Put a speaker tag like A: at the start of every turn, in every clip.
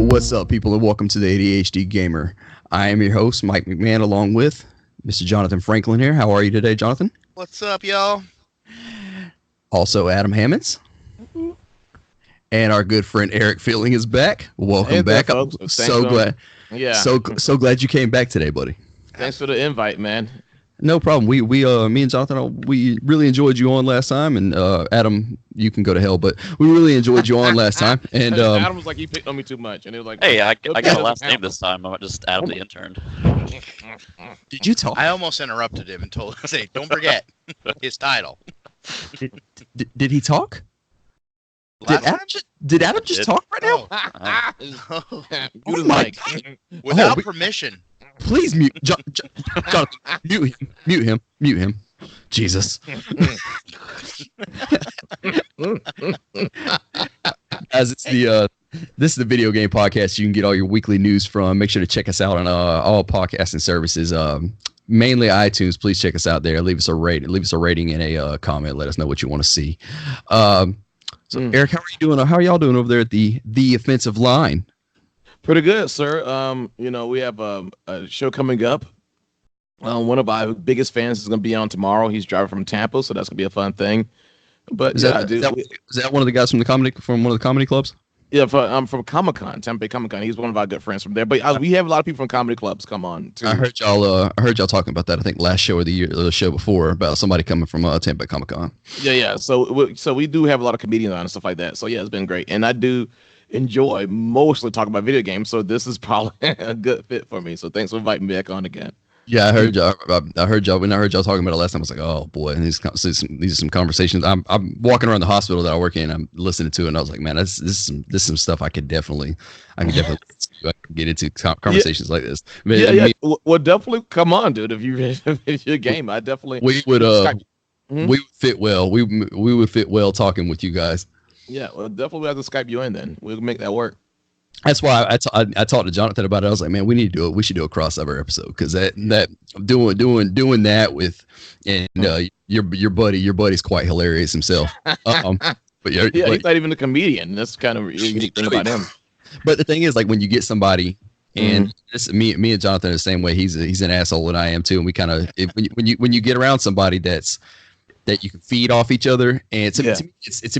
A: What's up, people, and welcome to the ADHD Gamer. I am your host, Mike McMahon, along with Mr. Jonathan Franklin here. How are you today, Jonathan?
B: What's up, y'all?
A: Also, Adam Hammonds. And our good friend Eric Fielding is back. Welcome back. I'm so glad.
C: Yeah.
A: So glad you came back today, buddy.
C: Thanks for the invite, man.
A: No problem. Me and Jonathan, we really enjoyed you on last time, and Adam, you can go to hell, but we really enjoyed you on last time. And
C: Adam was like, "You picked on me too much," and it was like,
D: "Hey, I got a last name this time. I'm just Adam the intern."
A: Did you talk?
B: I almost interrupted him and told him, "Say, don't forget his title."
A: Did he talk? Did Adam just talk right now?
C: Oh my
B: God. Without permission.
A: Please mute Jonathan. Mute him. Jesus. As it's this is the video game podcast you can get all your weekly news from. Make sure to check us out on all podcasting services. Mainly iTunes. Please check us out there. Leave us a rating and a comment. Let us know what you want to see. So Eric, how are you doing? How are y'all doing over there at the offensive line?
C: Pretty good, sir. We have a show coming up. One of our biggest fans is going to be on tomorrow. He's driving from Tampa, so that's going to be a fun thing. But
A: is that one of the guys from one of the comedy clubs?
C: Yeah, I'm from Comic-Con, Tampa Bay Comic-Con. He's one of our good friends from there. But we have a lot of people from comedy clubs come on too.
A: I heard y'all talking about that. I think last show of the year, the show before, about somebody coming from Tampa Bay Comic-Con.
C: Yeah. So we do have a lot of comedians on and stuff like that. So yeah, it's been great, and I do enjoy mostly talking about video games. So this is probably a good fit for me. So thanks for inviting me back on again.
A: Yeah, I heard y'all. When I heard y'all talking about it last time, I was like, "Oh boy!" And these are some conversations. I'm walking around the hospital that I work in. I'm listening to it, and I was like, "Man, this is some stuff I could definitely get into conversations like this."
C: Well, definitely come on, dude. If you're game, I definitely
A: we would fit well. We would fit well talking with you guys.
C: Yeah, well, definitely have to Skype you in. Then we'll make that work. That's
A: why I talked to Jonathan about it. I was like, man, we should do a crossover episode, because that doing that with your buddy's quite hilarious himself. But
C: he's not even a comedian. That's kind of a unique thing about him.
A: But the thing is, like, when you get somebody, and me and Jonathan are the same way. He's an asshole, and I am too. And we kind of when you get around somebody that you can feed off each other, and to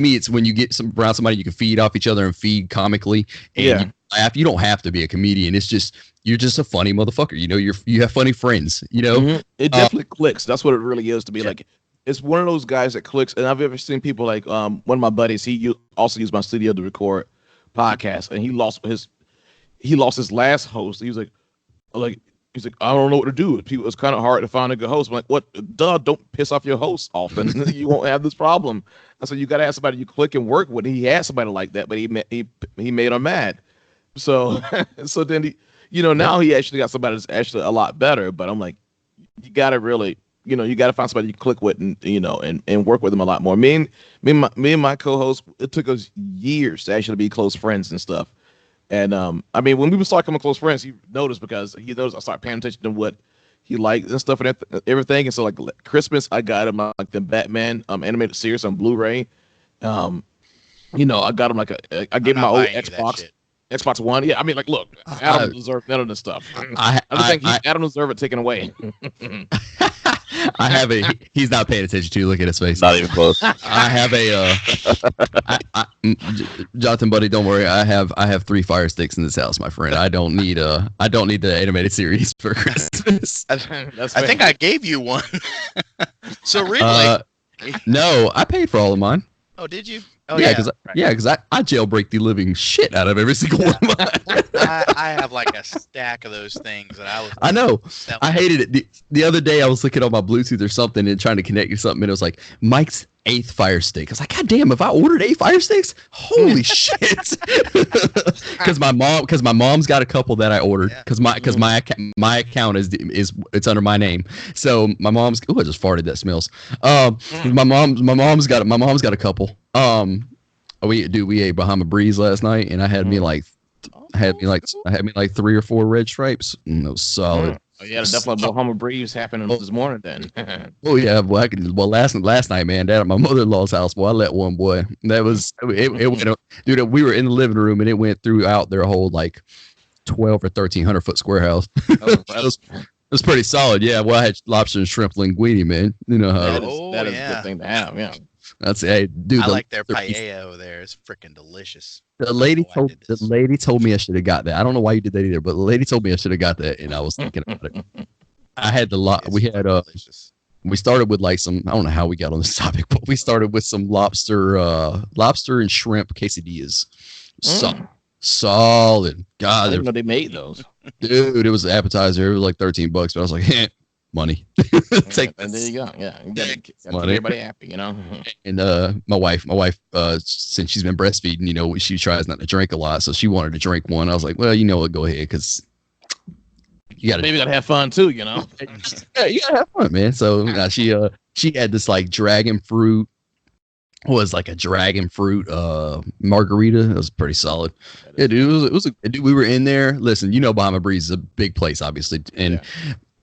A: me, it's when you get around somebody you can feed off each other and feed comically, and you laugh. You don't have to be a comedian. It's just you're just a funny motherfucker. You have funny friends.
C: It definitely clicks. That's what it really is to be like. It's one of those guys that clicks. And I've ever seen people like one of my buddies. He also used my studio to record podcasts, and he lost his last host. He was like. He's like, I don't know what to do. It's kind of hard to find a good host. I'm like, what? Duh, don't piss off your host often. You won't have this problem. I said, you got to have somebody you click and work with. He had somebody like that, but he made him mad. So then now he actually got somebody that's actually a lot better. But I'm like, you got to really, you got to find somebody you click with and work with them a lot more. Me and my co-host, it took us years to actually be close friends and stuff. And when we start becoming close friends, he noticed I started paying attention to what he liked and stuff and everything. And so like Christmas, I got him like the Batman animated series on Blu-ray. I got him I gave him my old Xbox One. Yeah, look, Adam deserves none of this stuff. I think Adam deserves it taken away.
A: I have he's not paying attention to you. Look at his face.
D: Not even close.
A: I have Jonathan, buddy, don't worry. I have 3 Fire Sticks in this house, my friend. I don't need the animated series for Christmas.
B: I think I gave you one. So really?
A: No, I paid for all of mine.
B: Oh, did you? Oh,
A: yeah, because I jailbreak the living shit out of every single one of mine.
B: I have like a stack of those things, and
A: I know. I hated it. The other day, I was looking on my Bluetooth or something and trying to connect to something, and it was like Mike's 8th Fire Stick. I was like, God damn! If I ordered 8 Fire Sticks, holy shit! Because my mom's got a couple that I ordered because my account is it's under my name. So my mom's I just farted. That smells. My mom's got a couple. We ate Bahama Breeze last night, and I had me like 3 or 4 red stripes. It was solid.
C: Oh, yeah, definitely a Bahama breeze happening this morning then.
A: Oh yeah, well, last night, man, down at my mother-in-law's house, boy, I let one boy. That was it went, dude. We were in the living room and it went throughout their whole like 12 or 1300-foot square house. It was pretty solid. Yeah, well, I had lobster and shrimp linguine, man. You know how
C: that is a good thing to have. Yeah,
A: that's hey, dude.
B: I like their paella there. It's freaking delicious.
A: The lady told me I should have got that. I don't know why you did that either, but the lady told me I should have got that, and I was thinking about it. I had we started with like some, I don't know how we got on this topic, but we started with some lobster and shrimp quesadillas. Solid. God,
C: I didn't know they made those.
A: Dude, it was an appetizer. It was like $13, but I was like, money.
C: Take and there you go. Yeah, you gotta keep everybody happy, you know.
A: And my wife, since she's been breastfeeding, you know, she tries not to drink a lot, so she wanted to drink one. I was like, well, you know what, go ahead, because you gotta
C: have fun too, you know.
A: Yeah, you gotta have fun, man. So she had this like dragon fruit. Was like a dragon fruit margarita. It was pretty solid. Yeah, dude, it was dude, we were in there. Listen, you know, Bahama Breeze is a big place, obviously, and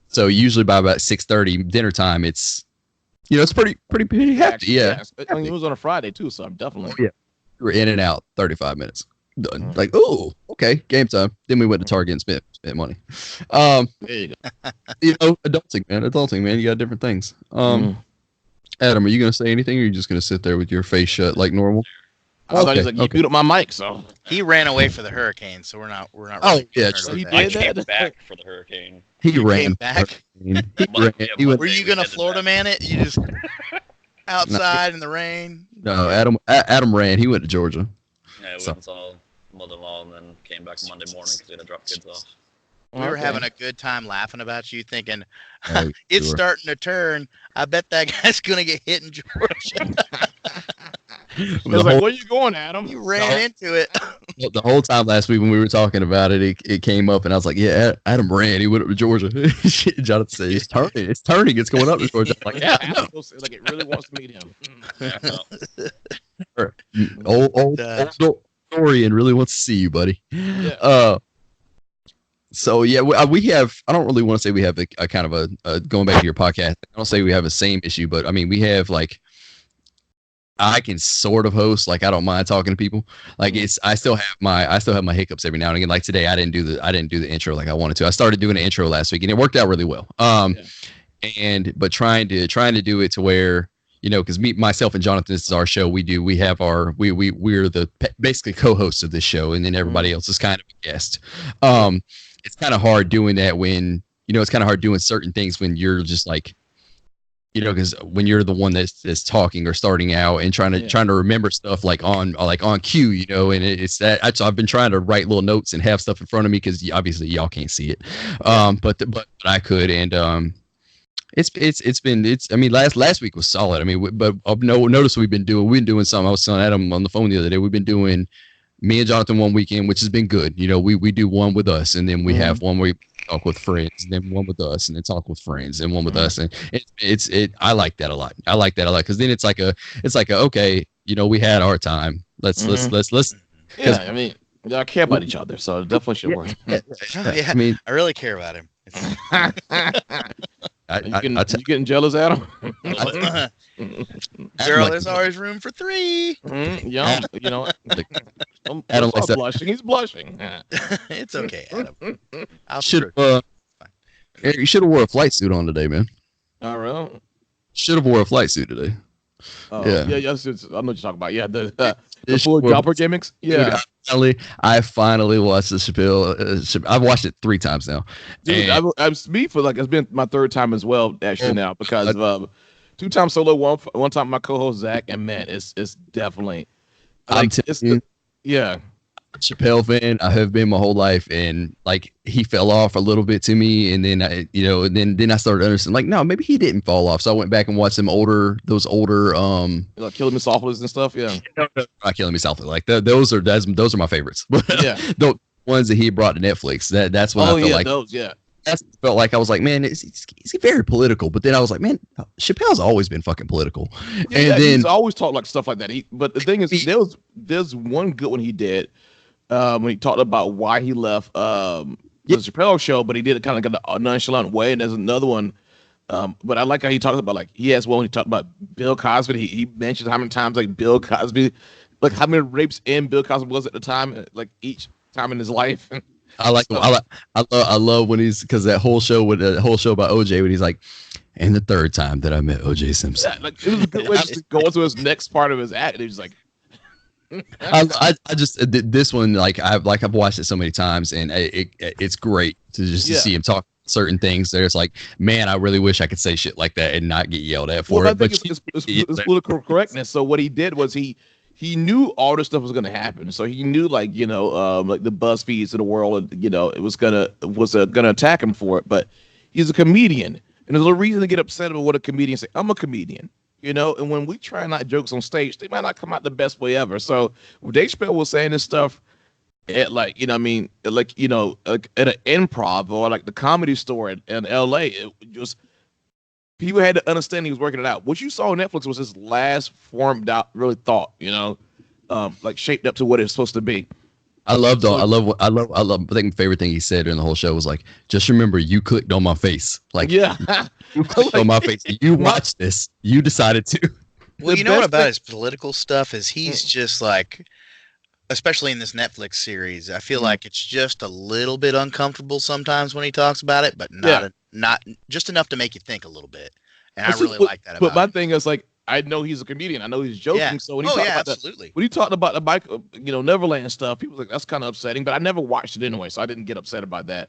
A: so usually by about 6:30 dinner time, it's it's pretty hefty. Yeah,
C: I mean, it was on a Friday too, so I'm definitely
A: we were in and out 35 minutes. Done. Like, oh, okay, game time. Then we went to Target and spent money.
C: There you
A: go. Adulting, man. You got different things. Adam, are you going to say anything, or are you just going to sit there with your face shut like normal?
C: I thought he was like, you beat up my mic, so
B: he ran away for the hurricane, so we're not.
A: Oh yeah,
C: he
D: I
C: did
D: came
C: that.
D: back for the hurricane.
A: He ran
B: came back.
A: He went.
B: Were you gonna Florida man it? You just outside in the rain?
A: No, Adam ran. He went to Georgia.
D: Yeah, we went and saw mother-in-law, and then came back Monday morning because we had to drop kids off.
B: We were having a good time laughing about you, thinking
A: Oh,
B: it's
A: sure.
B: starting to turn. I bet that guy's gonna get hit in Georgia.
C: I was like, where you going, Adam?
B: You ran into it.
A: The whole time last week when we were talking about it, it came up, and I was like, "Yeah, Adam ran. He went up to Georgia." Jonathan said, "It's turning. It's turning. It's going up to Georgia." I'm like, "Yeah, I know."
C: Like it really wants to meet him.
A: Old Dorian really wants to see you, buddy.
C: Yeah.
A: So yeah, we have. I don't really want to say we have a kind of a going back to your podcast. I don't say we have the same issue, but I mean we have like. I can sort of host, like I don't mind talking to people. Like I still have my hiccups every now and again. Like today, I didn't do the intro like I wanted to. I started doing the intro last week and it worked out really well. But trying to do it to where, because myself and Jonathan, this is our show. We're the basically co-hosts of this show, and then everybody else is kind of a guest. It's kind of hard doing that when, it's kind of hard doing certain things when you're just like, because when you're the one that's talking or starting out and trying to remember stuff like on cue, and it's that. So I've been trying to write little notes and have stuff in front of me because obviously y'all can't see it, but I could, and I mean last week was solid. I mean, but notice we've been doing something. I was telling Adam on the phone the other day. We've been doing me and Jonathan one weekend, which has been good. We do one with us, and then we have one where we talk with friends, and then one with us, and then talk with friends, and one with us, and I like that a lot. I like that a lot because then it's like a okay, we had our time. Let's.
C: Yeah, I mean, I care about each other, so it definitely should work.
B: Yeah, I mean, I really care about him.
C: You getting jealous, Adam?
B: Girl, there's always room for three.
C: Yeah, Adam likes blushing. He's blushing.
B: It's okay, Adam.
A: Eric, you should have wore a flight suit on today, man.
C: All right.
A: Should have wore a flight suit today.
C: Yeah. I know what you're talking about. Yeah, the full jumper gimmicks. Yeah.
A: I finally watched the Chappelle. I've watched it 3 times now.
C: Dude, it's been my 3rd time as well actually now because of 2 times solo, one time my co-host Zach, and man, it's definitely
A: Chappelle fan. I have been my whole life, and like he fell off a little bit to me, and then then I started understanding like no, maybe he didn't fall off. So I went back and watched those older
C: like Killing Me Softly and stuff. Yeah,
A: not Killing Me Softly. Like those are my favorites.
C: Yeah,
A: the ones that he brought to Netflix. That's when I felt like
C: those. Yeah.
A: That felt like I was like, man, he's very political. But then I was like, man, Chappelle's always been fucking political.
C: Yeah, and then he's always talked like stuff like that. But the thing is, there's one good one he did when he talked about why he left the Chappelle Show, but he did it kind of like a nonchalant way. And there's another one. But I like how he talks about like he has one. He talked about Bill Cosby. He mentioned how many times like Bill Cosby, like how many rapes in Bill Cosby was at the time, like each time in his life.
A: I love when he's because that whole show about OJ when he's like, and the third time that I met OJ Simpson.
C: Yeah, like it was a good way to go into his next part of his act. He was like,
A: I just this one like I've watched it so many times and it's great to see him talk certain things. There's like, man, I really wish I could say shit like that and not get yelled at for it. But
C: it's political correctness. So what he did was he knew all this stuff was going to happen. So he knew like like the BuzzFeeds of the world, it was gonna attack him for it. But he's a comedian, and there's a reason to get upset about what a comedian say. I'm a comedian. And when we try not jokes on stage, they might not come out the best way ever. So when Dave Chappelle was saying this stuff at like, at an improv or like the Comedy Store in LA, it just people had to understand he was working it out. What you saw on Netflix was his last formed out really thought, like shaped up to what it's supposed to be.
A: I think my favorite thing he said during the whole show was like, just remember you clicked on my face. Like, yeah, you clicked on my face. You watched this. You decided to.
B: Well, you know what about his political stuff is he's just like, especially in this Netflix series, I feel like it's just a little bit uncomfortable sometimes when he talks about it, but not just enough to make you think a little bit. And I really like that about him.
C: But my thing is like, I know he's a comedian. I know he's joking. Yeah. So when he
B: absolutely.
C: When he talked about the Michael, Neverland stuff, people were like, that's kind of upsetting. But I never watched it anyway, so I didn't get upset about that.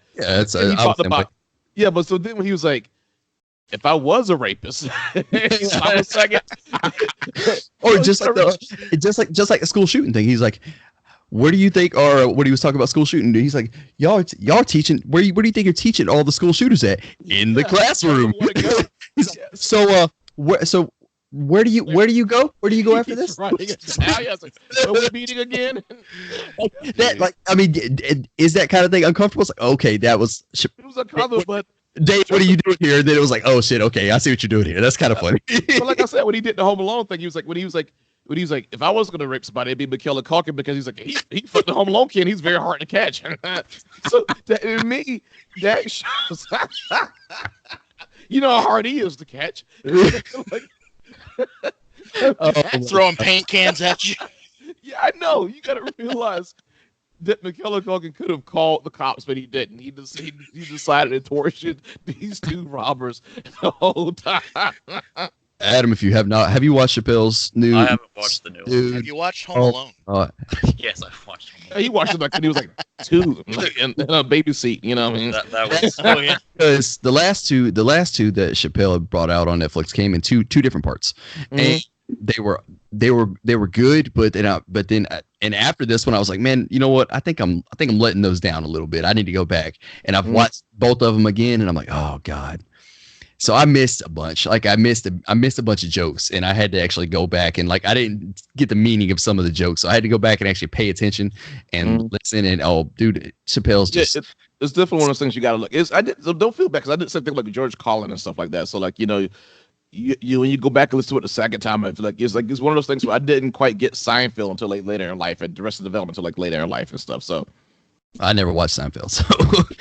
A: Yeah,
C: but so then when he was like, if I was a rapist, I was second.
A: Or just like the school shooting thing. He's like, where do you think, or what he was talking about school shooting? He's like, y'all teaching, where do you think you're teaching all the school shooters at? In the classroom. He's like, so where do you go? Where do you go after this?
C: Right. So we're meeting again.
A: Is that kind of thing uncomfortable? It's like, okay, that was.
C: It was uncomfortable, but
A: Dave, what are you doing here? And then it was like, oh shit, okay, I see what you're doing here. That's kind of funny.
C: But like I said, when he did the Home Alone thing, he was like, if I was going to rape somebody, it'd be Macaulay Culkin because he's like, he fucked the Home Alone kid. He's very hard to catch. So to me, that shows, how hard he is to catch.
B: Throwing paint cans at you.
C: Yeah, I know. You got to realize that Macaulay Culkin could have called the cops, but he didn't. He decided to torture these two robbers the whole time.
A: Adam, if you have not, have you watched Chappelle's new?
D: I haven't watched the new one.
B: Have you watched Home Alone?
D: Yes, I've watched Home
C: Alone. He watched it like when he was like 2, in a baby seat. You know what I mean?
D: That was
A: because the last two that Chappelle brought out on Netflix came in two different parts, and they were good, but then after this one, I was like, man, you know what? I think I'm letting those down a little bit. I need to go back, and I've watched both of them again, and I'm like, oh god. So I missed a bunch. Like I missed a bunch of jokes, and I had to actually go back and like I didn't get the meaning of some of the jokes, so I had to go back and actually pay attention and listen. And dude, Chappelle's just
C: it's definitely one of those things you got to look. Don't feel bad because I did something like George Carlin and stuff like that. So like you when you go back and listen to it the second time, I feel like it's one of those things where I didn't quite get Seinfeld until later in life, and the rest of the development until like later in life and stuff. So.
A: I never watched Seinfeld, so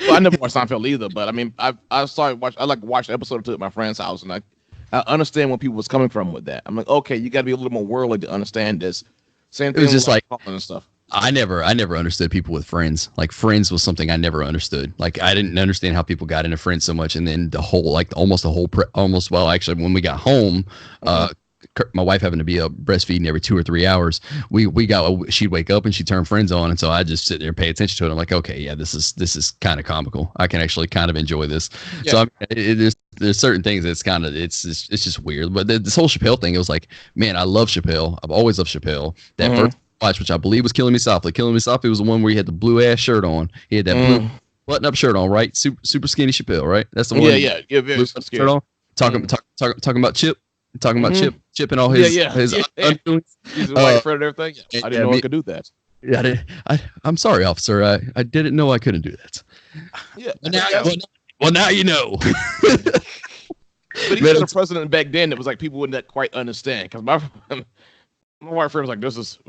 C: well, I never watched Seinfeld either. But I mean, I watched an episode or two at my friend's house, and I understand where people was coming from with that. I'm like, okay, you got to be a little more worldly to understand this. Same thing. It was just like and stuff.
A: I never understood people with Friends. Like Friends was something I never understood. Like I didn't understand how people got into Friends so much, and then the whole actually when we got home, my wife having to be up breastfeeding every 2 or 3 hours, she'd wake up and she'd turn Friends on, and so I just sit there and pay attention to it. I'm like, okay, yeah, this is kind of comical. I can actually kind of enjoy this. Yeah. So I mean, there's certain things that's kind of it's just weird. But this whole Chappelle thing, it was like, man, I love Chappelle. I've always loved Chappelle. That first watch, which I believe was Killing Me Softly. Killing Me Softly was the one where he had the blue ass shirt on. He had that blue button up shirt on, right? Super skinny Chappelle, right? That's the one.
C: Yeah, very skinny.
A: Shirt on. Talking about Chip. Talking about Chip and all his
C: undoings. He's a white friend and everything. Yeah. I didn't know I could do that.
A: Yeah, I'm sorry, officer. I didn't know I couldn't do that.
C: Yeah.
A: Now you know.
C: But he was a president back then that was like people wouldn't quite understand because My wife friend was like, "This is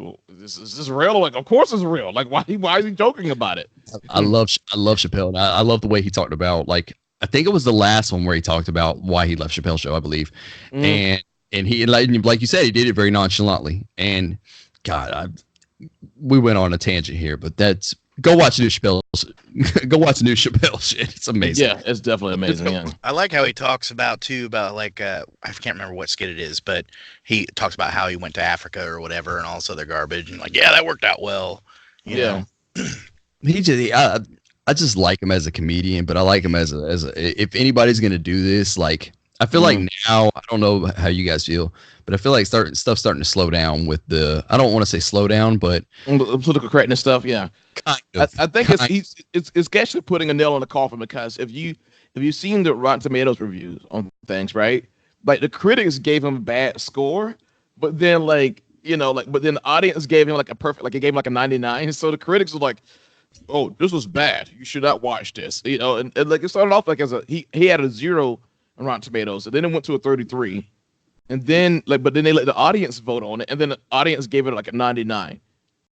C: real." I'm like, of course it's real. Like, why is he joking about it?
A: I love Chappelle, and I love the way he talked about, like, I think it was the last one where he talked about why he left Chappelle's show, I believe, and he, like you said, he did it very nonchalantly. And God, we went on a tangent here, but that's go watch the new Chappelle shit. It's amazing.
C: Yeah, it's definitely amazing. Yeah.
B: I like how he talks about like I can't remember what skit it is, but he talks about how he went to Africa or whatever and all this other garbage, and like, yeah, that worked out well. You know?
A: I just like him as a comedian, but I like him as a if anybody's gonna do this, like, I feel like now, I don't know how you guys feel, but I feel like stuff's starting to slow down with I don't want to say slow down, but
C: political correctness stuff. Yeah,
A: kind of.
C: I think it's actually putting a nail in the coffin, because if you've seen the Rotten Tomatoes reviews on things, right? Like, the critics gave him a bad score, but then but then the audience gave him like a perfect, like, it gave him like a 99. So the critics were like, "Oh, this was bad. You should not watch this." And like, it started off like as he had a 0 on Rotten Tomatoes, and then it went to a 33, and then but then they let the audience vote on it, and then the audience gave it like a 99.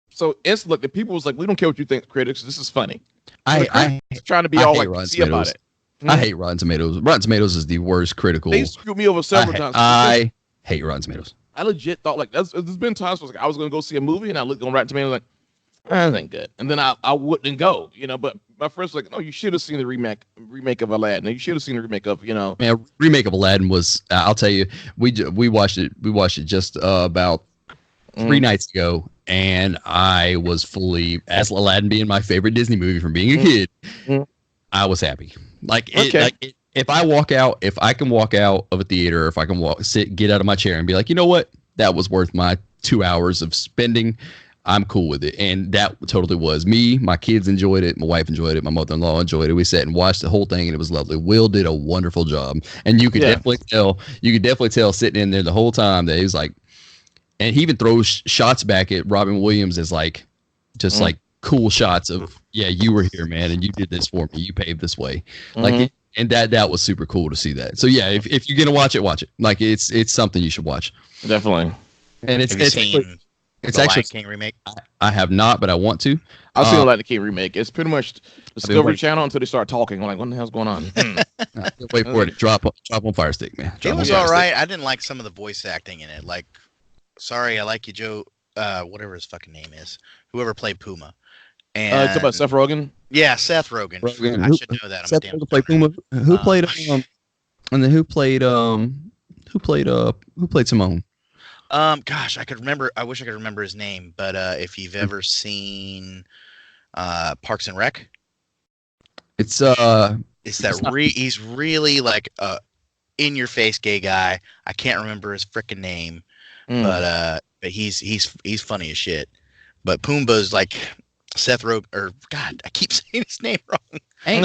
C: So it's like the people was like, "We don't care what you think, critics. This is funny." So
A: I
C: trying to be all like see about it.
A: I hate Rotten Tomatoes. Rotten Tomatoes is the worst critical.
C: They screwed me over several times.
A: I hate Rotten Tomatoes.
C: I legit thought, like, there's been times where I was going to go see a movie, and I looked on Rotten Tomatoes like, that ain't good, and then I wouldn't go, But my friends were like, "No, you should have seen the remake of Aladdin. You should have seen the remake of,
A: Man, remake of Aladdin was. I'll tell you, we watched it. We watched it just about 3 nights ago, and I was fully, as Aladdin being my favorite Disney movie from being a kid, I was happy. If I can walk out of a theater, if I can get out of my chair and be like, you know what, that was worth my 2 hours of spending, I'm cool with it. And that totally was me. My kids enjoyed it. My wife enjoyed it. My mother-in-law enjoyed it. We sat and watched the whole thing, and it was lovely. Will did a wonderful job, and you could definitely tell. You could definitely tell sitting in there the whole time that he was like, and he even throws shots back at Robin Williams as like, just like cool shots of, yeah, you were here, man, and you did this for me. You paved this way, like. And that was super cool to see that. So yeah, if you're gonna watch it, watch it. Like, it's something you should watch.
C: Definitely.
B: Have
C: And
B: it's actually the King remake.
A: I have not, but I want to.
C: I've seen like the King remake. It's pretty much Discovery Channel until they start talking. I'm like, what the hell's going on?
A: Wait for it to drop on Fire Stick, man.
B: It was all right. I didn't like some of the voice acting in it. Like, Sorry, I Like You, Joe. Whatever his fucking name is. Whoever played Puma. And
C: it's about Seth Rogen.
B: Yeah, Seth Rogen. I should know that.
A: Seth Rogen played Puma. Who played and then who played Simone?
B: Gosh, I could remember. I wish I could remember his name. But if you've ever seen Parks and Rec,
A: it's that
B: he's really like in your face gay guy. I can't remember his freaking name, but he's funny as shit. But Pumbaa's like Seth Rogen, or God, I keep saying his name wrong.
A: Ain't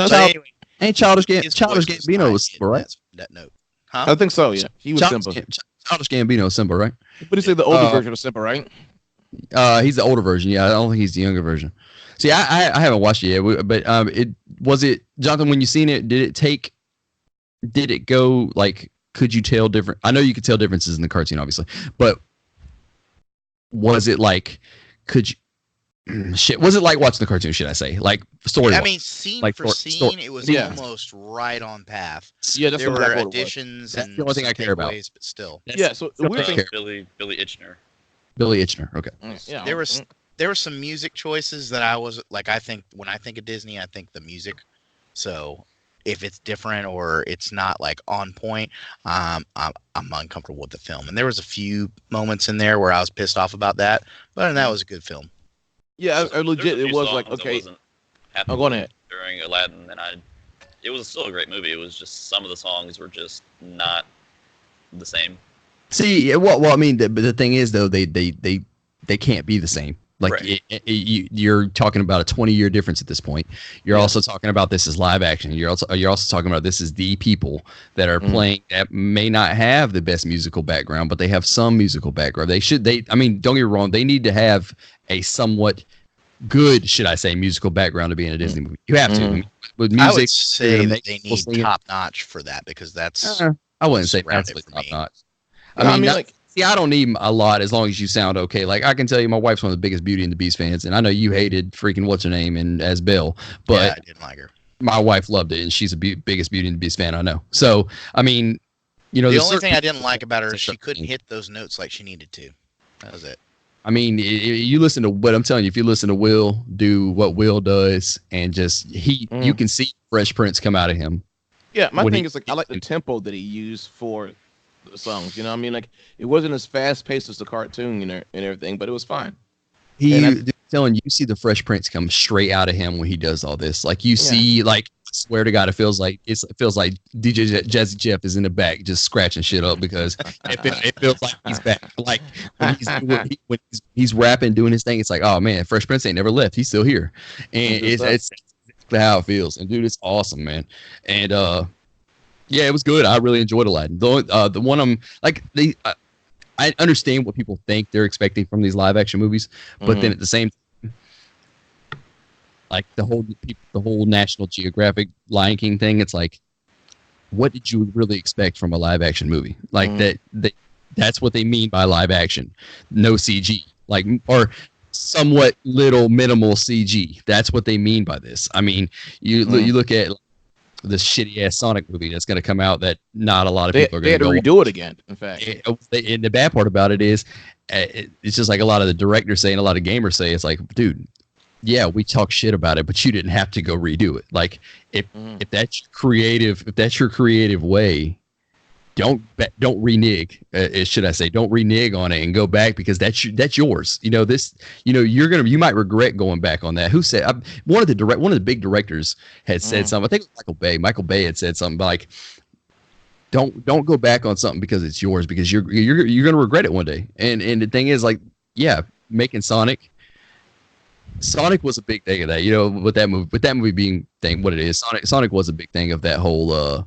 A: Childish Gambino was Simba, right?
B: That note, huh?
C: I think so. Yeah, he was Simba.
A: Childish Gambino Simba, right?
C: But he said the older version of Simba, right?
A: He's the older version. Yeah, I don't think he's the younger version. See, I haven't watched it yet, but it Jonathan, when you seen it, did it go like, could you tell different? I know you could tell differences in the cartoon, obviously, but was it like, was it like watching the cartoon, should I say? Like, story.
B: I mean, scene for scene, it was almost right on path.
C: Yeah, that's
B: there were additions.
A: That's the only thing I care about.
B: But still.
C: So the weird thing,
D: Billy Itchner.
A: Billy Itchner. Okay.
C: Yeah.
B: There were some music choices that I was like, I think when I think of Disney, I think the music. So if it's different or it's not like on point, I'm uncomfortable with the film. And there was a few moments in there where I was pissed off about that, but that was a good film.
C: Yeah, legit. It was like, okay. Go on ahead.
D: During Aladdin, and it was still a great movie. It was just some of the songs were just not the same.
A: See, well, I mean, but the thing is, though, they can't be the same. Like, right. You're talking about a 20-year difference at this point. You're also talking about this as live action. You're also talking about this as the people that are playing that may not have the best musical background, but they have some musical background. I mean, don't get me wrong. They need to have a somewhat good, should I say, musical background to be in a Disney movie. You have to. With music,
B: I would say that they need top notch for that, because that's
A: I wouldn't say absolutely top notch. I mean, See, I don't need a lot as long as you sound okay. Like I can tell you, my wife's one of the biggest Beauty and the Beast fans, and I know you hated freaking what's her name and as Bill, but
B: Yeah, I didn't like her.
A: my wife loved it, and she's the biggest Beauty and the Beast fan I know. So, I mean, you know,
B: The only thing I didn't like about her is she couldn't hit those notes like she needed to. That was it.
A: I mean, you listen to what I'm telling you. If you listen to Will do what Will does, and just you can see Fresh Prince come out of him.
C: Yeah, my thing is like I like the tempo that he used for the songs. You know, what I mean, like it wasn't as fast paced as the cartoon and everything, but it was fine.
A: Telling you see the Fresh Prince come straight out of him when he does all this. Like you see, like I swear to God, it feels like DJ Jazzy Jeff is in the back just scratching shit up because it feels like he's back. Like when he's rapping, doing his thing, it's like, oh man, Fresh Prince ain't never left. He's still here, and it's how it feels. And dude, it's awesome, man. And yeah, it was good. I really enjoyed Aladdin. The one I'm like I understand what people think they're expecting from these live action movies, but then at the same time, like the whole National Geographic Lion King thing, it's like, what did you really expect from a live action movie? Like that's what they mean by live action. No CG, like, or somewhat little minimal CG. That's what they mean by this. I mean, you look at this shitty ass Sonic movie that's going to come out that not a lot of people are going to
C: go. They had to redo it again. In fact,
A: and the bad part about it is, it's just like a lot of the directors say and a lot of gamers say, it's like, dude, yeah, we talk shit about it, but you didn't have to go redo it. Like if that's your creative way, don't renege. Should I say, don't renege on it and go back because that's yours. You know this. You know you might regret going back on that. Who said? One of the big directors had said something. I think it was Michael Bay. Michael Bay had said something like, don't go back on something because it's yours, because you're gonna regret it one day. And the thing is, like, yeah, making Sonic was a big thing of that, you know, with that movie being what it is. Sonic was a big thing of that whole,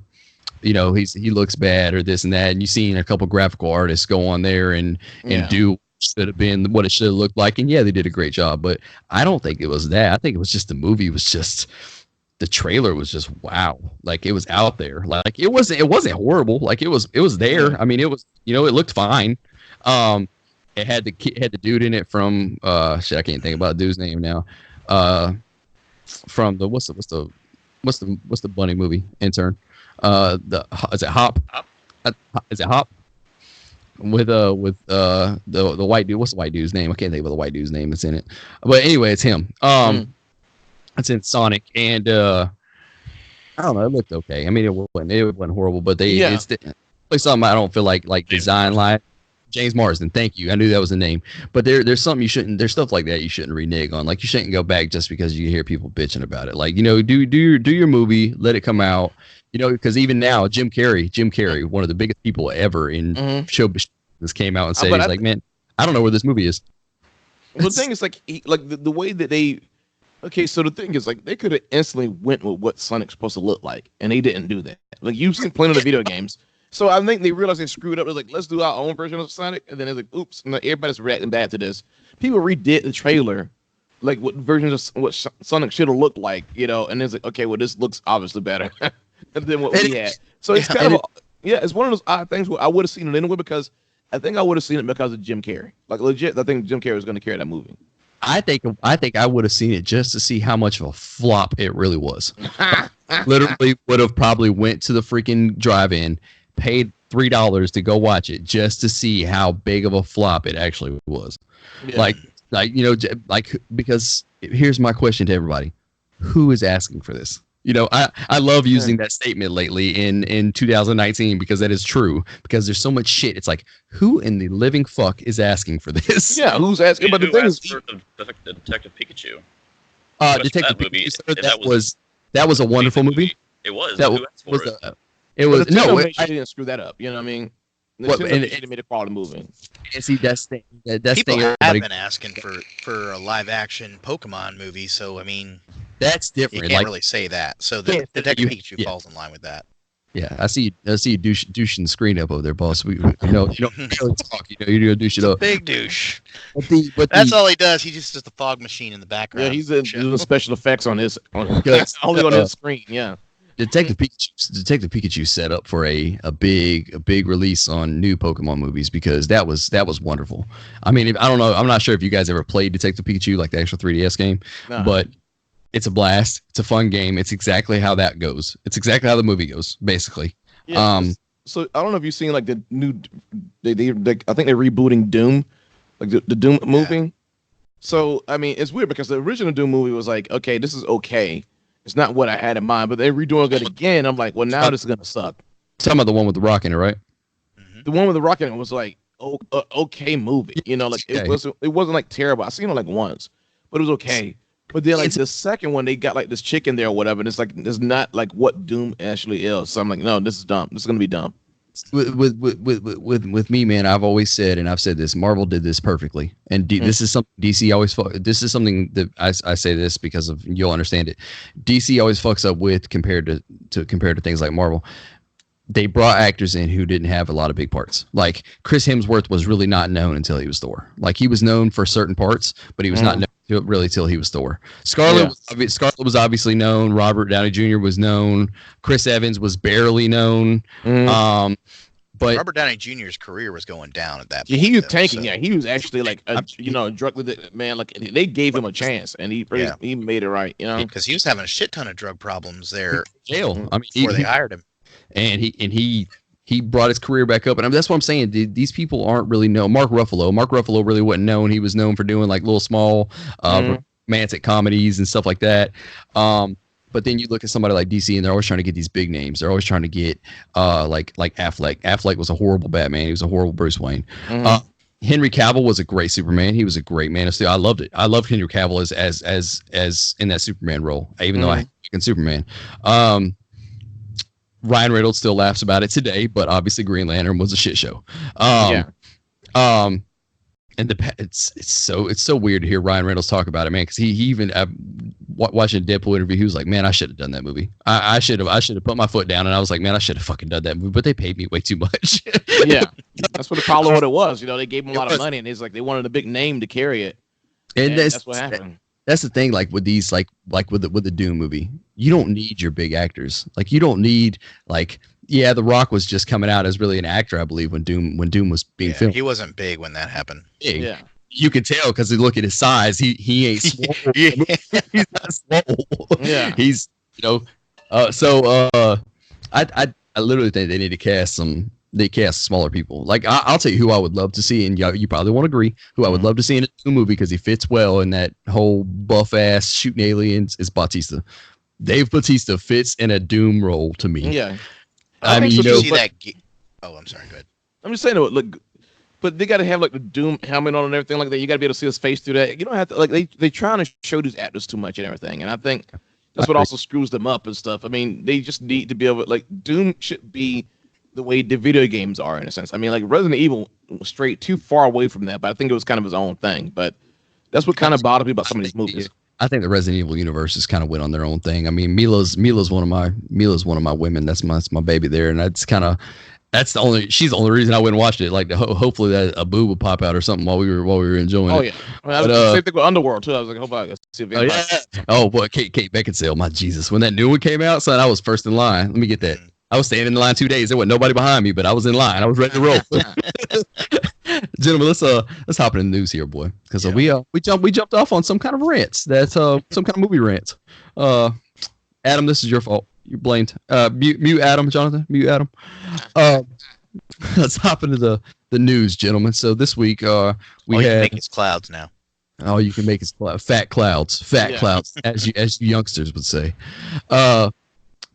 A: you know, he looks bad or this and that, and you've seen a couple graphical artists go on there and do what should have been what it should have looked like, and yeah, they did a great job, but I don't think it was that. I think it was just the movie was just, the trailer was just wow, like it was out there, like it wasn't horrible, like it was there. I mean, it was, you know, it looked fine. It had the dude in it from shit, I can't think about the dude's name now. From the what's the bunny movie? Intern. Is it Hop? Is it Hop? With the white dude. What's the white dude's name? I can't think of the white dude's name that's in it. But anyway, it's him. It's in Sonic, and I don't know. It looked okay. I mean, it wasn't horrible, but it's something I don't feel like design like. James Marsden, thank you. I knew that was the name. But there's something there's stuff like that you shouldn't renege on. Like you shouldn't go back just because you hear people bitching about it. Like, you know, do your movie, let it come out. You know, because even now, Jim Carrey, one of the biggest people ever in show business, came out and said, he's like, man, I don't know where this movie is.
C: Well, the thing is, like, the way that they, okay, so the thing is, like, they could have instantly went with what Sonic's supposed to look like, and they didn't do that. Like, you've seen plenty of the video games. So I think they realized they screwed up. They're like, let's do our own version of Sonic. And then they're like, oops, and everybody's reacting bad to this. People redid the trailer, like what versions of what Sonic should have looked like, you know, and it's like, okay, well, this looks obviously better than what we had. So it's kind of, it's one of those odd things where I would have seen it anyway, because I think I would have seen it because of Jim Carrey. Like, legit, I think Jim Carrey was going to carry that movie.
A: I think I would have seen it just to see how much of a flop it really was. Literally would have probably went to the freaking drive-in, paid $3 to go watch it just to see how big of a flop it actually was. Yeah. Like you know, like, because here's my question to everybody: who is asking for this? You know, I love using that statement lately in 2019 because that is true. Because there's so much shit. It's like, who in the living fuck is asking for this?
C: Yeah, who's asking? But the thing is,
D: for the Detective Pikachu.
A: Detective Pikachu. That was a wonderful movie.
D: It was.
C: It was no. I didn't screw that up. You know what I mean? It made a quality movie.
A: And see, that's
B: people have been asking for a live action Pokemon movie. So I mean,
A: that's different.
B: You can't really say that. So the Detective Pikachu falls in line with that.
A: Yeah, I see you douching the screen up over there, boss. You don't really talk. You know, you're gonna douche it up.
B: Big douche. But that's all he does. He just does the fog machine in the background.
C: Yeah, he's doing special effects on only on his screen. Yeah.
A: Detective Pikachu set up for a big release on new Pokemon movies because that was wonderful. I mean, I don't know, I'm not sure if you guys ever played Detective Pikachu, like the actual 3DS game, but it's a blast. It's a fun game. It's exactly how that goes. It's exactly how the movie goes, basically.
C: Yeah, so I don't know if you've seen like the new, they I think they're rebooting Doom, like the Doom movie. So I mean, it's weird because the original Doom movie was like, okay, this is okay. It's not what I had in mind, but they're redoing it again. I'm like, well, now this is gonna suck.
A: Talking about the one with the rock in it, right?
C: The one with the rock in it was like, okay movie. You know, like it wasn't like terrible. I seen it like once, but it was okay. But then like the second one, they got like this chick in there or whatever, and it's like it's not like what Doom actually is. So I'm like, no, this is dumb. This is gonna be dumb.
A: With me, man, I've always said, and I've said this, Marvel did this perfectly, and this is something DC always. This is something that I say this because of you'll understand it. DC always fucks up with compared to things like Marvel. They brought actors in who didn't have a lot of big parts. Like Chris Hemsworth was really not known until he was Thor. Like he was known for certain parts, but he was not known really till he was Thor. Scarlet was obviously known. Robert Downey Jr. was known. Chris Evans was barely known. But
B: Robert Downey Jr.'s career was going down at that point.
C: Yeah, he was tanking. So. Yeah, he was actually like a drug man. Like they gave him a chance, and he made it right. You know,
B: because he was having a shit ton of drug problems there.
A: Jail. I mean,
B: before they hired him,
A: and he brought his career back up. And that's what I'm saying. These people aren't really known. Mark Ruffalo really wasn't known. He was known for doing like little small romantic comedies and stuff like that. But then you look at somebody like DC, and they're always trying to get these big names. They're always trying to get like Affleck. Affleck was a horrible Batman. He was a horrible Bruce Wayne. Henry Cavill was a great Superman. He was a great Man of Steel. I loved it. I loved Henry Cavill as in that Superman role, even though I hate Superman. Ryan Reynolds still laughs about it today, but obviously Green Lantern was a shit show. And it's so weird to hear Ryan Reynolds talk about it, man. Because he even watching a Deadpool interview, he was like, "Man, I should have done that movie. I should have put my foot down." And I was like, "Man, I should have fucking done that movie." But they paid me way too much.
C: Yeah, that's what what it was. You know, they gave him a lot of money, and it's like they wanted a big name to carry it. And that's what happened.
A: That's the thing. Like with these, like with the Doom movie, you don't need your big actors. Like you don't need like. Yeah, The Rock was just coming out as really an actor, I believe, when Doom was being filmed.
B: He wasn't big when that happened.
A: Big. Yeah, you can tell because you look at his size. He ain't swole. He's not swole. Yeah, he's I literally think they need to cast smaller people. Like I'll tell you who I would love to see, and you probably won't agree. Who I would love to see in a Doom movie because he fits well in that whole buff ass shooting aliens is Bautista. Dave Bautista fits in a Doom role to me.
C: Yeah.
B: I mean, see that. Oh, I'm sorry. Go ahead.
C: I'm just saying, look, but they got to have like the Doom helmet on and everything like that. You got to be able to see his face through that. You don't have to like they trying to show these actors too much and everything, and I think that's what also screws them up and stuff. I mean, they just need to be able like Doom should be the way the video games are in a sense. I mean, like Resident Evil was straight too far away from that, but I think it was kind of his own thing. But that's what kind of bothered me about some of these movies.
A: I think the Resident Evil universe has kind of went on their own thing. I mean, Mila's one of my women. That's my baby there, and she's the only reason I went and watched it. Like hopefully that a boob would pop out or something while we were enjoying it.
C: Oh yeah, I mean, the same thing with Underworld too. I was like, hope I can see if
A: oh boy, Kate Beckinsale, my Jesus, when that new one came out, son, I was first in line. Let me get that. I was standing in line 2 days. There wasn't nobody behind me, but I was in line. I was ready to roll. Gentlemen, let's hop in the news here, boy, because we jumped off on some kind of rants. That's some kind of movie rant. Adam, this is your fault. You're blamed. Mute Adam, Jonathan. Mute Adam. Let's hop into the news, gentlemen. So this week we had.
B: You can make his clouds now.
A: Oh, you can make his fat clouds, as you youngsters would say.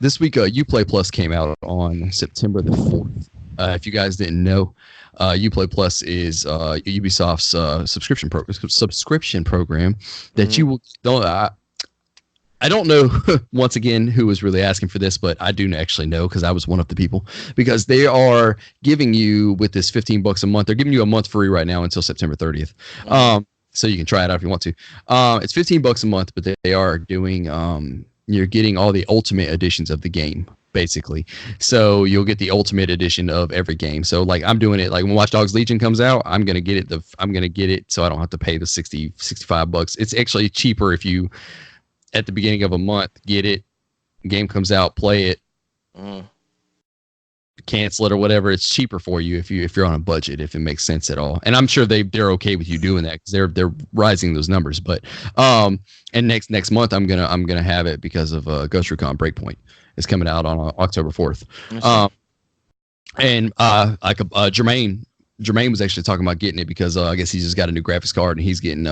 A: This week, Uplay Plus came out on September the 4th. If you guys didn't know, Uplay Plus is Ubisoft's subscription program that you don't. I don't know once again who was really asking for this, but I do actually know because I was one of the people. Because they are giving you with this $15 a month. They're giving you a month free right now until September 30th. So you can try it out if you want to. It's $15 a month, but they are doing. You're getting all the ultimate editions of the game, basically. So you'll get the ultimate edition of every game. So like I'm doing it like when Watch Dogs Legion comes out, I'm gonna get it so I don't have to pay the $65. It's actually cheaper if you at the beginning of a month get it game comes out, play it,
C: Mm.
A: cancel it or whatever. It's cheaper for you if you're on a budget, if it makes sense at all. And I'm sure they're okay with you doing that because they're rising those numbers. But and next month I'm gonna have it because of Ghost Recon Breakpoint. It's coming out on October 4th. Jermaine was actually talking about getting it because I guess he just got a new graphics card and he's getting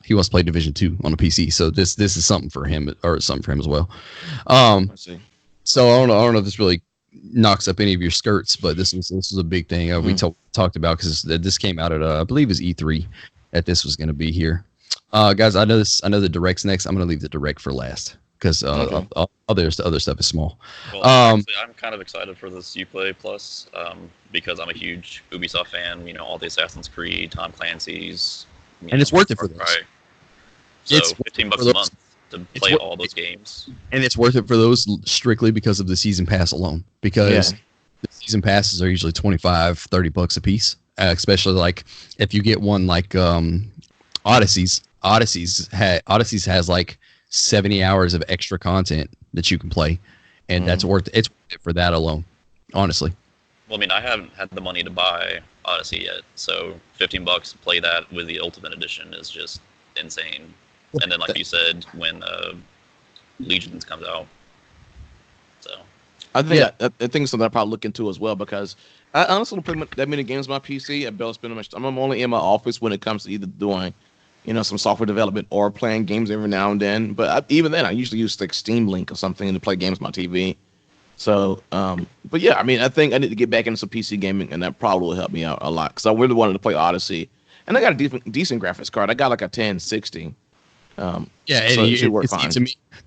A: he wants to play Division 2 on the PC. So this is something for him or something for him as well.
C: I see.
A: So I don't know if this really knocks up any of your skirts, but this was a big thing we talked about because this came out at I believe it was E3 that this was going to be here. Guys, I know the direct's next. I'm going to leave the direct for last because other stuff is small.
D: Well, actually, I'm kind of excited for this Uplay Plus because I'm a huge Ubisoft fan. You know, all the Assassin's Creed, Tom Clancy's,
A: and it's worth it for this.
D: Right. So it's $15 a month to play all those games.
A: And it's worth it for those strictly because of the season pass alone. Because the season passes are usually $25-$30 a piece. Especially like if you get one like Odyssey's has like 70 hours of extra content that you can play, and it's worth it for that alone. Honestly.
D: Well, I mean, I haven't had the money to buy Odyssey yet, so $15 to play that with the Ultimate Edition is just insane. And then, like you said, when Legions comes out, so
C: I think I think something I probably look into as well because I honestly don't play that many games on my PC. I barely spend much time. I'm only in my office when it comes to either doing, some software development or playing games every now and then. But even then, I usually use like Steam Link or something to play games on my TV. So, but yeah, I mean, I think I need to get back into some PC gaming, and that probably will help me out a lot because I really wanted to play Odyssey, and I got a decent graphics card. I got like a 1060.
A: And
C: so it should work fine.
A: To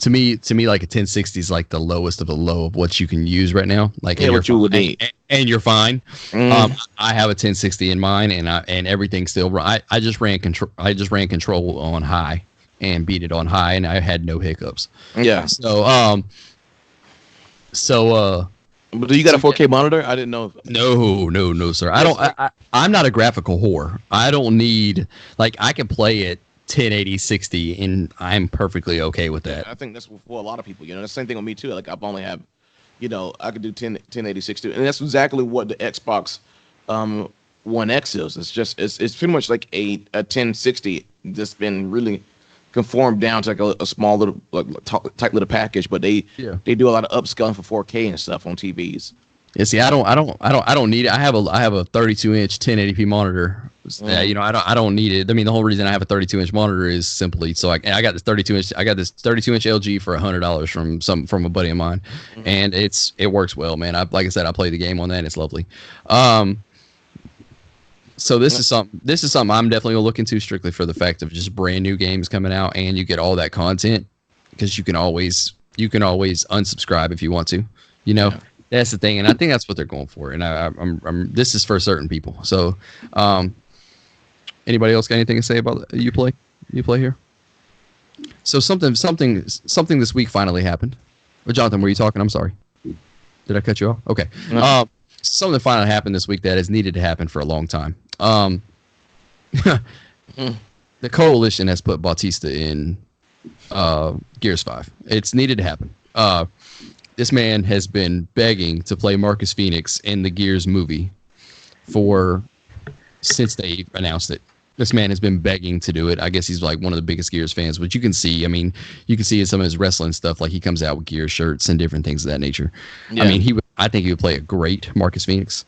A: me, like a 1060 is like the lowest of the low of what you can use right now. Like,
C: what you would need,
A: and you're fine. I have a 1060 in mine, and everything's still. I just ran control on high and beat it on high, and I had no hiccups.
C: Yeah.
A: But
C: do you got a 4K monitor? I didn't know.
A: No, sir. I'm not a graphical whore. I don't need I can it 1080 60 and I'm perfectly okay with that.
C: I think that's for a lot of people. The same thing with me too. Like I've only have, I could do 1080 60, and that's exactly what the Xbox One X is. It's pretty much like a 1060 that's been really conformed down to like a small little tight little package, but they do a lot of upscaling for 4K and stuff on TVs.
A: Yeah, see, I don't need it. I have a 32-inch 1080p monitor. I don't need it. I mean, the whole reason I have a 32-inch monitor is simply so I got this 32-inch LG for $100 from a buddy of mine, and it works well, man. Like I said, I play the game on that. And it's lovely. So this is something I'm definitely gonna look into strictly for the fact of just brand new games coming out, and you get all that content because you can always unsubscribe if you want to. That's the thing, and I think that's what they're going for. And I'm this is for certain people. So, anybody else got anything to say about Uplay here? So something this week finally happened. Well, Jonathan, were you talking? I'm sorry. Did I cut you off? Okay.
C: No.
A: Something finally happened this week that has needed to happen for a long time. The Coalition has put Bautista in Gears 5. It's needed to happen. This man has been begging to play Marcus Phoenix in the Gears movie since they announced it. This man has been begging to do it. I guess he's like one of the biggest Gears fans, which you can see. I mean, you can see in some of his wrestling stuff, like he comes out with Gears shirts and different things of that nature. Yeah. I mean, I think he would play a great Marcus Phoenix,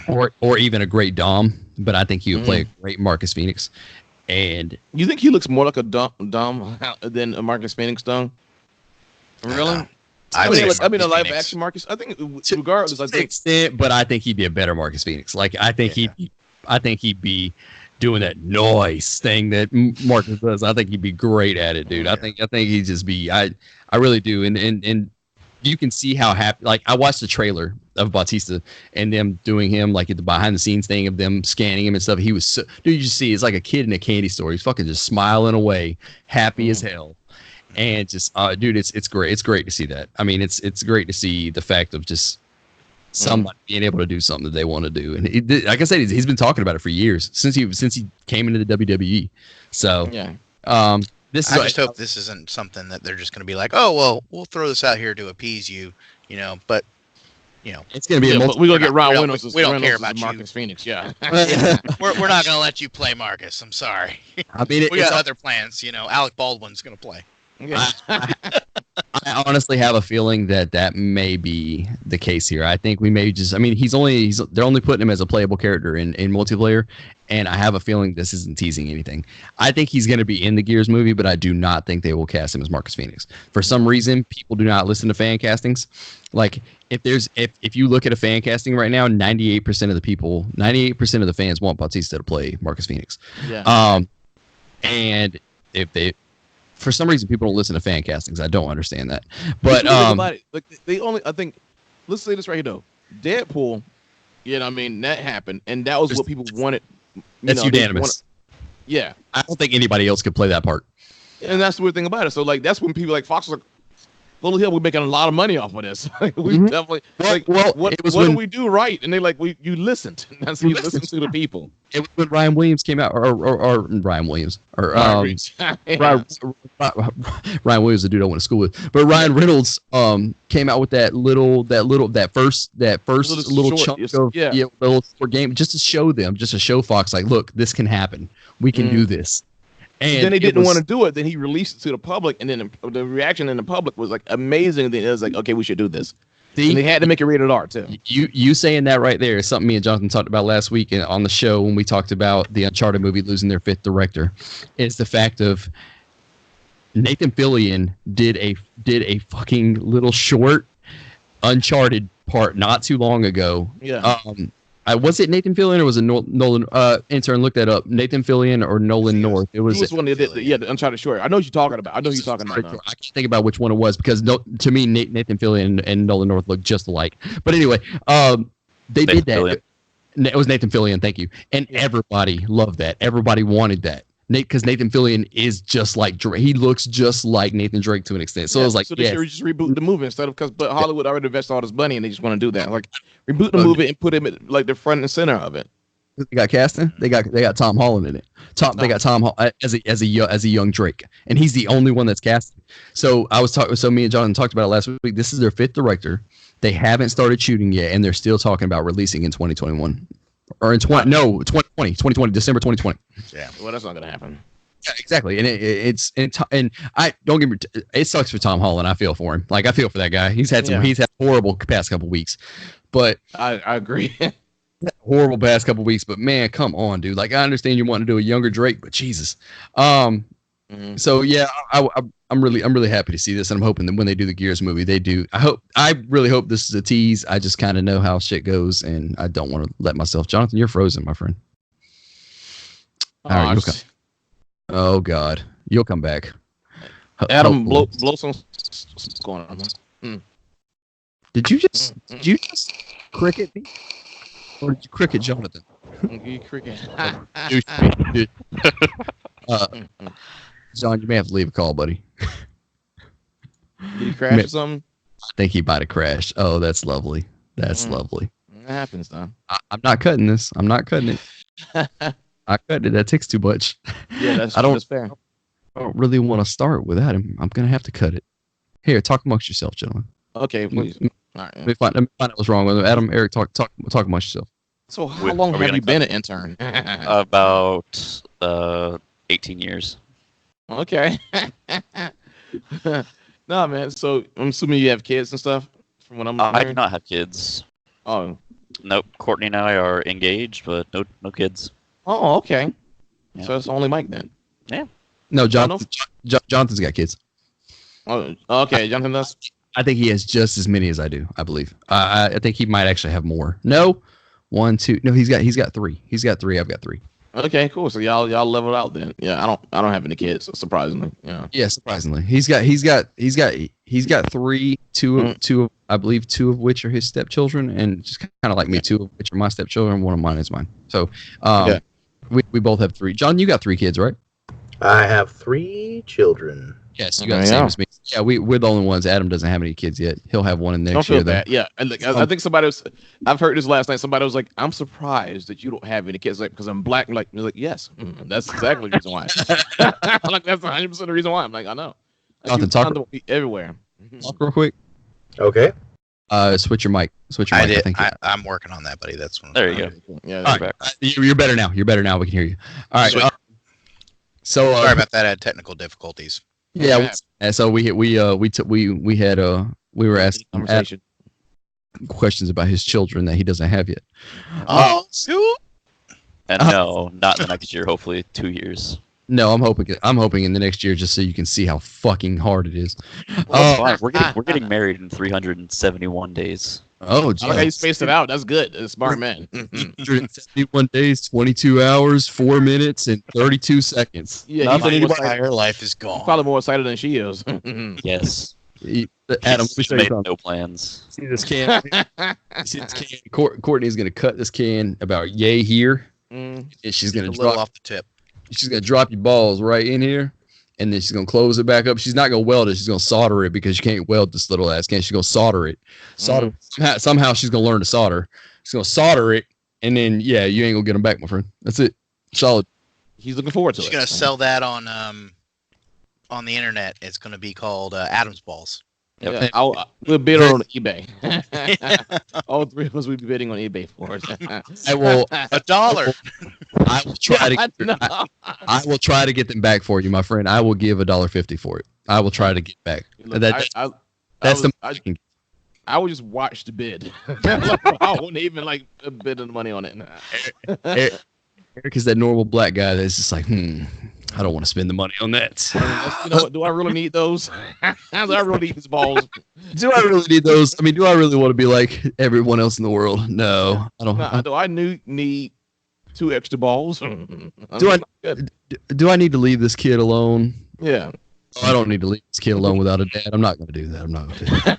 A: or even a great Dom. But I think he would play a great Marcus Phoenix. And
C: you think he looks more like a Dom than a Marcus Phoenix, Dom? Really? I mean, a live action Marcus. I think regardless,
A: to extent, but I think he'd be a better Marcus Phoenix. Like I think he'd be doing that noise thing that Marcus does. I think he'd be great at it, dude. I think he'd just be. I really do. And you can see how happy. Like I watched the trailer of Bautista and them doing him like at the behind the scenes thing of them scanning him and stuff. He was dude. You see, it's like a kid in a candy store. He's fucking just smiling away, happy as hell. And just, dude, it's great. It's great to see that. I mean, it's great to see the fact of just somebody being able to do something that they want to do. And like I said, he's been talking about it for years since he came into the WWE. So, This is
B: I just hope this isn't something that they're just going to be like, oh well, we'll throw this out here to appease you, but
A: it's going to be a
C: but we're gonna get Ryan
B: we
C: Reynolds.
B: we don't care about
C: Marcus
B: you.
C: Phoenix. Yeah.
B: we're not going to let you play Marcus. I'm sorry.
A: I mean,
B: we got other plans. Alec Baldwin's going to play.
C: Yeah.
A: I honestly have a feeling that may be the case here. I think we may just. I mean, they're only putting him as a playable character in multiplayer, and I have a feeling this isn't teasing anything. I think he's going to be in the Gears movie, but I do not think they will cast him as Marcus Phoenix. For some reason, people do not listen to fan castings. Like if you look at a fan casting right now, 98% of the fans want Bautista to play Marcus Phoenix.
C: Yeah.
A: And if they. For some reason, people don't listen to fan castings. I don't understand that. But
C: I think, let's say this right here though. Deadpool, that happened, and that was what people wanted.
A: That's unanimous.
C: Yeah,
A: I don't think anybody else could play that part.
C: And that's the weird thing about it. So that's when people like Fox was like, "Holy hell, we're making a lot of money off of this." We definitely what do we do right? And they you listened. That's you listened to the people.
A: It was when Ryan Williams came out, or Ryan Williams, or Ryan Williams, the dude I went to school with. But Ryan Reynolds came out with that first little chunk of little short game just to show Fox like, look, this can happen. We can do this. And
C: then they didn't want to do it. Then he released it to the public, and then the reaction in the public was like amazing. Then it was like, okay, we should do this. See? And they had to make it rated R too.
A: You saying that right there is something me and Jonathan talked about last week on the show when we talked about the Uncharted movie losing their 5th director. Is the fact of Nathan Fillion did a fucking little short Uncharted part not too long ago.
C: Yeah.
A: Was it Nathan Fillion or was it Nolan? Intern, look that up. Nathan Fillion or Nolan North? It was
C: one that did the Uncharted short. I know what you're talking about. I can't
A: think about which one it was because to me Nathan Fillion and Nolan North look just alike. But anyway, they did that.
D: Fillion.
A: It was Nathan Fillion. Thank you. And everybody loved that. Everybody wanted that. Because Nathan Fillion is just like Drake. He looks just like Nathan Drake to an extent. So it was like,
C: they should just reboot the movie instead of but Hollywood already invested all this money and they just want to do that. Like reboot the movie and put him at like the front and center of it.
A: They got casting. They got Tom Holland in it. They got Tom as a young Drake, and he's the only one that's casting. So I was talking. So me and Jonathan talked about it last week. This is their 5th director. They haven't started shooting yet, and they're still talking about releasing in 2021. Or in 2020, December 2020.
B: Yeah,
C: well, that's not gonna happen.
A: Yeah, exactly, and I don't get me. It sucks for Tom Holland. I feel for him. Like I feel for that guy. He's had horrible past couple weeks, but
C: I agree.
A: Horrible past couple weeks, but man, come on, dude. Like I understand you want to do a younger Drake, but Jesus. So yeah, I'm really happy to see this, and I'm hoping that when they do the Gears movie, they do. I really hope this is a tease. I just kind of know how shit goes, and I don't want to let myself. Jonathan, you're frozen, my friend. Oh God, you'll come back.
C: Adam, blow some. What's going on?
A: Did you just cricket me, or did you cricket Jonathan?
C: You cricket.
A: Dude. John, you may have to leave a call, buddy.
C: Did he crash or something?
A: I think he might have crashed. Oh, that's lovely. That's lovely.
C: That happens, though.
A: I'm not cutting this. I'm not cutting it. I cut it. That takes too much.
C: Yeah, that's fair.
A: I don't really want to start without him. I'm gonna have to cut it. Here, talk amongst yourself, gentlemen.
C: Okay, please. All right.
A: Let me find out what's wrong with him. Adam, Eric, talk amongst yourself.
C: So, how long have you been an intern?
D: About 18 years.
C: Okay. Nah, man. So I'm assuming you have kids and stuff. From what I'm
D: I do not have kids.
C: Oh.
D: Nope. Courtney and I are engaged, but no kids.
C: Oh, okay.
D: Yeah.
C: So it's only Mike then.
D: Yeah.
A: No, Jonathan's got kids.
C: Oh, okay. Jonathan does.
A: I think he has just as many as I do. I believe. I think he might actually have more. No, 1, 2. No, he's got 3. He's got 3. I've got 3.
C: Okay, cool. So y'all leveled out then. Yeah, I don't have any kids, surprisingly. Yeah.
A: Yeah, surprisingly. He's got 3, two I believe 2 of which are his stepchildren, and just kind of like me, 2 of which are my stepchildren, 1 of mine is mine. So we both have 3. John, you got 3 kids, right?
E: I have 3 children.
A: Yes, you got the same as me. Yeah, we're the only ones. Adam doesn't have any kids yet. He'll have one in next year.
C: Bad. Yeah, and I think somebody was. I've heard this last night. Somebody was like, "I'm surprised that you don't have any kids, like because I'm black." I'm like, yes, that's exactly the reason why. Like that's 100% the reason why. I'm like, I know.
A: Talk
C: everywhere.
A: Talk real quick.
E: Okay.
A: Switch your mic. Switch your mic.
B: I'm working on that, buddy. That's one.
D: There you go.
C: Yeah,
A: you're better now. You're better now. We can hear you. All right. So
B: sorry about that. I had technical difficulties.
A: Yeah. So we were asking
C: conversation
A: questions about his children that he doesn't have yet.
B: Shoot.
D: And no, not in the next year. Hopefully, 2 years.
A: No, I'm hoping in the next year, just so you can see how fucking hard it is.
D: Well, that's fine. We're getting married in 371 days.
A: Oh, geez.
C: I like how you spaced it out. That's good. That's a smart man.
A: 371 days, 22 hours, 4 minutes, and 32 seconds.
C: Yeah,
B: my entire life is gone.
C: Probably more excited than she is.
D: Yes.
A: Adam,
D: She's made no plans.
A: See this can? See this can? Courtney's gonna cut this can about yay here, and she's gonna drop
B: off the tip.
A: She's gonna drop your balls right in here, and then she's gonna close it back up. She's not gonna weld it. She's gonna solder it because you can't weld this little ass can. She's gonna solder it. Somehow she's gonna learn to solder. She's gonna solder it, and then you ain't gonna get them back, my friend. That's it. Solid.
C: He's looking forward to it.
B: She's gonna sell that on the internet. It's gonna be called Adam's balls.
C: Yep. Yeah, we'll bid on eBay. All three of us will be bidding on eBay for it.
A: I will
B: $1.
A: I will try to. I will try to get them back for you, my friend. I will give $1.50 for it. I will try to get back.
C: Look, I would just watch the bid. I wouldn't even bid the money on it.
A: Eric is that normal black guy that's just like, I don't want to spend the money on that.
C: You know what? Do I really need those? Do I really need these balls?
A: Do I really need those? I mean, do I really want to be like everyone else in the world? No, I don't.
C: Do I need 2 extra balls?
A: Do I need to leave this kid alone?
C: Yeah.
A: I don't need to leave this kid alone without a dad. I'm not going to do that. I'm not going to do that.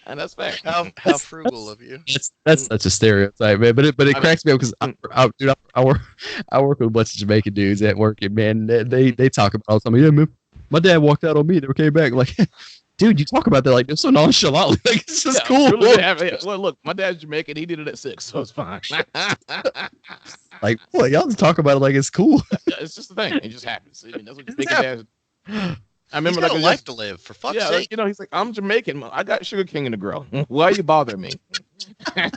C: And that's fair.
B: How frugal of you.
A: That's such a stereotype, man. But it cracks me up because I work with a bunch of Jamaican dudes at work, and man, they talk about all the time. Yeah, man, my dad walked out on me. Never came back. Like, dude, you talk about that like they're so nonchalantly. Like, it's just cool.
C: Well, look, my dad's Jamaican. He did it at 6, so it's fine.
A: Like, boy, y'all just talk about it like it's cool.
C: It's just a thing. It just happens. I mean, that's what Jamaican dads. I remember
B: he's got a life to live, for fuck's sake.
C: He's like, I'm Jamaican. I'm got sugar cane to grow. Why you bother me? And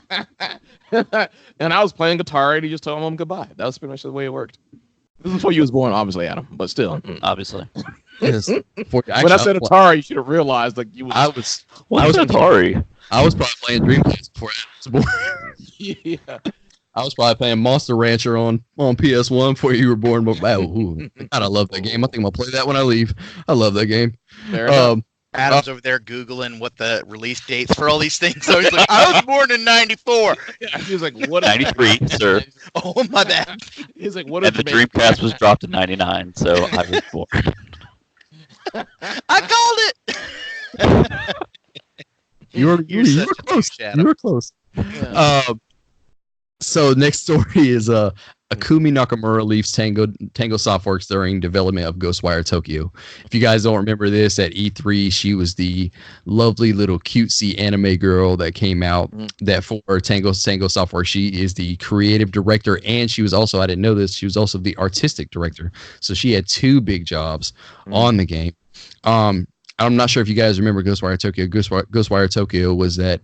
C: I was playing guitar, and he just told him goodbye. That was pretty much the way it worked. This is before you was born, obviously, Adam, but still.
D: Obviously.
A: Yes.
C: When I said Atari, you should have realized you was.
A: I was
D: Atari.
A: I was probably playing Dreamcast before I was born.
C: Yeah.
A: I was probably playing Monster Rancher on PS1 before you were born. But I love that game. I think I'll play that when I leave. I love that game.
B: Adam's over there Googling what the release dates for all these things. So he's like, I was born in 94.
C: Yeah, he was like, what?
D: 93, sir.
B: Oh, my bad.
C: He's like, what?
D: And the Dreamcast was dropped in 99, so I was born.
B: I called it.
A: You were close. You were close.
C: Yeah.
A: So next story is Akumi Nakamura leaves Tango Softworks during development of Ghostwire Tokyo. If you guys don't remember this, at E3, she was the lovely little cutesy anime girl that came out that for Tango Softworks. She is the creative director, and she was also, I didn't know this, she was also the artistic director. So she had 2 big jobs on the game. I'm not sure if you guys remember Ghostwire Tokyo. Ghostwire Tokyo was that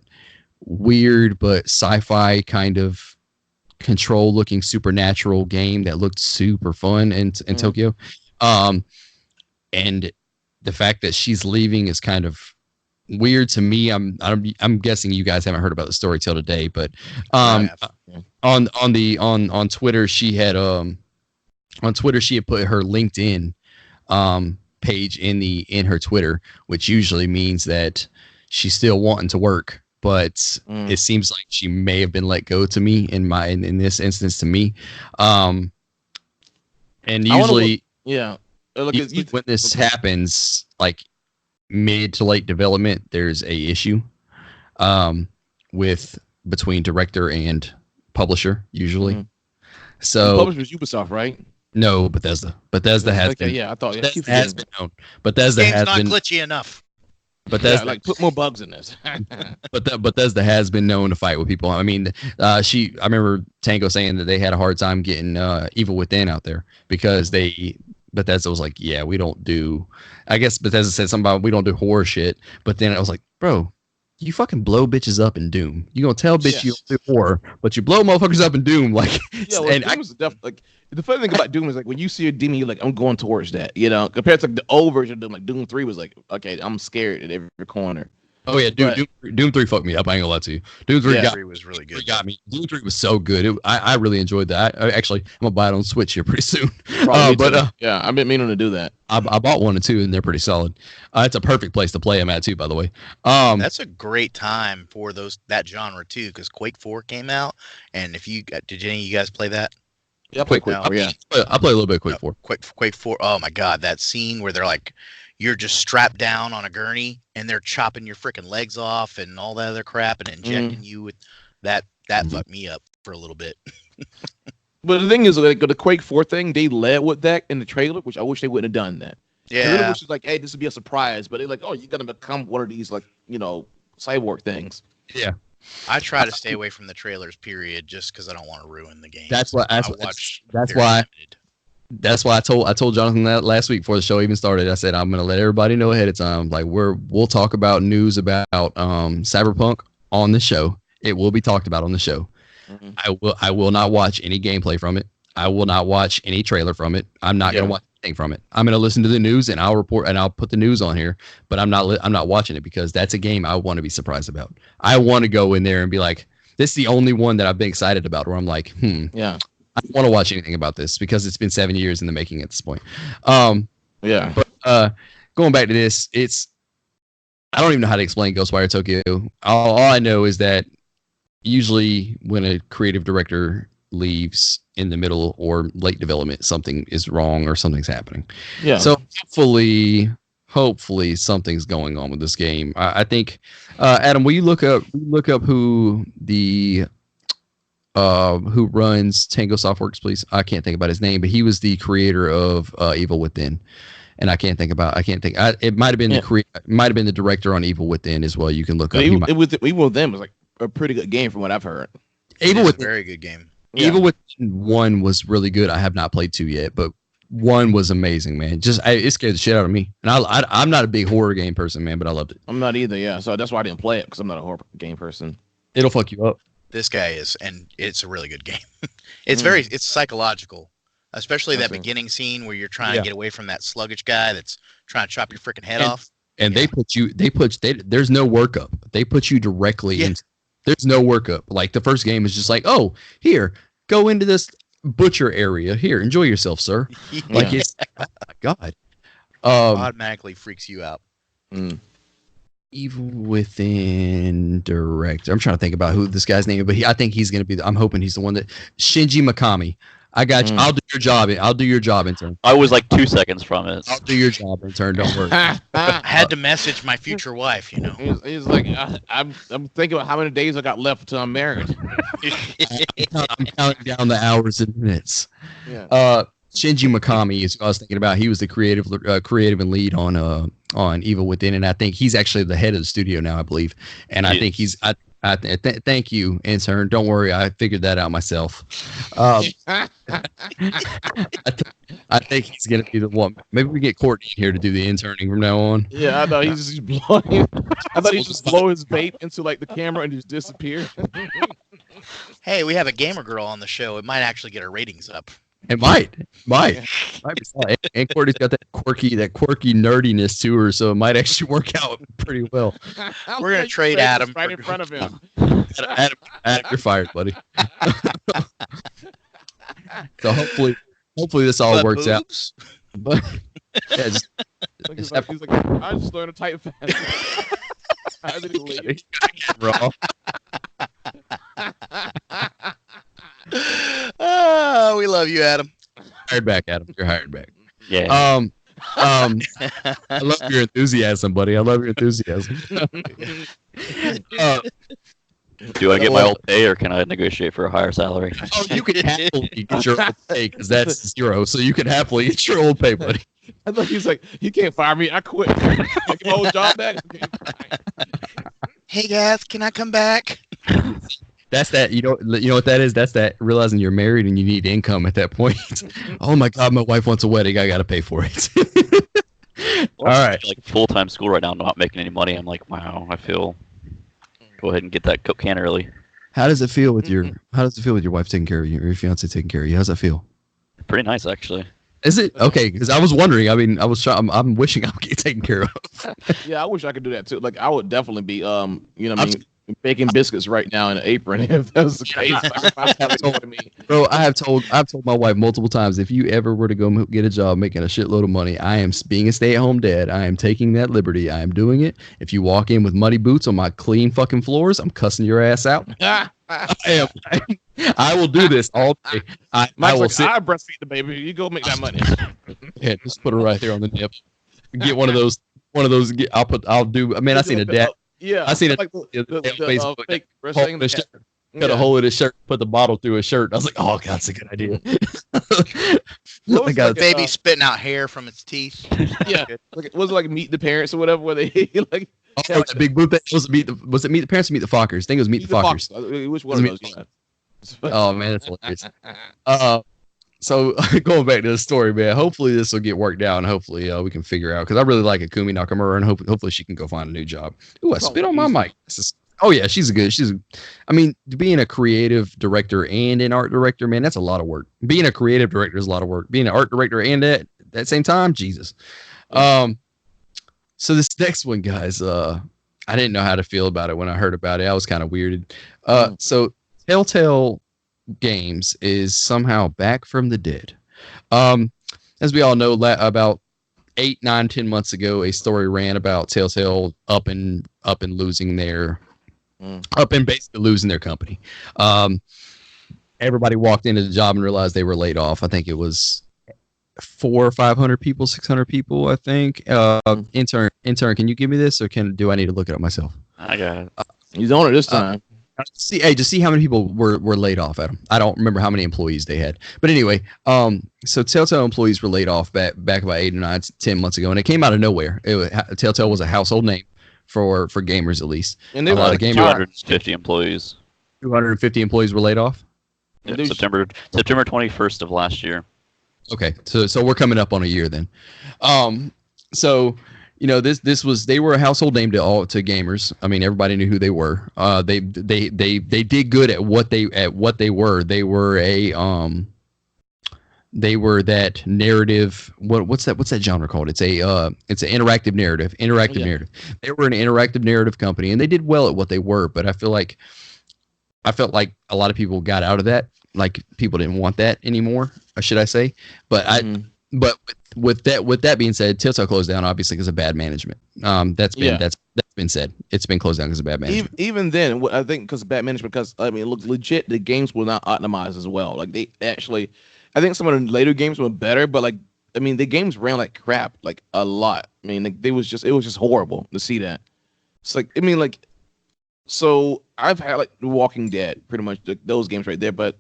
A: weird but sci-fi kind of control looking supernatural game that looked super fun in Tokyo. And the fact that she's leaving is kind of weird to me. I'm guessing you guys haven't heard about the story till today, but on Twitter she had put her LinkedIn page in her Twitter, which usually means that she's still wanting to work. But it seems like she may have been let go to me in this instance to me. And usually, when this happens, like mid to late development, there's a issue between director and publisher usually. So
C: the publisher was Ubisoft, right?
A: No, Bethesda. Bethesda has been.
C: Yeah, I thought
A: Bethesda has been known. Bethesda
B: Game's
A: has
B: not
A: been.
B: glitchy enough.
A: Bethesda,
C: like put more bugs in this.
A: but Bethesda has been known to fight with people. I mean, I remember Tango saying that they had a hard time getting Evil Within out there because Bethesda was like, yeah, we don't do. I guess Bethesda said something about we don't do horror shit, but then I was like, bro, you fucking blow bitches up in Doom. You gonna tell bitch you don't do horror, but you blow motherfuckers up in Doom, like.
C: Yeah, well, like the funny thing about Doom is like when you see a demon, you're like, I'm going towards that, compared to like the old version of Doom, like Doom 3 was like, okay, I'm scared at every corner.
A: Oh yeah, Doom 3 fucked me up. I ain't gonna lie to you. Doom 3
B: was really good.
A: Got me. Doom 3 was so good. I really enjoyed that. I'm gonna buy it on Switch here pretty soon.
C: Yeah, I've been meaning to do that.
A: I bought 1 and 2 and they're pretty solid. It's a perfect place to play them at too, by the way.
B: That's a great time for that genre too, because Quake 4 came out, and did any of you guys play that?
C: Yeah, I play Quake 4. Yeah,
A: I play a little bit of Quake 4.
B: Quake 4. Oh my god, that scene where they're like, you're just strapped down on a gurney and they're chopping your freaking legs off and all that other crap and injecting you with that. That fucked me up for a little bit.
C: But the thing is, like the Quake 4 thing, they led with that in the trailer, which I wish they wouldn't have done that.
B: Yeah,
C: I really wish it was like, hey, this would be a surprise, but they're like, oh, you're gonna become one of these like cyborg things.
A: Yeah.
B: I try to stay away from the trailers, period, just because I don't want to ruin the game.
A: That's why I told Jonathan that last week before the show even started. I said I'm gonna let everybody know ahead of time. Like we'll talk about news about Cyberpunk on the show. It will be talked about on the show. Mm-hmm. I will not watch any gameplay from it. I will not watch any trailer from it. I'm not gonna watch anything from it. I'm gonna listen to the news and I'll report and I'll put the news on here. But I'm not watching it because that's a game I want to be surprised about. I want to go in there and be like, this is the only one that I've been excited about. Where I'm like,
C: yeah.
A: I don't want to watch anything about this because it's been 7 years in the making at this point.
C: Yeah.
A: But going back to this, I don't even know how to explain Ghostwire Tokyo. All I know is that usually when a creative director leaves in the middle or late development, something is wrong or something's happening.
C: Yeah.
A: So hopefully something's going on with this game. I think, Adam, will you look up who who runs Tango Softworks, please? I can't think about his name, but he was the creator of Evil Within, and it might have been the director on Evil Within as well. You can look up.
C: Evil Within was like a pretty good game from what I've heard.
B: Evil Within, very good game.
A: Yeah. Evil Within 1 was really good. I have not played 2 yet, but 1 was amazing, man. It scared the shit out of me, and I'm not a big horror game person, man, but I loved it.
C: I'm not either. Yeah, so that's why I didn't play it because I'm not a horror game person.
A: It'll fuck you up.
B: This guy is, and it's a really good game. It's psychological, especially that beginning scene where you're trying to get away from that sluggish guy that's trying to chop your freaking head off.
A: And there's no workup. They put you directly in. There's no workup. Like the first game is just like, oh, here, go into this butcher area. Here, enjoy yourself, sir. Like it's, oh my god,
B: automatically freaks you out.
A: Evil Within director. I'm trying to think about who this guy's name is, but I think he's going to be. I'm hoping he's the one that Shinji Mikami. I got you. I'll do your job. I'll do your job, intern.
D: I was like 2 seconds from it.
A: I'll do your job, intern. Don't worry.
B: I had to message my future wife.
C: He's like, I'm thinking about how many days I got left until I'm married.
A: I'm counting down the hours and minutes.
C: Yeah.
A: Shinji Mikami is who I was thinking about. He was the creative and lead on Evil Within, and I think he's actually the head of the studio now, I believe. And I think he's. Thank you, intern. Don't worry, I figured that out myself. I think he's gonna be the one. Maybe we get Courtney here to do the interning from now on.
C: Yeah, I know he's just blowing. I thought he'd just blow his bait into like the camera and just disappear.
B: Hey, we have a gamer girl on the show. It might actually get our ratings up.
A: It might be. And Courtney's got that quirky nerdiness to her, so it might actually work out pretty well.
B: We're gonna trade Adam
C: right in front of him.
A: Adam, you're fired, buddy. So hopefully this all works out. But yeah,
C: he's like, I just learned to type fast. How did he leave?
A: Raw.
B: We love you, Adam.
A: Hired back, Adam. You're hired back.
D: Yeah.
A: I love your enthusiasm, buddy. I love your enthusiasm.
D: Do I get my old pay or can I negotiate for a higher salary?
A: Oh, you can happily get your old pay because that's 0. So you can happily get your old pay, buddy.
C: I thought he was like, you can't fire me. I quit. I get my old job back.
B: Hey guys, can I come back?
A: That's that. You know what that is? That's that realizing you're married and you need income at that point. Oh my God, my wife wants a wedding. I got to pay for it.
D: All right. Like full-time school right now, not making any money. I'm like, wow, I feel. Go ahead and get that Coke can early.
A: How does it feel with your wife taking care of you or your fiance taking care of you? How's that feel?
D: Pretty nice, actually.
A: Is it okay? Because I was wondering. I mean, I'm wishing I would get taken care of.
C: Yeah, I wish I could do that too. Like, I would definitely be, baking biscuits right now in an apron if that was the case.
A: Bro, I've told my wife multiple times, if you ever were to go get a job making a shitload of money, I am being a stay-at-home dad. I am taking that liberty. I am doing it. If you walk in with muddy boots on my clean fucking floors, I'm cussing your ass out. I will do this all day. I will sit.
C: I breastfeed the baby. You go make that money.
A: Yeah, just put her right there on the nip. Get one of those. I'll do. I mean, I seen a dad.
C: Yeah,
A: I seen it
C: like
A: Facebook.
C: Fake wrestling.
A: Cut a hole in his shirt, put the bottle through his shirt. I was like, oh God, that's a good idea.
B: Baby spitting out hair from its teeth.
C: Yeah, was it like Meet the Parents or whatever? Where they like.
A: Oh, that big booth. Was it Meet the Parents or Meet the Fockers? I think it was Meet the Fockers.
C: Which one of those?
A: Oh man, that's hilarious. So going back to the story, man. Hopefully this will get worked out, and hopefully we can figure out because I really like Akumi Nakamura, and hopefully she can go find a new job. Ooh, I spit on my mic. Oh yeah, I mean, being a creative director and an art director, man, that's a lot of work. Being a creative director is a lot of work. Being an art director and at that same time, Jesus. So this next one, guys, I didn't know how to feel about it when I heard about it. I was kind of weirded. So Telltale Games is somehow back from the dead. As we all know, about 8, 9, 10 months ago, a story ran about Telltale up and losing their basically losing their company. Everybody walked into the job and realized they were laid off. I think it was 400 or 500 people, 600 people. I think. Intern, can you give me this, or do I need to look it up myself?
D: I got it.
C: He's on it this time.
A: Just see how many people were laid off at them. I don't remember how many employees they had, but anyway, so Telltale employees were laid off back about 8 or 9, 10 months ago, and it came out of nowhere. Telltale was a household name for gamers, at least.
C: And they were
D: like 250 employees.
A: 250 employees were laid off.
D: Yeah, September 21st of last year.
A: Okay, so we're coming up on a year then. So. They were a household name to gamers. I mean, everybody knew who they were. They did good at what they were. They were that narrative. What's that genre called? It's an interactive narrative. Narrative. They were an interactive narrative company, and they did well at what they were. But I felt like a lot of people got out of that. Like people didn't want that anymore, or should I say? But But with that being said, Telltale closed down obviously because of bad management. That's been said. It's been closed down because of bad management.
C: Even then, I think because of bad management. Because I mean, look, legit, the games were not optimized as well. Like they actually, I think some of the later games were better, but like I mean, the games ran like crap, like a lot. I mean, it was just horrible to see that. It's like I mean, like so I've had like The Walking Dead, pretty much those games right there, but.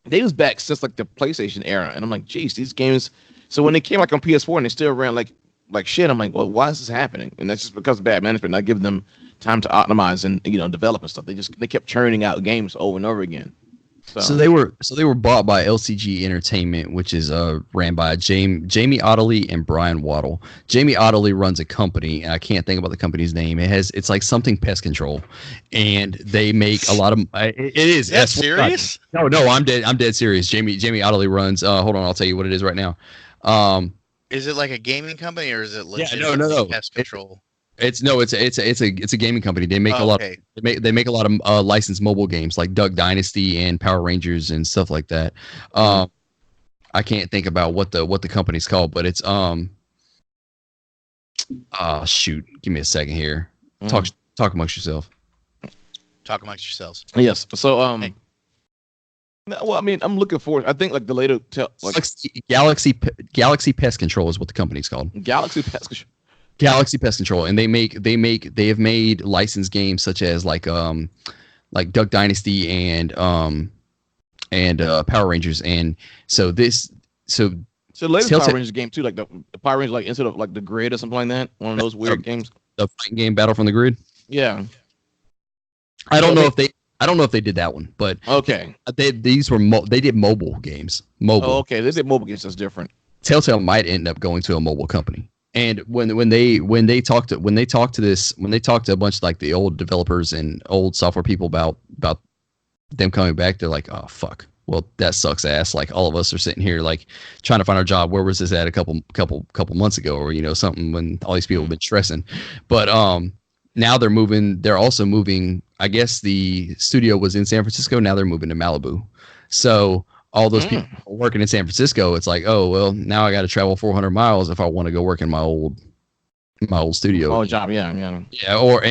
C: They was back since like the PlayStation era, and I'm like, geez, these games. So when they came like on PS4 and they still ran like shit, I'm like, well, why is this happening? And that's just because of bad management, not giving them time to optimize and develop and stuff. They kept churning out games over and over again. So
A: they were bought by LCG Entertainment, which is ran by Jamie Ottley and Brian Waddle. Jamie Ottley runs a company, and I can't think about the company's name. It's like something pest control, and they make a lot of. It is.
B: That's serious?
A: No, I'm dead serious. Jamie Ottley runs. Hold on, I'll tell you what it is right now.
B: Is it like a gaming company or is it legit?
A: No.
B: Pest control.
A: It's a gaming company. They make a lot. They make a lot of licensed mobile games like Duck Dynasty and Power Rangers and stuff like that. I can't think about what the company's called, but it's shoot, give me a second here. Talk amongst yourself.
B: Talk amongst yourselves.
C: Yes. So well, I mean, I'm looking forward. I think like the later
A: Galaxy Pest Control is what the company's called.
C: Galaxy Pest Control.
A: Galaxy Pest Control, and they have made licensed games such as like like Duck Dynasty and Power Rangers, and so
C: So the latest
A: Telltale-
C: Power Rangers game too, like the Power Rangers, like instead of like the grid or something like that, one of those weird games.
A: the fighting game Battle from the Grid.
C: Yeah.
A: I don't know if they did that one, but
C: Okay.
A: they did mobile games.
C: Oh, okay. They did mobile games. That's different.
A: Telltale might end up going to a mobile company. And when they talked to a bunch of like the old developers and old software people about them coming back, they're like, oh fuck, well that sucks ass. Like all of us are sitting here like trying to find our job. Where was this at a couple months ago, or something when all these people have been stressing. But now they're also moving. I guess the studio was in San Francisco. Now they're moving to Malibu. So all those people working in San Francisco, it's like, oh well, now I got to travel 400 miles if I want to go work in my old studio.
C: Oh, job, yeah.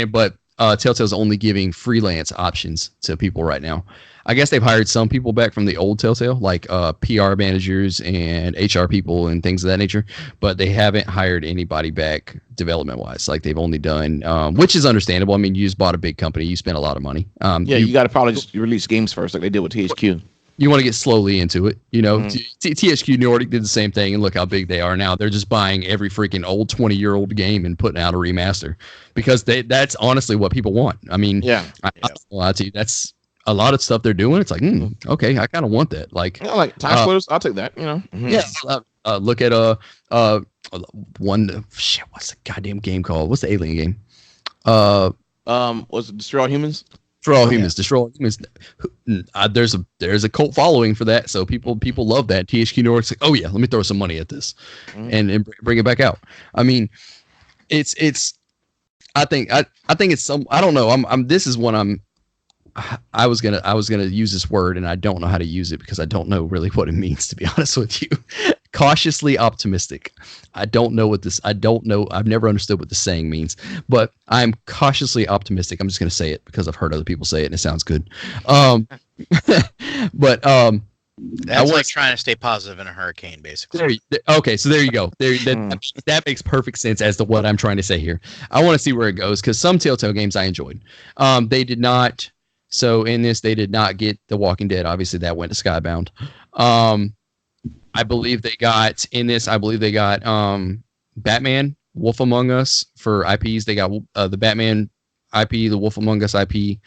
A: But Telltale's only giving freelance options to people right now. I guess they've hired some people back from the old Telltale, like PR managers and HR people and things of that nature, but they haven't hired anybody back development wise. Like they've only done, which is understandable. I mean, you just bought a big company, you spent a lot of money.
C: You got to probably just release games first, like they did with THQ.
A: You want to get slowly into it, THQ Nordic did the same thing, and look how big they are now. They're just buying every freaking old 20-year-old game and putting out a remaster because that's honestly what people want. I mean, I don't lie to you, that's a lot of stuff they're doing. It's like, okay, I kind of want that. Like,
C: like Time Splitters, I'll take that.
A: Yeah. Look at what's the goddamn game called? What's the alien game?
C: Was it Destroy All Humans?
A: Destroy All Humans. There's a cult following for that, so people love that. THQ Nordic's like, oh yeah, let me throw some money at this, and bring it back out. I mean, it's. I think it's some. I don't know. This is one I was gonna use this word, and I don't know how to use it because I don't know really what it means, to be honest with you. Cautiously optimistic. I don't know. I've never understood what the saying means, but I'm cautiously optimistic. I'm just gonna say it because I've heard other people say it and it sounds good. But
B: that's like trying to stay positive in a hurricane, basically.
A: Okay, so there you go. That makes perfect sense as to what I'm trying to say here. I want to see where it goes because some Telltale games I enjoyed. They did not. So in this, they did not get The Walking Dead. Obviously, that went to Skybound. I believe they got Batman, Wolf Among Us for IPs. They got the Batman IP, the Wolf Among Us IP,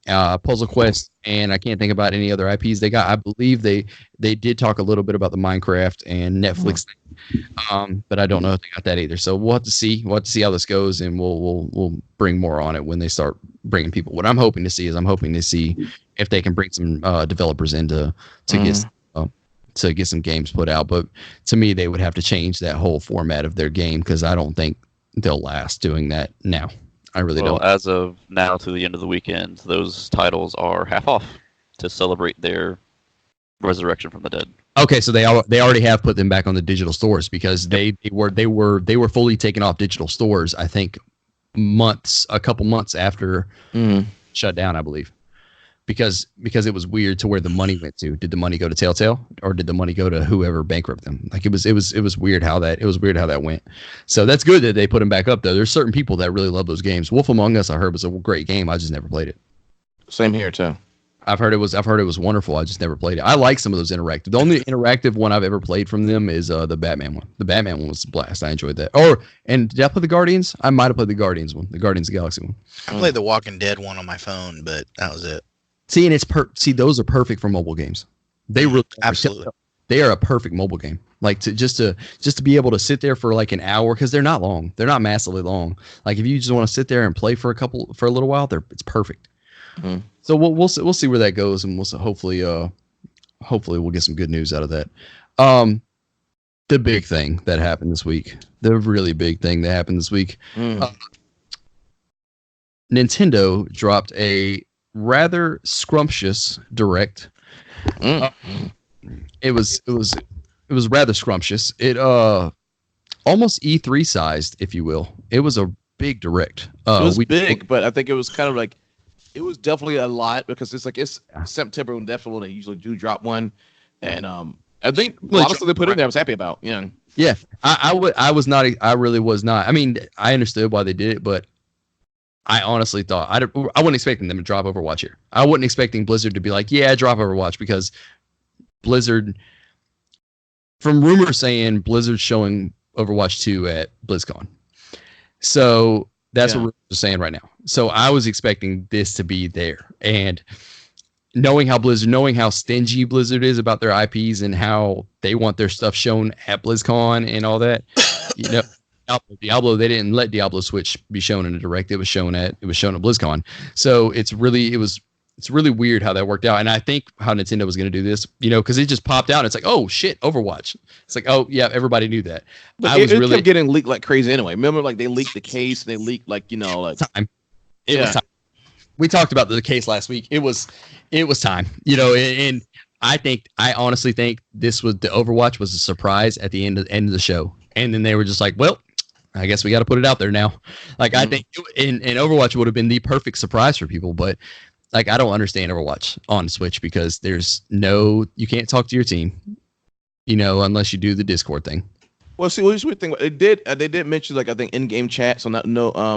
A: Puzzle Quest, and I can't think about any other IPs they got. I believe they did talk a little bit about the Minecraft and Netflix thing, but I don't know if they got that either. So we'll have to see. We'll have to see how this goes, and we'll bring more on it when they start bringing people. What I'm hoping to see if they can bring some developers in to get some games put out. But to me, they would have to change that whole format of their game because I don't think they'll last doing that now. I really don't.
D: As of now to the end of the weekend, those titles are half off to celebrate their resurrection from the dead.
A: Okay, so they already have put them back on the digital stores because they were fully taken off digital stores. I think a couple months after shut down, I believe, because it was weird to where the money went to. Did the money go to Telltale or did the money go to whoever bankrupted them? Like it was weird how that went. So that's good that they put them back up though. There's certain people that really love those games. Wolf Among Us I heard was a great game. I just never played it.
C: Same here too.
A: I've heard it was wonderful. I just never played it. I like some of those interactive. The only interactive one I've ever played from them is the Batman one. The Batman one was a blast. I enjoyed that. And did I play the Guardians? I might have played the Guardians one, the Guardians of the Galaxy one.
B: I played the Walking Dead one on my phone, but that was it.
A: See, and those are perfect for mobile games. They really
B: absolutely.
A: They are a perfect mobile game. Like to be able to sit there for like an hour because they're not long. They're not massively long. Like if you just want to sit there and play for a little while, it's perfect. Mm-hmm. So we'll see where that goes, and hopefully we'll get some good news out of that. The big thing that happened this week, the really big thing that happened this week, Nintendo dropped a rather scrumptious direct. It was rather scrumptious. It almost E3 sized, if you will. It was a big direct.
C: It was big, but I think it was kind of like. It was definitely a lot because it's September when definitely they usually do drop one, and I think a lot of stuff they put in there I was happy about. Yeah,
A: I really was not. I mean, I understood why they did it, but I honestly thought I wasn't expecting them to drop Overwatch here. I wasn't expecting Blizzard to be like, yeah, drop Overwatch, because Blizzard, from rumors saying Blizzard's showing Overwatch 2 at BlizzCon. So that's what rumors are saying right now. So I was expecting this to be there. And knowing how stingy Blizzard is about their IPs and how they want their stuff shown at BlizzCon and all that, you know, Diablo, they didn't let Diablo Switch be shown in a direct. It was shown at BlizzCon. So it's really weird how that worked out. And I think how Nintendo was going to do this, you know, because it just popped out. And it's like, oh shit, Overwatch. It's like, oh yeah, everybody knew that.
C: But it kept getting leaked like crazy anyway. Remember, like they leaked the case, and they leaked like, you know, like
A: time. It was time. We talked about the case last week. It was time, you know, and I honestly think the Overwatch was a surprise at the end of the show. And then they were just like, well, I guess we got to put it out there now. Like, I think in Overwatch would have been the perfect surprise for people, but like, I don't understand Overwatch on Switch because you can't talk to your team, you know, unless you do the Discord thing.
C: Well, see, what you would think they did mention, like, I think in-game chat, so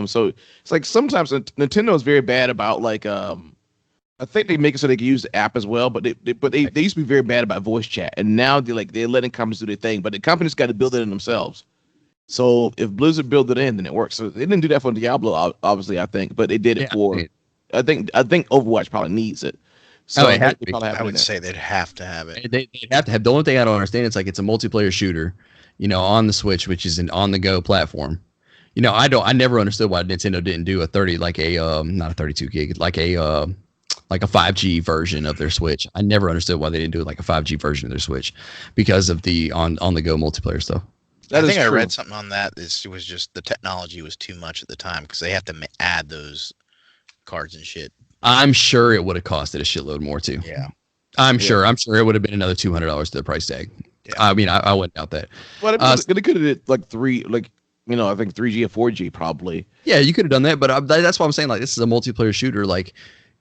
C: so it's like sometimes Nintendo is very bad about like I think they make it so they can use the app as well, but they used to be very bad about voice chat, and now they're letting companies do their thing, but the companies got to build it in themselves. So if Blizzard built it in, then it works. So they didn't do that for Diablo, obviously, I think, but they did it for. I think Overwatch probably needs it. So
B: I would say they'd have to have it.
A: They'd have to have. The only thing I don't understand, it's like it's a multiplayer shooter, you know, on the Switch, which is an on-the-go platform. You know, I never understood why Nintendo didn't do not a 32 gig, like a 5G version of their Switch. I never understood why they didn't do like a 5G version of their Switch, because of the on-the-go multiplayer stuff.
B: I think I read something on that. It was just the technology was too much at the time because they have to add those cards and shit.
A: I'm sure it would have costed a shitload more too.
B: Yeah.
A: I'm sure it would have been another $200 to the price tag. Yeah. I mean, I wouldn't doubt that.
C: But it could have did like I think 3G or 4G probably.
A: Yeah, you could have done that, but that's why I'm saying, like, this is a multiplayer shooter. Like,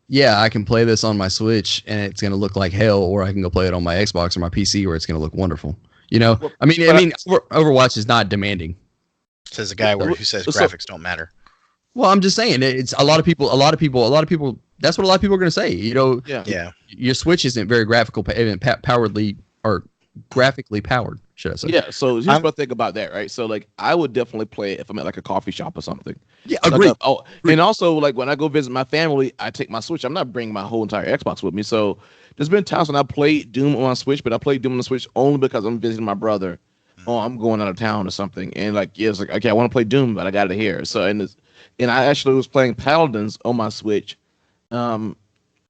A: yeah, I can play this on my Switch and it's going to look like hell, or I can go play it on my Xbox or my PC where it's going to look wonderful. You know, well, I mean, Overwatch is not demanding.
B: Says the guy who says graphics don't matter.
A: Well, I'm just saying, it's a lot of people. That's what a lot of people are going to say. You know, your Switch isn't very graphically powered, should I say?
C: Yeah. So here's what I think about that, right? So like, I would definitely play it if I'm at like a coffee shop or something.
A: Yeah, agree.
C: And also like when I go visit my family, I take my Switch. I'm not bringing my whole entire Xbox with me. So there's been times when I played Doom on my Switch, but I played Doom on the Switch only because I'm visiting my brother. Oh, I'm going out of town or something, and like, it's like, okay, I want to play Doom, but I got it here. So and I actually was playing Paladins on my Switch, when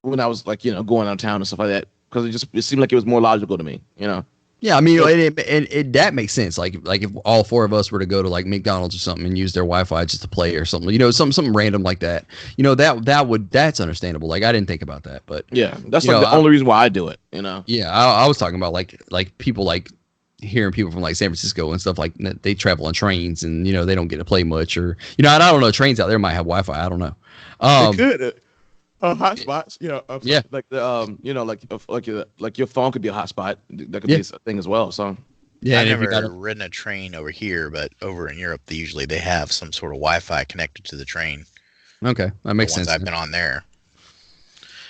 C: I was like, you know, going out of town and stuff like that, because it seemed like it was more logical to me, you know.
A: Yeah, I mean, that makes sense. Like if all four of us were to go to like McDonald's or something and use their Wi-Fi just to play or something, you know, something random like that, you know, that's understandable. Like, I didn't think about that, but
C: yeah, that's like the only reason why I do it, you know.
A: Yeah, I was talking about like people, like hearing people from like San Francisco and stuff, like they travel on trains and, you know, they don't get to play much, or, you know, I don't know, trains out there might have Wi-Fi. I don't know.
C: They could. Hotspots, you know, like the you know, like your phone could be a hotspot. That could be a thing as well. So
B: yeah, I've never ridden a train over here, but over in Europe, they have some sort of Wi-Fi connected to the train.
A: Okay, that makes sense.
B: I've been on there.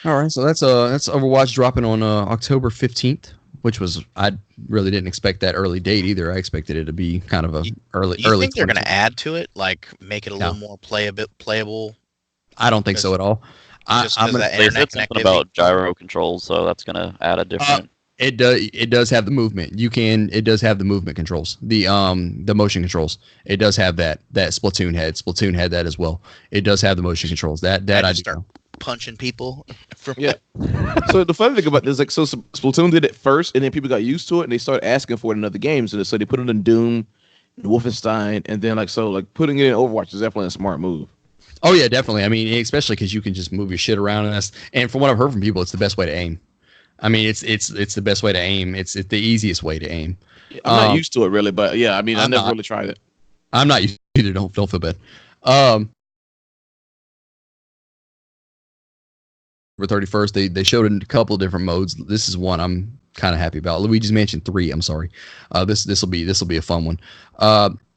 A: All right, so that's Overwatch dropping on October 15th, which was, I really didn't expect that early date either. I expected it to be kind of early.
B: You think they're going to add to it, like make it a little more playable?
A: I don't think so at all.
D: They said something about gyro controls, so that's going to add a different.
A: It does have the movement. It does have the movement controls, the motion controls. It does have that Splatoon had. Splatoon had that as well. It does have the motion controls. That I do know.
B: Punching people.
C: So the funny thing about this, like, so Splatoon did it first, and then people got used to it, and they started asking for it in other games, and so they put it in Doom, and Wolfenstein, and then like putting it in Overwatch is definitely a smart move.
A: Oh yeah, definitely. I mean, especially because you can just move your shit around, and from what I've heard from people, it's the best way to aim. I mean, it's the best way to aim. It's the easiest way to aim.
C: I'm not used to it really, but yeah, I mean, I never really tried it.
A: I'm not used to it either. Don't feel bad. For 31st, they showed a couple of different modes. This is one I'm kind of happy about. Luigi's Mansion 3. I'm sorry. This will be a fun one.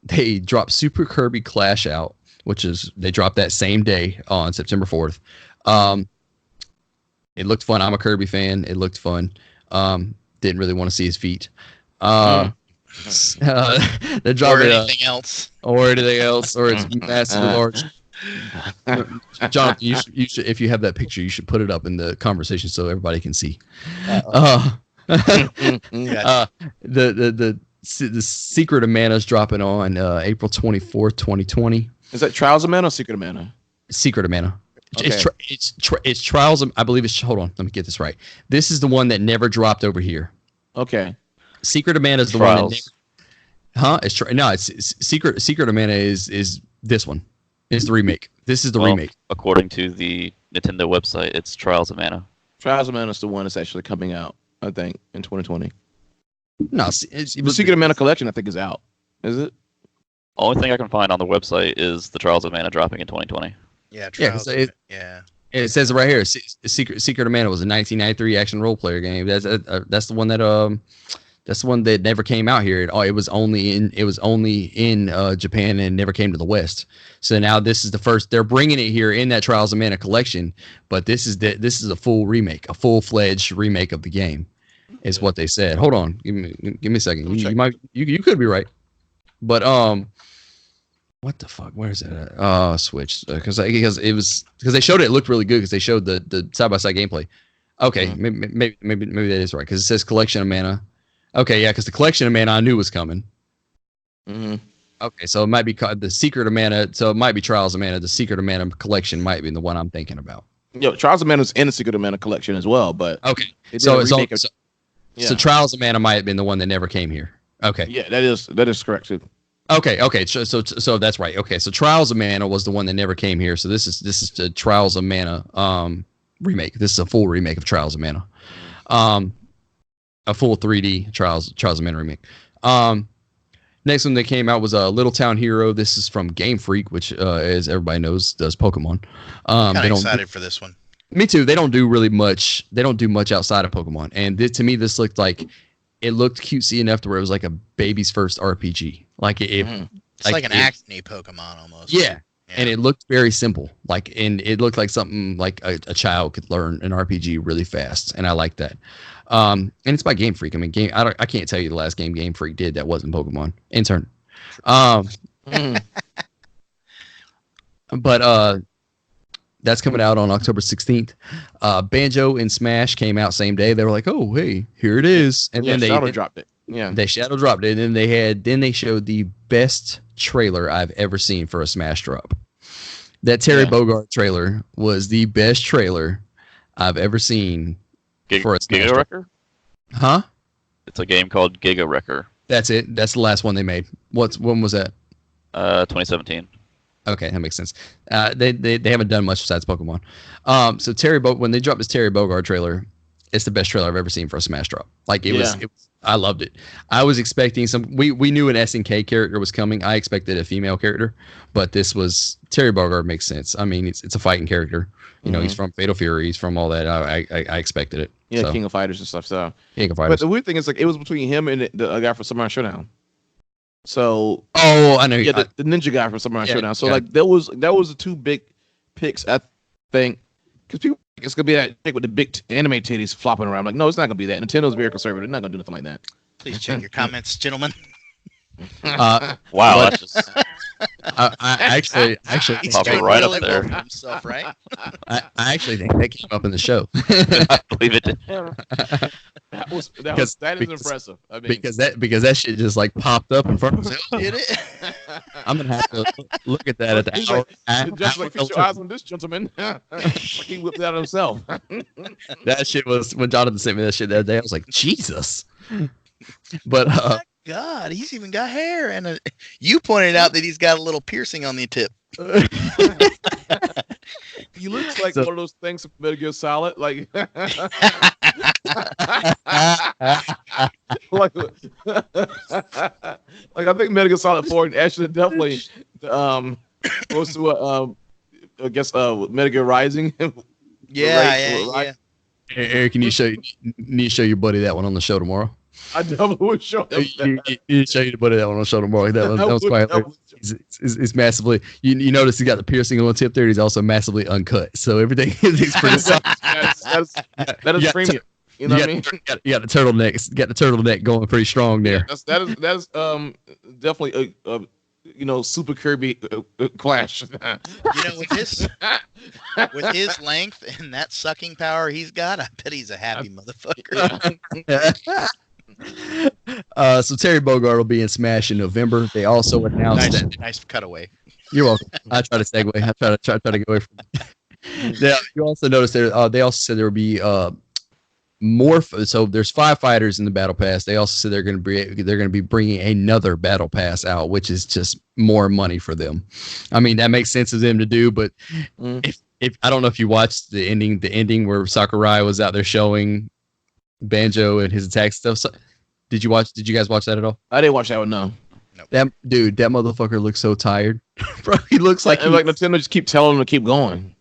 A: They dropped Super Kirby Clash Out, which is they dropped that same day on September 4th. It looked fun. I'm a Kirby fan. It looked fun. Didn't really want to see his feet. They dropped
B: or anything else.
A: Or anything else, or it's massively large. Jonathan, you should, if you have that picture, you should put it up in the conversation so everybody can see. The Secret of Mana is dropping on April 24th, 2020.
C: Is that Trials of Mana or Secret of Mana?
A: Secret of Mana.
C: Okay.
A: It's Trials of, I believe it's, hold on, let me get this right. This is the one that never dropped over here.
C: Okay.
A: Secret of Mana is the one that never, it's Secret of Mana is this one. It's the remake. This is the remake.
D: According to the Nintendo website, it's Trials of Mana.
C: Trials of Mana is the one that's actually coming out, I think, in 2020.
A: No,
C: the Secret of Mana collection, I think, is out. Is it?
D: Only thing I can find on the website is the Trials of Mana dropping in 2020.
B: Yeah, Trials.
A: It says it right here. Secret of Mana was a 1993 action role player game. That's the one that that's the one that never came out here. It was only in Japan and never came to the West. So now this is the first. They're bringing it here in that Trials of Mana collection, but this is a full remake, a full-fledged remake of the game, is what they said. Hold on, give me a second. You could be right, but what the fuck? Where is that at? Switch, because they showed it. It looked really good because they showed the side-by-side gameplay. Okay, maybe that is right because it says Collection of Mana. Okay, yeah, because the Collection of Mana I knew was coming.
C: Mm-hmm.
A: Okay, so it might be the Secret of Mana. So it might be Trials of Mana. The Secret of Mana collection might be the one I'm thinking about.
C: Trials of Mana is in the Secret of Mana collection as well, but
A: okay. So Trials of Mana might have been the one that never came here. Okay.
C: Yeah, that is correct too.
A: Okay. So that's right. Okay, so Trials of Mana was the one that never came here. So this is the Trials of Mana remake. This is a full remake of Trials of Mana. A full 3D Trials of Mana remake. Next one that came out was Little Town Hero. This is from Game Freak, which, as everybody knows, does Pokemon.
B: I'm excited for this one.
A: Me too. They don't do really much. They don't do much outside of Pokemon. And to me, this looked cutesy enough to where it was like a baby's first RPG.
B: It's like an actiony Pokemon almost.
A: Yeah. And it looked very simple. And it looked like something like a child could learn an RPG really fast. And I like that. And it's by Game Freak. I mean, I can't tell you the last game Game Freak did that wasn't Pokemon. Intern. But that's coming out on October 16th. Banjo and Smash came out same day. They were like, "Oh, hey, here it is," and then they
C: shadow dropped it. Yeah,
A: they shadow dropped it, and then they showed the best trailer I've ever seen for a Smash drop. That Terry Bogard trailer was the best trailer I've ever seen for a Smash
D: Giga Wrecker?
A: Huh?
D: It's a game called Giga Wrecker.
A: That's it. That's the last one they made. When was that?
D: 2017.
A: Okay, that makes sense. They haven't done much besides Pokemon. So when they dropped this Terry Bogard trailer, it's the best trailer I've ever seen for a Smash drop. It was I loved it. I was expecting we knew an SNK character was coming. I expected a female character, but this was Terry Bogard makes sense. I mean, it's a fighting character. You know, he's from Fatal Fury. He's from all that. I expected it.
C: Yeah, so. King of Fighters and stuff. So
A: King of Fighters.
C: But the weird thing is, it was between him and the guy from Samurai Showdown. So
A: I know.
C: Yeah, the ninja guy from Samurai Showdown. So that was the two big picks, I think, because people think it's gonna be that chick with the big anime titties flopping around. No, it's not gonna be that. Nintendo's very conservative. They're not gonna do nothing like that.
B: Please check your comments, gentlemen.
D: Wow, that's just.
A: I actually
B: he's
D: popping
B: trying
D: right
B: to
D: up
B: really
D: there.
B: work on himself, right?
A: I actually think that came up in the show.
D: I believe it did.
C: That is impressive. I mean,
A: because that shit just popped up in front of us.
B: Did it?
A: I'm gonna have to look at that at the hour.
C: Just fix your eyes on this gentleman. He whipped that himself.
A: That shit was when Jonathan sent me that shit the other day. I was like, Jesus. But
B: God, he's even got hair, and you pointed out that he's got a little piercing on the tip.
C: He looks like one of those things from Metal Gear Solid, like I think Metal Gear Solid 4 actually definitely goes to I guess Metal Gear Rising.
B: Yeah.
A: Eric, can you need to show your buddy that one on the show tomorrow?
C: I definitely would show him.
A: You show your buddy that one on the show tomorrow. That was quite hilarious. is massively. You notice he got the piercing on the tip there. He's also massively uncut, so everything is pretty soft.
C: That is premium. You know what I mean?
A: You got the turtleneck. Got the turtleneck going pretty strong there.
C: That is definitely a Super Kirby clash.
B: With his length and that sucking power he's got, I bet he's a happy motherfucker.
A: So Terry Bogard will be in Smash in November. They also announced that.
B: Nice cutaway.
A: You're welcome. I try to segue. I try to get away from. You also noticed there. They also said there will be more. So there's 5 fighters in the battle pass. They also said they're going to be bringing another battle pass out, which is just more money for them. I mean, that makes sense to them to do, but if I don't know if you watched the ending where Sakurai was out there showing Banjo and his attack stuff. So, did you guys watch that at all?
C: I didn't watch that one. No.
B: Nope.
A: That motherfucker looks so tired, bro. He looks like
C: Nintendo just keep telling him to keep going.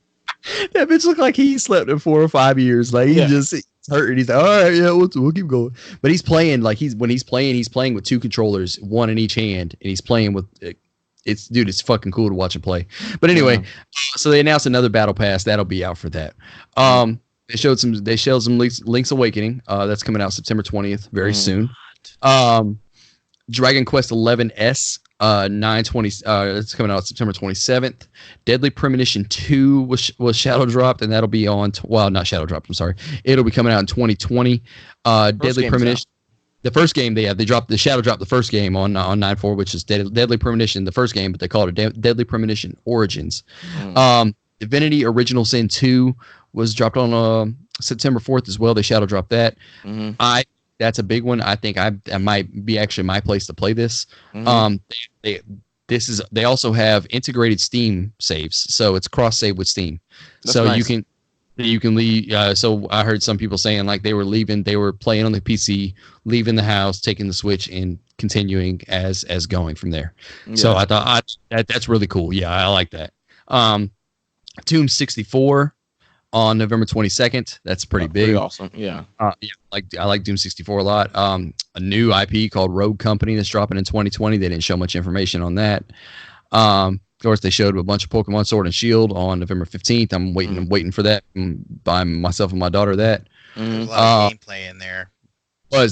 A: That bitch looked like he slept in 4 or 5 years. Like he's hurt. He's like, all right, yeah, we'll keep going. But he's playing when he's playing with 2 controllers, 1 in each hand, and he's playing with. It's fucking cool to watch him play. But anyway, so they announced another battle pass that'll be out for that. They showed some Link's Awakening. That's coming out September 20th, very soon. Dragon Quest 11S 920. It's coming out September 27th. Deadly Premonition 2 was shadow dropped, and that'll be on. Not shadow dropped. I'm sorry. It'll be coming out in 2020. Deadly Premonition. The first game they dropped the shadow dropped the first game on 9/4, which is Deadly Premonition, the first game, but they called it Deadly Premonition Origins. Divinity Original Sin 2 was dropped on September 4th as well. They shadow dropped that. That's a big one. I think I might be actually my place to play this. They also have integrated Steam saves, so it's cross save with Steam. That's so nice. you can leave. So I heard some people saying like they were playing on the PC, leaving the house, taking the Switch, and continuing as going from there. Yeah. So I thought that's really cool. Yeah, I like that. Doom 64 on November 22nd. That's pretty big.
C: Pretty awesome. Yeah.
A: I like Doom 64 a lot. A new IP called Rogue Company that's dropping in 2020. They didn't show much information on that. Of course, they showed a bunch of Pokemon Sword and Shield on November 15th. I'm waiting for that. By myself and my daughter that.
B: There's a lot of gameplay in there.
A: The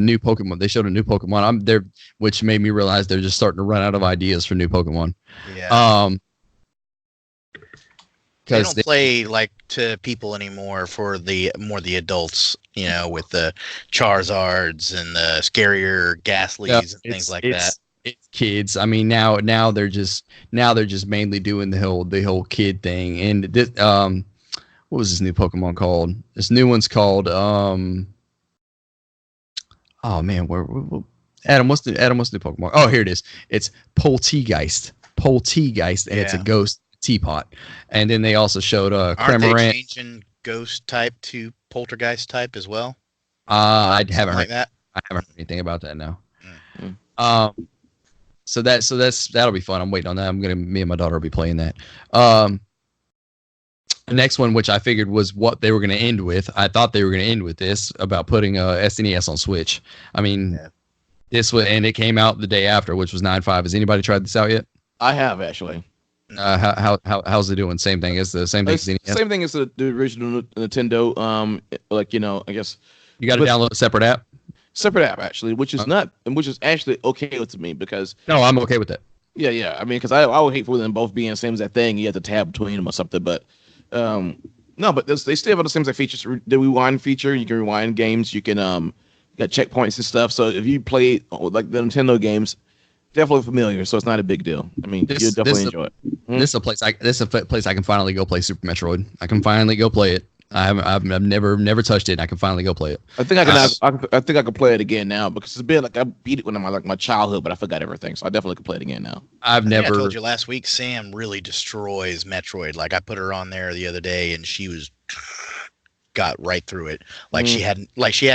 A: new Pokemon. They showed a new Pokemon. Which made me realize they're just starting to run out of ideas for new Pokemon.
B: Yeah. They don't play like to people anymore for the adults, with the Charizards and the scarier Ghastlies and things like that.
A: It's kids. I mean, now they're just mainly doing the whole kid thing. And this, what was this new Pokemon called? This new one's called oh man, where Adam? What's the new Pokemon? Oh, here it is. It's Poltegeist, and it's a ghost teapot. And then they also showed
B: Aren't they changing ghost type to poltergeist type as well?
A: I haven't heard
B: that.
A: I haven't heard anything about that now. So that'll be fun. I'm waiting on that. Me and my daughter will be playing that. The next one, which I figured was what they were going to end with. I thought they were going to end with this about putting SNES on Switch. I mean, this was, and it came out the day after, which was 9/5. Has anybody tried this out yet?
C: I have actually.
A: How's it doing? Same thing as the same thing as the NES?
C: Same thing as the original Nintendo. I guess
A: you got to download a separate app.
C: Separate app actually, which is actually okay with me because
A: I'm okay with that.
C: Yeah. I mean, because I would hate for them both being the same as that thing. You have to tab between them or something, but but they still have the same features. The rewind feature, you can rewind games. You can got checkpoints and stuff. So if you play like the Nintendo games, definitely familiar. So it's not a big deal. I mean, you'll definitely enjoy it.
A: This is a place I can finally go play Super Metroid. I can finally go play it. I've never touched it. And I can finally go play it.
C: I think I can play it again now because it's been like I beat it when I'm like my childhood, but I forgot everything. So I definitely can play it again now.
B: I told you last week, Sam really destroys Metroid. Like I put her on there the other day, and she got right through it. Like she hadn't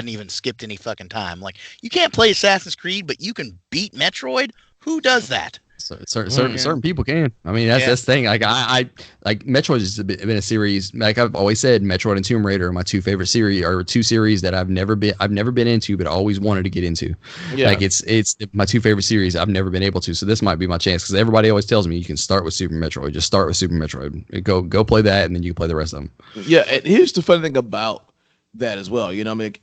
B: even skipped any fucking time. Like you can't play Assassin's Creed, but you can beat Metroid. Who does that?
A: So certain people can. I mean, that's the thing. Like I like Metroid has been a series. Like I've always said, Metroid and Tomb Raider are my two favorite series, or two series that I've never been into, but always wanted to get into. Yeah. Like it's my two favorite series. I've never been able to. So this might be my chance, because everybody always tells me you can start with Super Metroid. Just start with Super Metroid. Go play that, and then you can play the rest of them.
C: Yeah, and here's the funny thing about that as well. You know, I mean,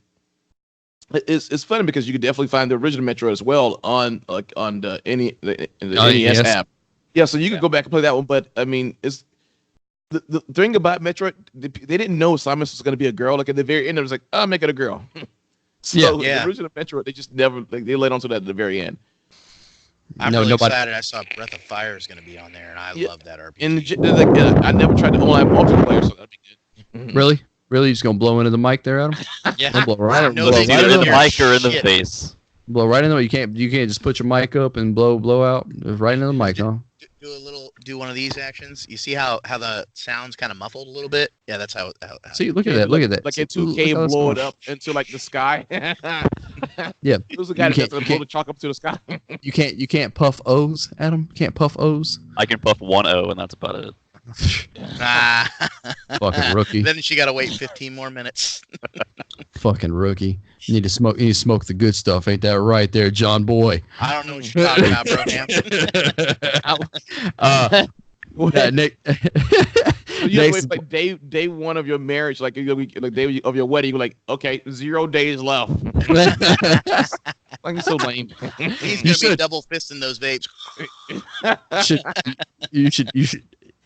C: it's funny because you can definitely find the original Metroid as well on the NES app. Yeah, so you can go back and play that one. But I mean, it's the thing about Metroid, they didn't know Samus was going to be a girl. Like at the very end, it was like, I'll make it a girl. So the original Metroid, they just never they laid onto that at the very end.
B: I'm really excited. I saw Breath of Fire is going to be on there, and I love that RPG.
C: And I never tried to online multiplayer, so that'd be good.
A: Really? Really? You just gonna blow into the mic there, Adam?
B: Yeah.
A: Blow right into
D: the mic or in the face.
A: Blow right into it. You can't just put your mic up and blow out right into the mic, huh?
B: Do one of these actions. You see how the sound's kind of muffled a little bit? Yeah, that's how
A: see, look at that. Look at that.
C: Like in 2K, blow it up into like the sky.
A: Yeah.
C: Who's the guy that's gonna blow the chalk up to the sky?
A: You can't puff O's, Adam. You can't puff O's.
D: I can puff one O, and that's about it.
A: Fucking rookie.
B: Then she got to wait 15 more minutes.
A: Fucking rookie. You need to smoke the good stuff. Ain't that right there, John Boy?
B: I don't know what you're talking about, bro.
A: Nick.
C: It's like day one of your marriage, like day of your wedding. You're like, okay, 0 days left. Like it's so lame.
B: He's gonna be double fisting those vapes.
A: You should.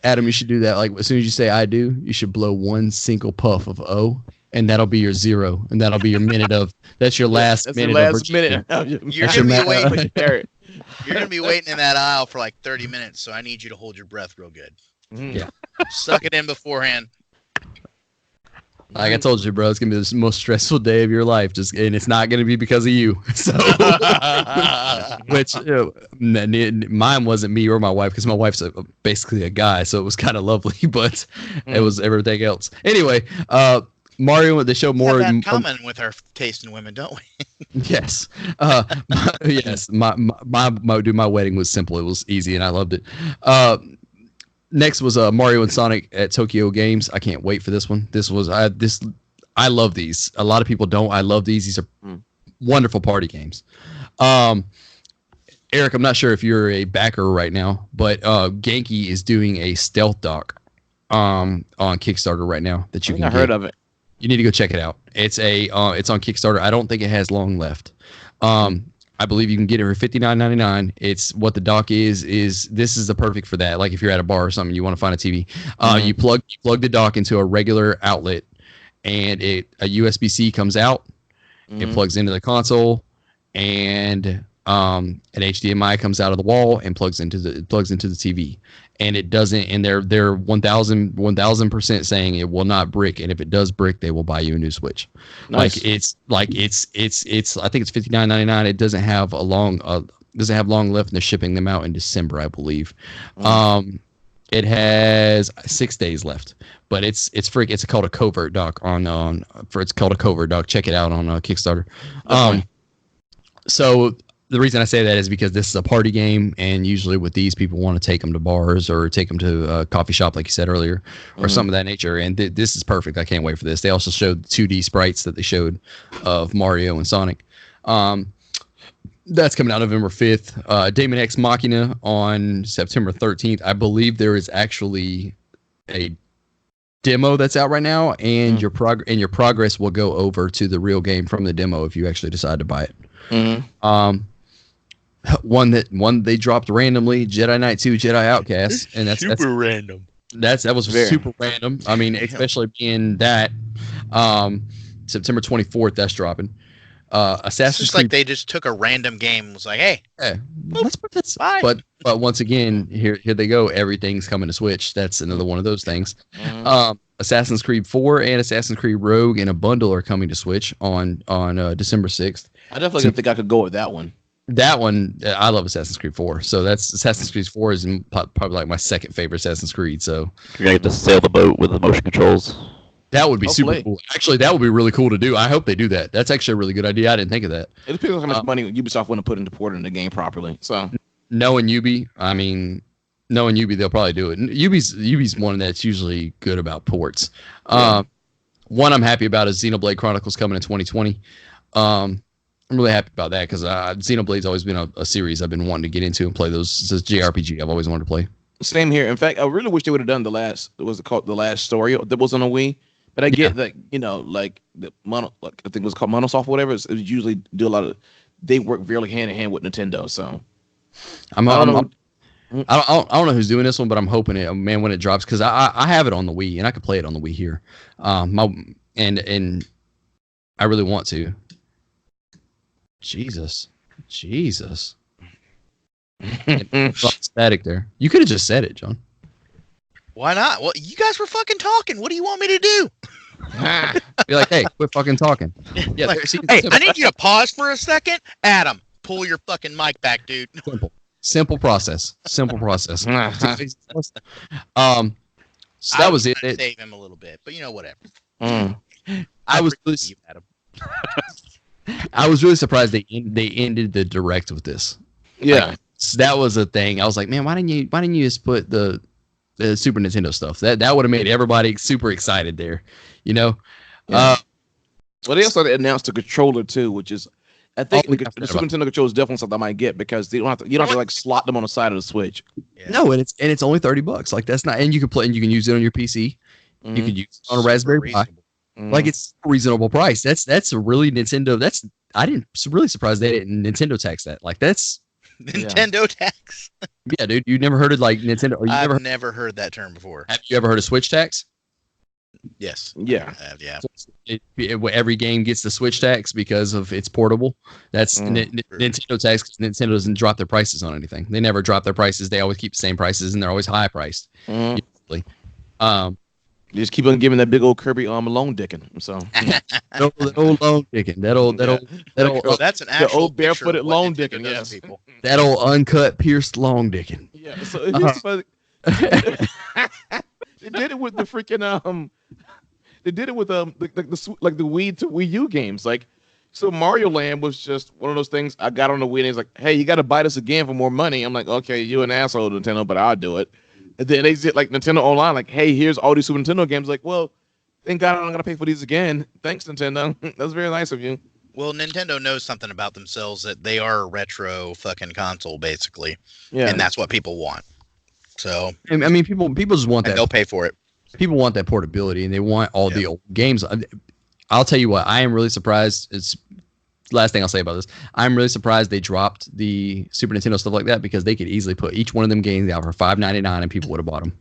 A: Adam, you should do that. Like as soon as you say "I do," you should blow one single puff of O, and that'll be your 0, and that'll be your minute of. That's your last minute.
C: That's your last
B: minute. You're gonna be waiting in that aisle for like 30 minutes. So I need you to hold your breath real good.
A: Yeah,
B: suck it in beforehand.
A: Like I told you, bro, it's gonna be the most stressful day of your life. And it's not gonna be because of you. So, which mine wasn't me or my wife, because my wife's basically a guy, so it was kind of lovely. But it was everything else. Anyway, Mario, they show more.
B: We have that in common with our taste in women, don't we?
A: Yes. Yes. My wedding was simple. It was easy, and I loved it. Next was Mario and Sonic at Tokyo Games. I can't wait for this one. I love these. A lot of people don't. I love these. These are wonderful party games. Eric, I'm not sure if you're a backer right now, but Genki is doing a stealth dock on Kickstarter right now that you can.
C: I heard of it.
A: You need to go check it out. It's on Kickstarter. I don't think it has long left. I believe you can get it for $59.99. It's what the dock is this is the perfect for that. Like if you're at a bar or something, you want to find a TV. You plug the dock into a regular outlet, and a USB-C comes out. It plugs into the console, and an HDMI comes out of the wall and plugs into the TV. And it doesn't. And they're 1,000% saying it will not brick. And if it does brick, they will buy you a new Switch. Nice. It's I think it's $59.99. It doesn't have long left, and they're shipping them out in December, I believe. It has 6 days left, but it's called a covert dock it's called a covert dock. Check it out on Kickstarter. So the reason I say that is because this is a party game, and usually with these, people want to take them to bars or take them to a coffee shop, like you said earlier, or something of that nature. And this is perfect. I can't wait for this. They also showed 2D sprites that they showed of Mario and Sonic. That's coming out November 5th. Daemon X Machina on September 13th. I believe there is actually a demo that's out right now, and your progress will go over to the real game from the demo if you actually decide to buy it. One they dropped randomly, Jedi Knight 2 Jedi Outcast, and that's
B: super random.
A: That was super random. I mean, especially being that September 24th, that's dropping. Assassin's Creed.
B: Like they just took a random game and was like, hey,
A: that's fine. But once again, here they go. Everything's coming to Switch. That's another one of those things. Assassin's Creed 4 and Assassin's Creed Rogue in a bundle are coming to Switch on December 6th.
C: I definitely think I could go with that one.
A: That one, I love Assassin's Creed 4. So that's Assassin's Creed 4 is probably like my second favorite Assassin's Creed. So
D: you're gonna get to sail the boat with the motion controls.
A: That would be super cool. Actually, that would be really cool to do. I hope they do that. That's actually a really good idea. I didn't think of that.
C: It depends on how much money Ubisoft want to put into porting the game properly. So
A: knowing Ubi, I mean, knowing Ubi, they'll probably do it. Ubi's one that's usually good about ports. One I'm happy about is Xenoblade Chronicles coming in 2020. I'm really happy about that because Xenoblade's always been a series I've been wanting to get into and play those. It's a JRPG I've always wanted to play.
C: Same here. In fact, I really wish they would have done the last story that was on a Wii. But I get that, like the I think it was called Monosoft or whatever. It usually do a lot of. They work really hand in hand with Nintendo. So
A: I don't know who's doing this one, but I'm hoping it, man, when it drops, because I have it on the Wii and I could play it on the Wii here. And I really want to. Jesus. Static there. You could have just said it, John.
B: Why not? Well, you guys were fucking talking. What do you want me to do?
A: Be like, hey, quit fucking talking. Yeah.
B: Like, hey, I need you to pause for a second. Adam, pull your fucking mic back, dude.
A: Simple process. So that was it.
B: Save him a little bit, but whatever.
A: I was really surprised they ended the direct with this.
C: Yeah,
A: like, that was a thing. I was like, man, why didn't you just put the Super Nintendo stuff? That would have made everybody super excited there.
C: Yeah. Well, they also announced the controller too, which is, I think the Super Nintendo controller is definitely something I might get because you don't have to like slot them on the side of the Switch.
A: Yeah. No, and it's only $30. Like that's not, and you can play and you can use it on your PC. Mm-hmm. You could use it on a Raspberry Pi. Mm-hmm. Like it's a reasonable price. That's a really Nintendo. I didn't really surprised they didn't Nintendo tax that. Like that's
B: Nintendo tax.
A: Yeah, dude. You never heard of like Nintendo? Or
B: I've never heard that term before.
A: Have you ever heard of Switch tax?
B: Yes.
C: Yeah.
B: Yeah.
A: Every game gets the Switch tax because of it's portable. That's Nintendo tax because Nintendo doesn't drop their prices on anything. They never drop their prices. They always keep the same prices and they're always high priced. Usually.
C: You just keep on giving that big old Kirby loan dicking. So
A: that old loan dicking. That old
B: that's an actual
C: old barefooted loan dicking. Yes.
B: People.
A: That old uncut pierced long dicking.
C: Yeah. So they did it with the freaking They did it with the Wii to Wii U games. Like, so Mario Land was just one of those things. I got on the Wii and he's like, "Hey, you got to buy this again for more money." I'm like, "Okay, you an asshole, Nintendo, but I'll do it." And then they did like Nintendo Online, like, "Hey, here's all these Super Nintendo games." Like, well, thank God I'm not gonna pay for these again. Thanks, Nintendo. That's very nice of you.
B: Well, Nintendo knows something about themselves that they are a retro fucking console, basically.
C: Yeah,
B: and that's what people want. So
A: I mean, people just want that.
B: They'll pay for it.
A: People want that portability, and they want all the old games. I'll tell you what, I am really surprised. It's last thing I'll say about this. I'm really surprised they dropped the Super Nintendo stuff like that because they could easily put each one of them games out for $5.99 and people would have bought them.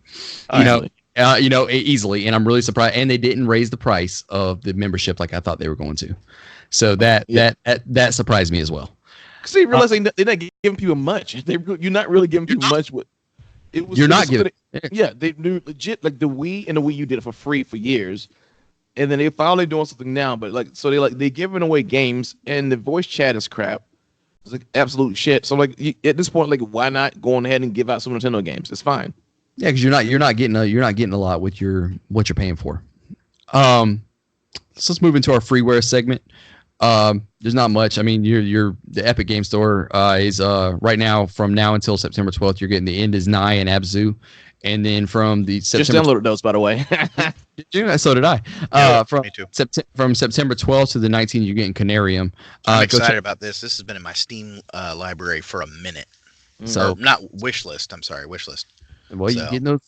A: Easily. And I'm really surprised. And they didn't raise the price of the membership like I thought they were going to. So that surprised me as well.
C: Because they realize they're not giving people much. You're not really giving people much.
A: You're not giving.
C: Yeah, they knew legit like the Wii and the Wii U did it for free for years. And then they finally doing something now, but they giving away games and the voice chat is crap. It's like absolute shit. So like at this point, like why not go on ahead and give out some Nintendo games? It's fine.
A: Yeah, because you're not getting a lot with what you're paying for. So let's move into our freeware segment. There's not much. I mean, the Epic Game Store is right now from now until September 12th. You're getting The End Is Nigh and Abzu, and then from the September
C: just downloaded those, by the way.
A: Did you? So did I.
B: Me too.
A: From September 12th to the 19th, you're getting Canarium.
B: I'm excited about this. This has been in my Steam library for a minute. So not wish list. I'm sorry, wish list.
A: Well, you're getting those.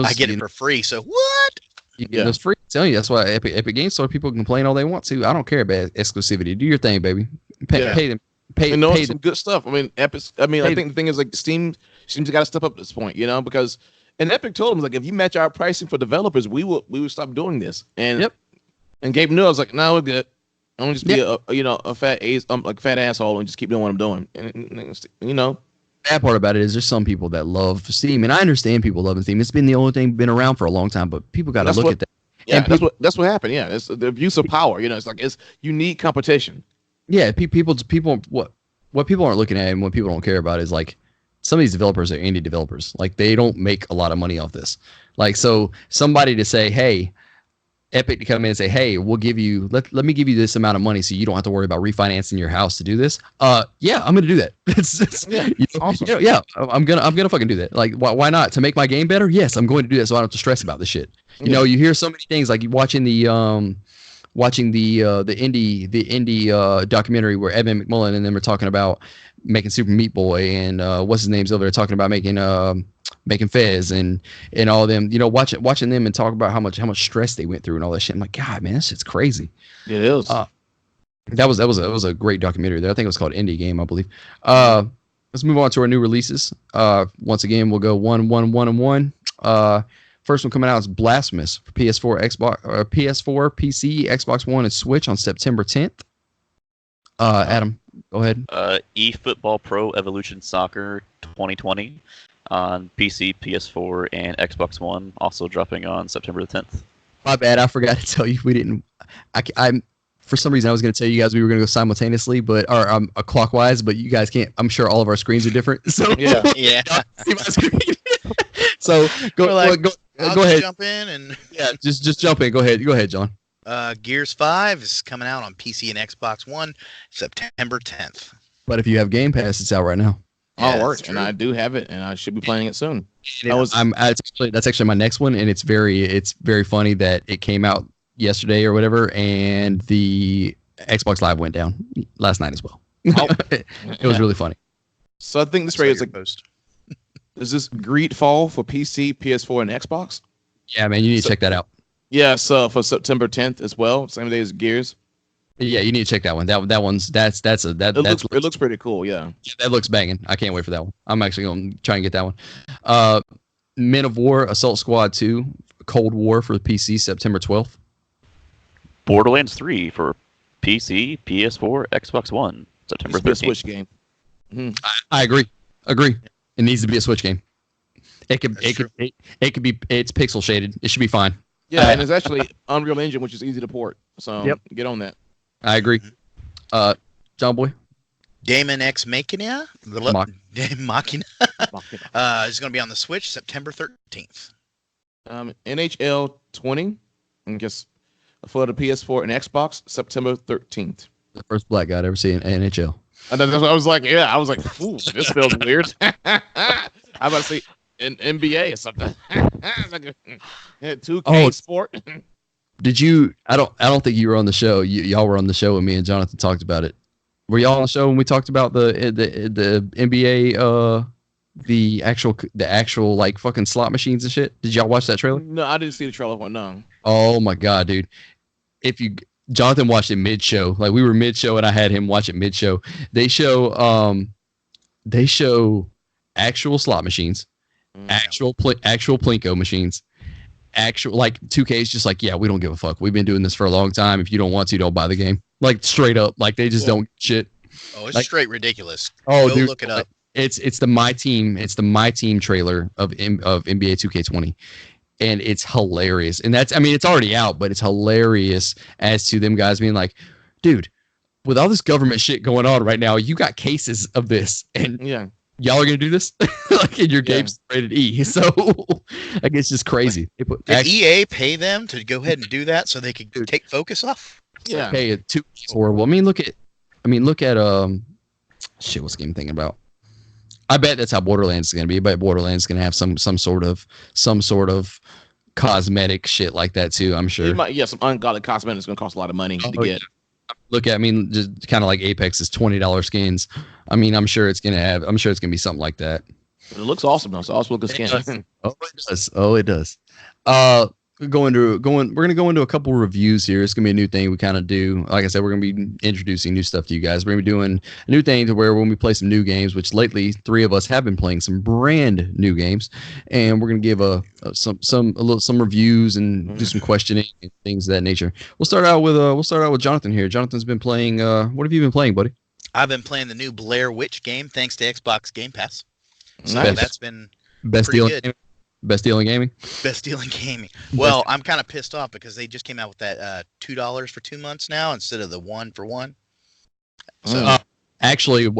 A: I
B: get it for free. So what?
A: You get those free. I'm telling you, that's why Epic Game Store people complain all they want to. I don't care about exclusivity. Do your thing, baby. Pay them. Pay
C: some good stuff. I mean, Epic. I mean, I think the thing is like Steam's got to step up at this point, because. And Epic told them like, if you match our pricing for developers, we will stop doing this. And and Gabe knew. I was like, no, we're good. I'm gonna just be a fat asshole and just keep doing what I'm doing. And
A: bad part about it is there's some people that love Steam, and I understand people loving Steam. It's been the only thing been around for a long time, but people got to look at that.
C: Yeah, that's what happened. Yeah, it's the abuse of power. It's like you need competition.
A: Yeah, people. What people aren't looking at and what people don't care about is like. Some of these developers are indie developers. Like they don't make a lot of money off this. Like, so somebody to say, hey, Epic to come in and say, "Hey, we'll give you let me give you this amount of money so you don't have to worry about refinancing your house to do this." Yeah, I'm gonna do that.
C: Awesome.
A: Yeah, I'm gonna fucking do that. Like, why not? To make my game better? Yes, I'm going to do that so I don't have to stress about this shit. You know, you hear so many things like you watching the indie documentary where Evan McMullen and them are talking about making Super Meat Boy and what's his name's over there talking about making Fez and all of them, you know, watching them and talk about how much stress they went through and all that shit. I'm like, God, man, this shit's crazy.
C: It is.
A: That was a great documentary there. I think it was called Indie Game, I believe. Let's move on to our new releases. Once again, we'll go 1, 1, 1, and 1. First one coming out is Blasphemous for PS4, PC, Xbox One, and Switch on September 10th. Adam, go ahead.
D: eFootball Pro Evolution Soccer 2020 on PC, PS4, and Xbox One, also dropping on September 10th.
A: My bad, I forgot to tell you we didn't. I'm for some reason I was going to tell you guys we were going to go simultaneously, but clockwise, but you guys can't. I'm sure all of our screens are different, so
B: Yeah.
A: See my screen. So go ahead.
B: Jump in and
A: just jump in. Go ahead, John.
B: Gears 5 is coming out on PC and Xbox One September 10th.
A: But if you have Game Pass, it's out right now.
C: All works, and I do have it, and I should be playing it soon.
A: That's actually my next one, and it's very funny that it came out yesterday or whatever, and the Xbox Live went down last night as well. It was really funny.
C: So I think this rate is like
B: post.
C: Is this Greedfall for PC, PS4, and Xbox?
A: Yeah, man, you need to check that out.
C: Yeah, so for September 10th as well, same day as Gears.
A: Yeah, you need to check that one. It
C: looks pretty cool. Yeah,
A: that looks banging. I can't wait for that one. I'm actually going to try and get that one. Men of War Assault Squad 2 Cold War for PC September 12th.
D: Borderlands 3 for PC, PS4, Xbox One, September 13th.
C: A Switch game. Mm-hmm.
A: I agree. It needs to be a Switch game. It could be. It's pixel shaded. It should be fine.
C: Yeah, and it's actually Unreal Engine, which is easy to port. So get on that.
A: I agree. John Boy.
B: Daemon X Machina. Machina. Is going to be on the Switch September 13th.
C: NHL 20. I guess for the PS4 and Xbox September 13th.
A: The first black guy I'd ever seen in NHL.
C: And then I was like, ooh, this feels weird. I'm about to say in NBA or something. 2K sport.
A: Did you? I don't think you were on the show. Y'all were on the show when me and Jonathan talked about it. Were y'all on the show when we talked about the NBA, the actual like fucking slot machines and shit? Did y'all watch that trailer?
C: No, I didn't see the trailer one. No.
A: Oh my god, dude! Jonathan watched it mid-show. Like we were mid-show and I had him watch it mid-show. They show actual slot machines, actual Plinko machines, actual like 2K is just like, yeah, we don't give a fuck. We've been doing this for a long time. If you don't want to, don't buy the game. Like straight up, like they just don't shit.
B: Oh, it's
A: like,
B: straight ridiculous.
A: Oh,
B: Go
A: dude,
B: look it up.
A: It's the My Team trailer of NBA 2K20. And it's hilarious. And it's already out, but it's hilarious as to them guys being like, dude, with all this government shit going on right now, you got cases of this. And y'all are going to do this? Like in your game's rated E. So like, it's just crazy.
B: Did EA pay them to go ahead and do that so they could take focus off?
C: Yeah.
A: Pay it too horrible. Look at shit, what's the game thinking about? I bet that's how Borderlands is going to be. I bet Borderlands is going to have some sort of cosmetic shit like that too. I'm sure.
C: Some ungodly cosmetics going to cost a lot of money to get.
A: Look at, just kind of like Apex's $20 skins. I'm sure it's going to be something like that.
C: But it looks awesome though. So awesome looking skin.
A: Oh, it does. We're going to go into a couple reviews here. It's going to be a new thing we kind of do. Like I said, we're going to be introducing new stuff to you guys. We're going to be doing a new thing to where when we play some new games, which lately 3 of us have been playing some brand new games, and we're going to give some reviews and do some questioning and things of that nature. We'll start out with Jonathan here. Jonathan's been playing. What have you been playing, buddy?
B: I've been playing the new Blair Witch game thanks to Xbox Game Pass. So that's been
A: best deal. Best deal in gaming?
B: Best deal in gaming. Well, I'm kind of pissed off because they just came out with that $2 for 2 months now instead of the 1 for 1. So
A: Actually,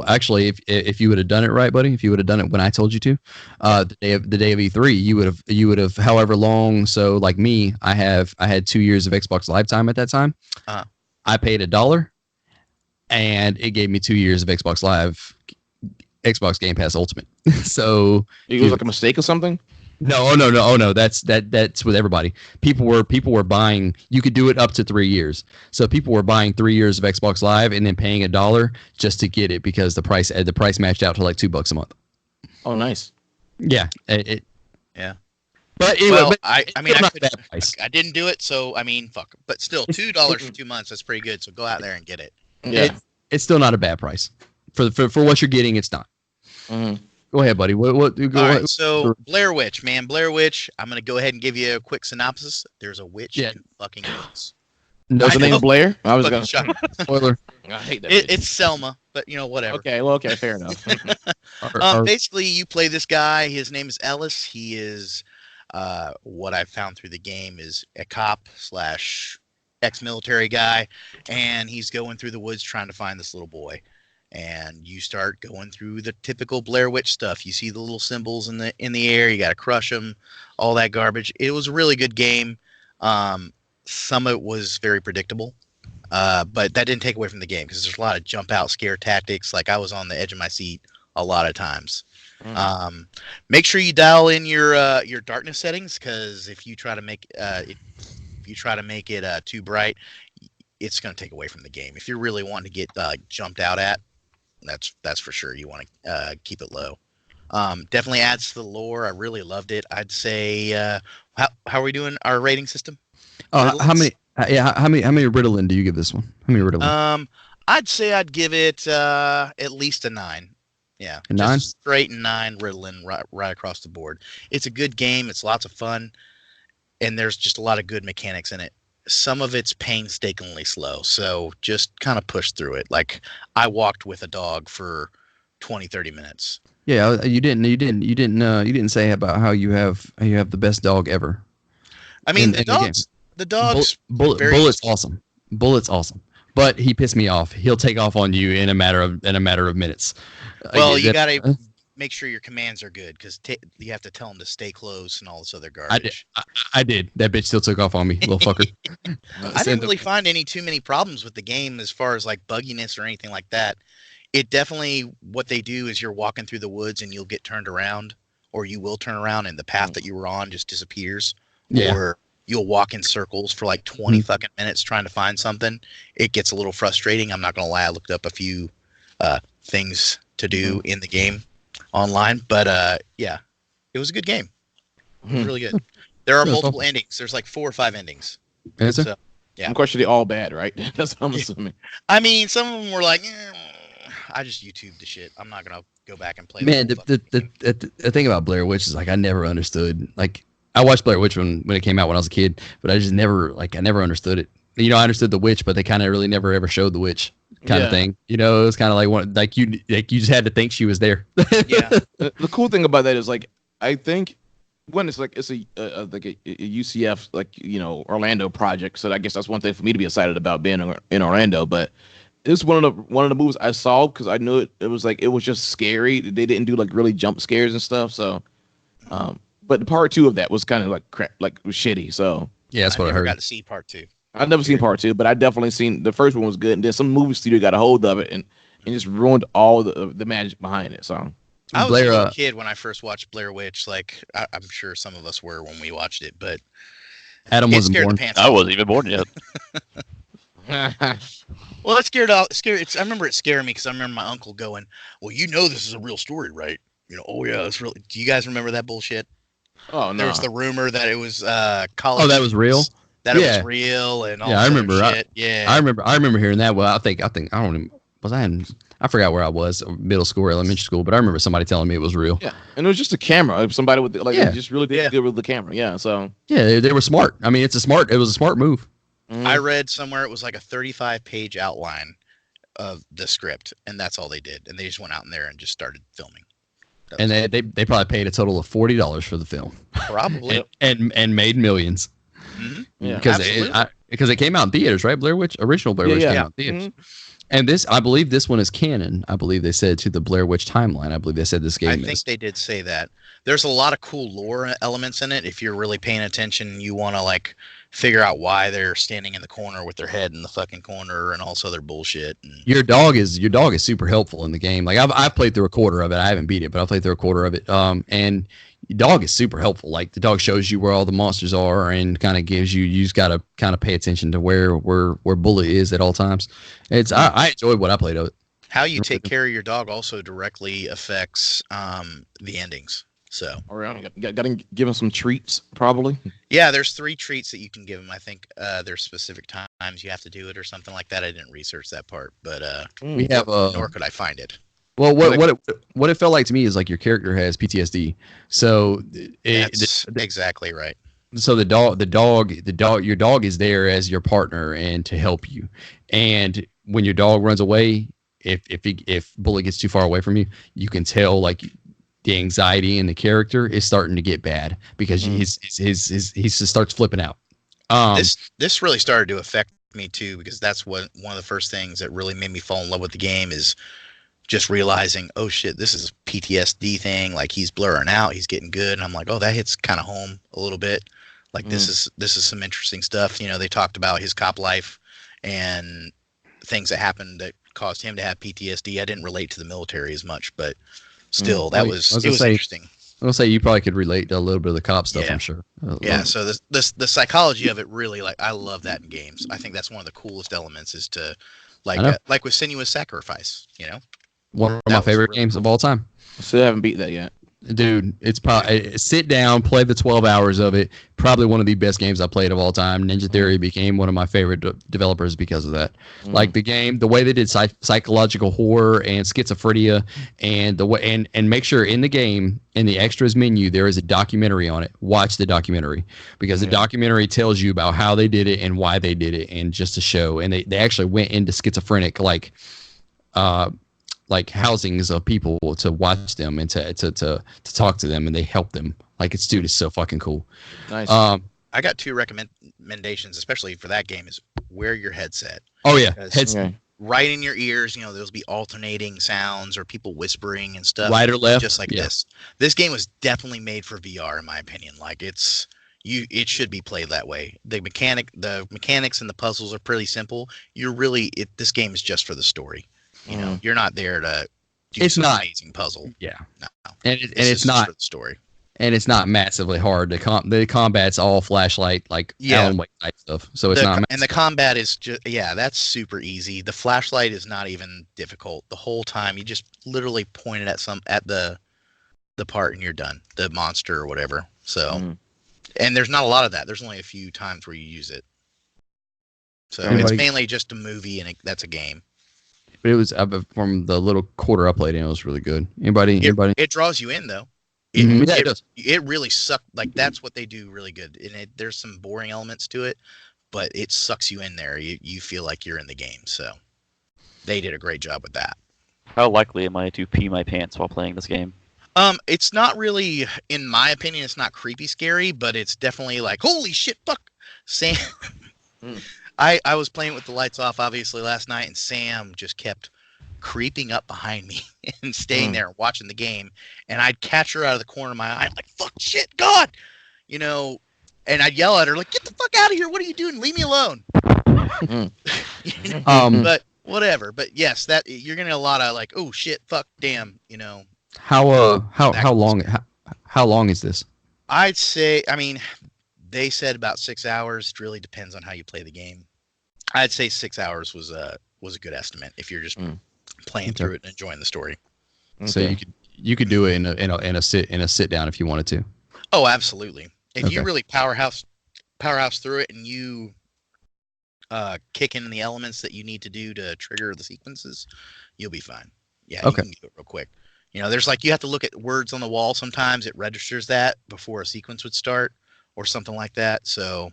A: if you would have done it right, buddy, if you would have done it when I told you to, the day of E3, you would have however long. So like me, I had 2 years of Xbox Live time at that time.
B: Uh-huh.
A: I paid $1, and it gave me 2 years of Xbox Game Pass Ultimate. So
C: It was like a mistake or something.
A: No. That's with everybody. People were buying. You could do it up to 3 years. So people were buying 3 years of Xbox Live and then paying $1 just to get it because the price matched out to like $2 a month.
C: Oh, nice.
A: Yeah.
B: Yeah.
A: But anyway,
B: Well, I didn't do it, so I mean, fuck. But still, $2 for 2 months. That's pretty good. So go out there and get it.
C: Yeah.
A: It's still not a bad price for what you're getting. It's not.
C: Mm-hmm.
A: Go ahead, buddy. All right,
B: so Blair Witch, man. Blair Witch. I'm going to go ahead and give you a quick synopsis. There's a witch in fucking woods.
A: No,
C: What's the name of Blair? I was going
B: to
A: spoiler.
C: I hate that.
B: It's Selma, but whatever.
C: Okay, fair enough.
B: Basically, you play this guy. His name is Ellis. He is what I found through the game is a cop / ex-military guy, and he's going through the woods trying to find this little boy. And you start going through the typical Blair Witch stuff. You see the little symbols in the air. You got to crush them, all that garbage. It was a really good game. Some of it was very predictable, but that didn't take away from the game because there's a lot of jump out scare tactics. Like I was on the edge of my seat a lot of times. Make sure you dial in your darkness settings because if you try to make it too bright, it's going to take away from the game. If you're really wanting to get jumped out at, that's for sure. You want to keep it low. Definitely adds to the lore. I really loved it. I'd say how are we doing our rating system?
A: How many Ritalin do you give this one? How many Ritalin?
B: I'd say I'd give it at least a 9. Yeah,
A: a 9?
B: Straight 9 Ritalin right across the board. It's a good game. It's lots of fun, and there's just a lot of good mechanics in it. Some of it's painstakingly slow, so just kind of push through it. Like I walked with a dog for 20-30 minutes.
A: Yeah, you didn't say about how you have the best dog ever.
B: I mean, the dog's
A: Bullet's awesome. Bullet's awesome. But he pissed me off. He'll take off on you in a matter of minutes.
B: Well, you gotta make sure your commands are good because you have to tell him to stay close and all this other garbage.
A: I did. That bitch still took off on me, little fucker.
B: I didn't really find too many problems with the game as far as like bugginess or anything like that. It definitely, what they do is you're walking through the woods and you'll get turned around, or you will turn around and the path that you were on just disappears.
A: Yeah.
B: Or you'll walk in circles for like 20 fucking minutes trying to find something. It gets a little frustrating. I'm not going to lie. I looked up a few things to do in the game online, but yeah, it was a good game. It was really good. There are multiple endings. There's like 4 or 5 endings.
A: Is there?
B: So, yeah.
C: I'm questioning all bad, right? That's what I'm assuming.
B: I mean, some of them were like, I just YouTubed the shit. I'm not gonna go back and play.
A: Man, the thing about Blair Witch is like I never understood. Like I watched Blair Witch when it came out when I was a kid, but I just never understood it. I understood the witch, but they kind of really never ever showed the witch kind of thing. It was kind of like you just had to think she was there.
B: Yeah.
C: The cool thing about that is like I think when it's a UCF Orlando project, so I guess that's one thing for me to be excited about being in Orlando. But it's one of the movies I saw because I knew it was just scary. They didn't do like really jump scares and stuff. So, but the part 2 of that was kind of like crap, like was shitty. So
A: yeah, that's what I heard.
B: Got to see part 2.
C: I've never seen part 2, but I definitely seen the first one was good, and then some movie studio got a hold of it and just ruined all the magic behind it. So
B: I was a little kid when I first watched Blair Witch. Like I'm sure some of us were when we watched it, but
A: Adam wasn't born.
D: I wasn't even born yet.
B: Well, it scared. I remember it scaring me because I remember my uncle going, "Well, this is a real story, right? Oh yeah, it's real." Do you guys remember that bullshit?
C: Oh no.
B: There was the rumor that it was college.
A: Oh, that was real.
B: That it was real and all.
A: Yeah, I remember.
B: Shit.
A: I remember hearing that. Well, I think I don't even, was I in? I forgot where I was, middle school or elementary school, but I remember somebody telling me it was real.
C: Yeah, and it was just a camera. Somebody with just really did good with the camera. Yeah, so
A: yeah, they were smart. I mean, it was a smart move.
B: I read somewhere it was like a 35-page outline of the script, and that's all they did. And they just went out in there and just started filming.
A: And they probably paid a total of $40 for the film.
B: Probably.
A: and made millions.
B: Mm-hmm.
C: Yeah,
A: because it came out in theaters, right? Blair Witch, original Blair Witch came out in theaters.
B: Mm-hmm.
A: And this, I believe this one is canon. I believe they said to the Blair Witch timeline. I believe they said this game
B: I think they did say that. There's a lot of cool lore elements in it. If you're really paying attention, you want to like figure out why they're standing in the corner with their head in the fucking corner and also their bullshit. And
A: Your dog is super helpful in the game. Like I've played through a quarter of it. I haven't beat it, but I played through a quarter of it. And your dog is super helpful. Like the dog shows you where all the monsters are and kind of gives you. You just got to kind of pay attention to where Bullet is at all times. I enjoyed what I played of it.
B: how you take care of your dog also directly affects the endings. So,
C: got to give him some treats, probably.
B: yeah, there's 3 treats that you can give him. I think there's specific times you have to do it or something like that. I didn't research that part, but
A: We have
B: nor could I find it.
A: Well, what it felt like to me is like your character has PTSD. So
B: That's exactly right.
A: So your dog is there as your partner and to help you. And when your dog runs away, if Bullet gets too far away from you, you can tell like the anxiety in the character is starting to get bad because he just starts flipping out.
B: This really started to affect me too, because that's one of the first things that really made me fall in love with the game is just realizing, oh shit, this is a PTSD thing. Like he's blurring out, he's getting good, and I'm like, oh, that hits kind of home a little bit. Like this is some interesting stuff. You know, they talked about his cop life and things that happened that caused him to have PTSD. I didn't relate to the military as much, but still, it was interesting.
A: I'll say you probably could relate to a little bit of the cop stuff. Yeah. I'm sure.
B: Yeah. So the psychology of it really, like, I love that in games. I think that's one of the coolest elements is to like with Sinuous Sacrifice. You know,
A: one of my favorite games of all time.
C: Still haven't beat that yet.
A: Dude, it's probably sit down, play the 12 hours of it. Probably one of the best games I played of all time. Ninja Theory became one of my favorite developers because of that. Like the game, the way they did psychological horror and schizophrenia, and the way and make sure in the game in the extras menu there is a documentary on it. Watch the documentary because the documentary tells you about how they did it and why they did it, and just to show. And they actually went into schizophrenic like housings of people to watch them and to talk to them, and they help them. Like it's so fucking cool.
C: Nice.
B: I got 2 recommendations, especially for that game, is wear your headset.
A: Oh yeah,
B: headset right in your ears. You know, there'll be alternating sounds or people whispering and stuff.
A: Right or left,
B: just like this. This game was definitely made for VR, in my opinion. Like it should be played that way. The mechanics and the puzzles are pretty simple. This game is just for the story. You know, you're not there to do some amazing puzzle.
A: Yeah.
B: No.
A: And it's not
B: for the story.
A: And it's not massively hard. The combat's all flashlight, like Alan Wake type stuff. So it's not.
B: And the combat is just that's super easy. The flashlight is not even difficult. The whole time you just literally point it at the part and you're done. The monster or whatever. So, and there's not a lot of that. There's only a few times where you use it. So it's mainly just a movie and that's a game.
A: But it was from the little quarter I played in. It was really good. Anybody?
B: It draws you in though.
A: It does.
B: It really sucked. Like that's what they do really good. And there's some boring elements to it, but it sucks you in there. You feel like you're in the game. So they did a great job with that.
E: How likely am I to pee my pants while playing this game?
B: It's not really, in my opinion, it's not creepy scary, but it's definitely like, holy shit, fuck, Sam. I was playing with the lights off, obviously, last night, and Sam just kept creeping up behind me and staying there and watching the game. And I'd catch her out of the corner of my eye, like, fuck, shit, God! You know, and I'd yell at her, like, get the fuck out of here! What are you doing? Leave me alone! But whatever. But yes, that you're getting a lot of, like, oh, shit, fuck, damn, you know.
A: How long is this?
B: I'd say, I mean, they said about 6 hours. It really depends on how you play the game. I'd say 6 hours was a good estimate if you're just playing through it and enjoying the story.
A: So you could do it in a sit down if you wanted to.
B: Oh, absolutely. If you really powerhouse through it and you kick in the elements that you need to do to trigger the sequences, you'll be fine. Yeah, you can do it real quick. You know, there's like you have to look at words on the wall. Sometimes it registers that before a sequence would start or something like that. So,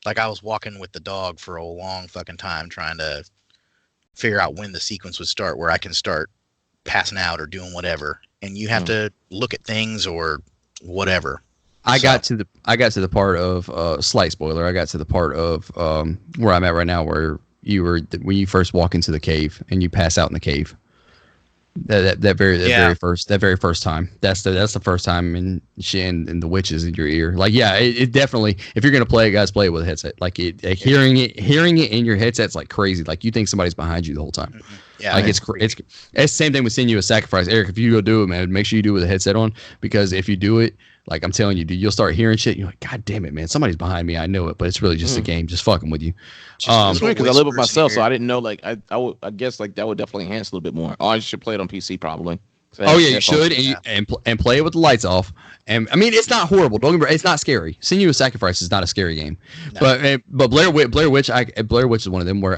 B: like I was walking with the dog for a long fucking time trying to figure out when the sequence would start where I can start passing out or doing whatever. And you have to look at things or whatever.
A: I got to the part of slight spoiler. I got to the part of where I'm at right now where when you first walk into the cave and you pass out in the cave. That very first time. That's the first time, and the witches in your ear. Like, yeah, it definitely. If you're gonna play it, guys, play it with a headset. Like hearing it in your headset's like crazy. Like you think somebody's behind you the whole time.
B: Yeah,
A: like it's the same thing with Seeing You a Sacrifice. Eric, if you go do it, man, make sure you do it with a headset on, because if you do it, like I'm telling you, dude, you'll start hearing shit. You're like, God damn it, man, somebody's behind me. I know it, but it's really just a game, just fucking with you.
C: It's weird because I live with myself, so I didn't know. Like I guess like that would definitely enhance a little bit more. Oh, I should play it on PC probably.
A: Oh yeah, you should, and play it with the lights off. And I mean, it's not horrible. Don't get me wrong, it's not scary. Seeing You a Sacrifice is not a scary game, no. but Blair Witch is one of them where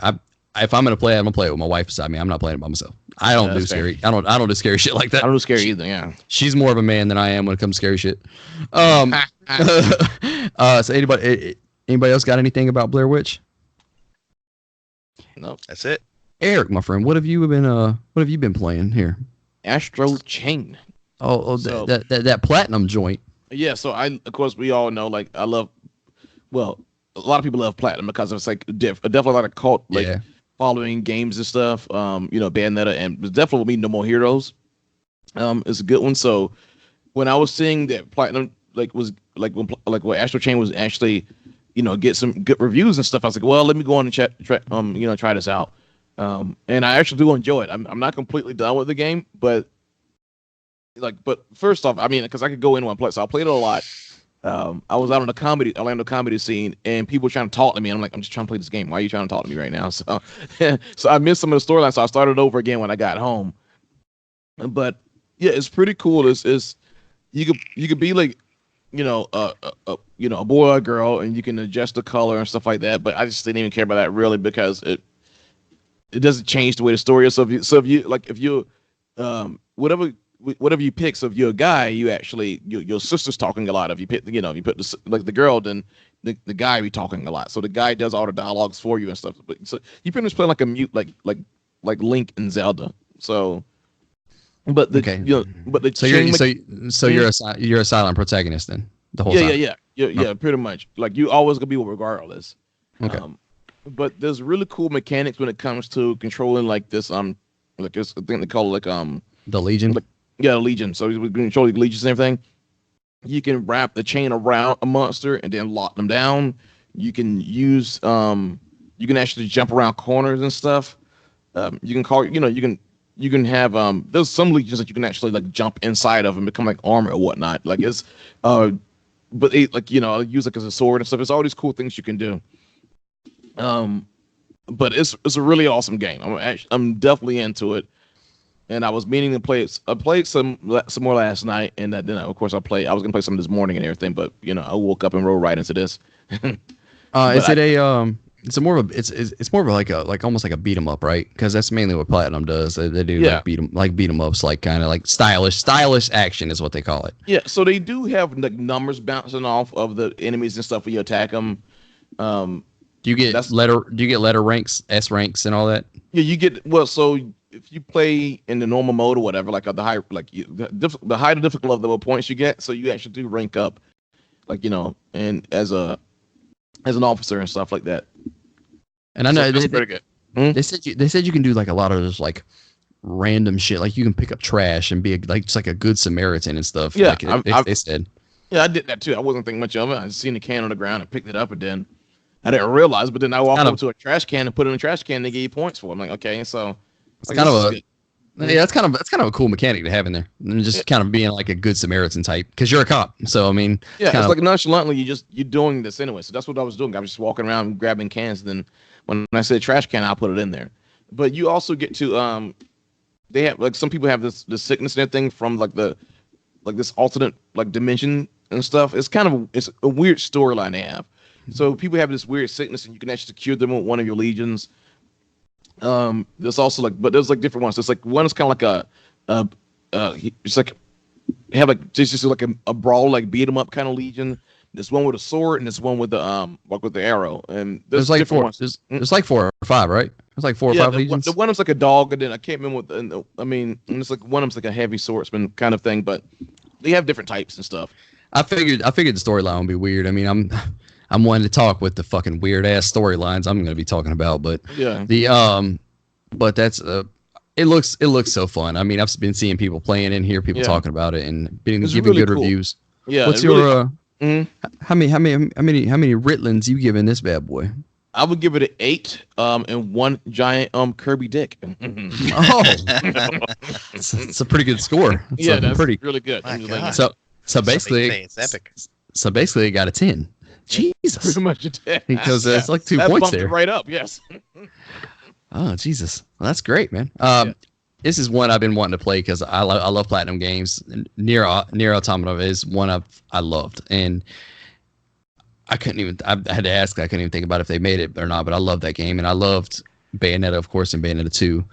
A: if I'm gonna play it, I'm gonna play it with my wife beside me. I'm not playing it by myself. I don't do scary. I don't do scary shit like that.
C: I don't do scary either. Yeah,
A: she's more of a man than I am when it comes to scary shit. So anybody else got anything about Blair Witch?
B: No, that's it.
A: Eric, my friend, what have you been playing here?
C: Astro Chain.
A: So, that platinum joint.
C: Yeah, so of course we all know, like, a lot of people love platinum because it's like definitely a lot of cult following games and stuff. Bayonetta, and there's definitely will be No More Heroes. It's a good one. So when I was seeing that platinum when Astro Chain was actually get some good reviews and stuff, I was like, well, let me go on and try this out. And I actually do enjoy it. I'm not completely done with the game, but first off, I mean, because I could go in one place, so I played it a lot. I was out on the Orlando comedy scene, and people were trying to talk to me. And I'm like, I'm just trying to play this game. Why are you trying to talk to me right now? So, so I missed some of the storyline, so I started over again when I got home. But yeah, it's pretty cool. It's you could be like, a boy or a girl, and you can adjust the color and stuff like that. But I just didn't even care about that really, because it doesn't change the way the story is. So if you whatever you pick, so if you're a guy, you actually your sister's talking a lot. If you pick the girl, then the guy be talking a lot. So the guy does all the dialogues for you and stuff. But so you pretty much play like a mute, like Link and Zelda. So, but the
A: you're a silent protagonist then the whole time.
C: Yeah, pretty much. Like you always gonna be regardless.
A: Okay.
C: But there's really cool mechanics when it comes to controlling like this like this thing they call
A: the Legion.
C: The Legion. So we control the legions and everything. You can wrap the chain around a monster and then lock them down. You can use you can actually jump around corners and stuff. You can have there's some legions that you can actually like jump inside of and become like armor or whatnot. Like it's but it, use it as a sword and stuff. It's all these cool things you can do. But it's a really awesome game. I'm definitely into it, and I was meaning to play it. I played some more last night, and then of course I was gonna play some this morning and everything, but I woke up and rolled right into this.
A: It's more of almost like a beat 'em up, right? Because that's mainly what Platinum does. They do beat 'em ups, like kind of like stylish action is what they call it.
C: Yeah, so they do have like numbers bouncing off of the enemies and stuff when you attack them.
A: Do you get letter ranks, S ranks, and all that? Yeah,
C: you get so if you play in the normal mode or whatever, like the higher, the higher the difficult level of points you get, so you actually do rank up, and as an officer and stuff like that.
A: And I know
C: that's pretty good.
A: They said you can do like a lot of this like random shit, like you can pick up trash and be just like a good Samaritan and stuff.
C: Yeah,
A: they said.
C: Yeah, I did that too. I wasn't thinking much of it. I seen the can on the ground and picked it up, and then I didn't realize. But then I walked up to a trash can and put it in a trash can. And they gave you points for it. I'm like, okay, so
A: it's kind of that's kind of a cool mechanic to have in there, and just kind of being like a good Samaritan type, because you're a cop. So I mean,
C: it's like nonchalantly you're doing this anyway. So that's what I was doing. I was just walking around grabbing cans. And then when I said trash can, I'll put it in there. But you also get to they have like some people have this sickness and everything from like this alternate like dimension and stuff. It's a weird storyline they have. So people have this weird sickness, and you can actually cure them with one of your legions. There's also but there's like different ones. There's like one is kind of like it's like have like just like a brawl, like beat 'em up kind of legion. There's one with a sword, and there's one with the with the arrow. And there's like
A: four. There's like 4 or 5, right? There's like 4 or 5 legions.
C: The one is like a dog, and then I can't remember what. And it's like one of them's like a heavy swordsman kind of thing, but they have different types and stuff.
A: I figured the storyline would be weird. I mean, I'm I'm wanting to talk with the fucking weird ass storylines I'm going to be talking about, but
C: Yeah.
A: but that's it looks so fun. I mean, I've been seeing people playing in here, people talking about it, and giving
C: really
A: good
C: cool.
A: reviews.
C: Yeah.
A: What's your how many Ritlins you giving this bad boy?
C: I would give it an 8, and one giant Kirby dick.
A: Oh, it's a pretty good score.
C: That's
A: pretty
C: really good.
A: So basically,
B: it's epic.
A: So basically, it got a 10. Jesus,
C: Pretty much a 10.
A: Because it's like 2
C: that
A: points
C: bumped it
A: there.
C: right up. Yes.
A: Oh Jesus, well, that's great, man. This is one I've been wanting to play because I love Platinum games. Near Automata is one I loved, and I couldn't even. I had to ask. I couldn't even think about if they made it or not. But I loved that game, and I loved Bayonetta, of course, and Bayonetta 2.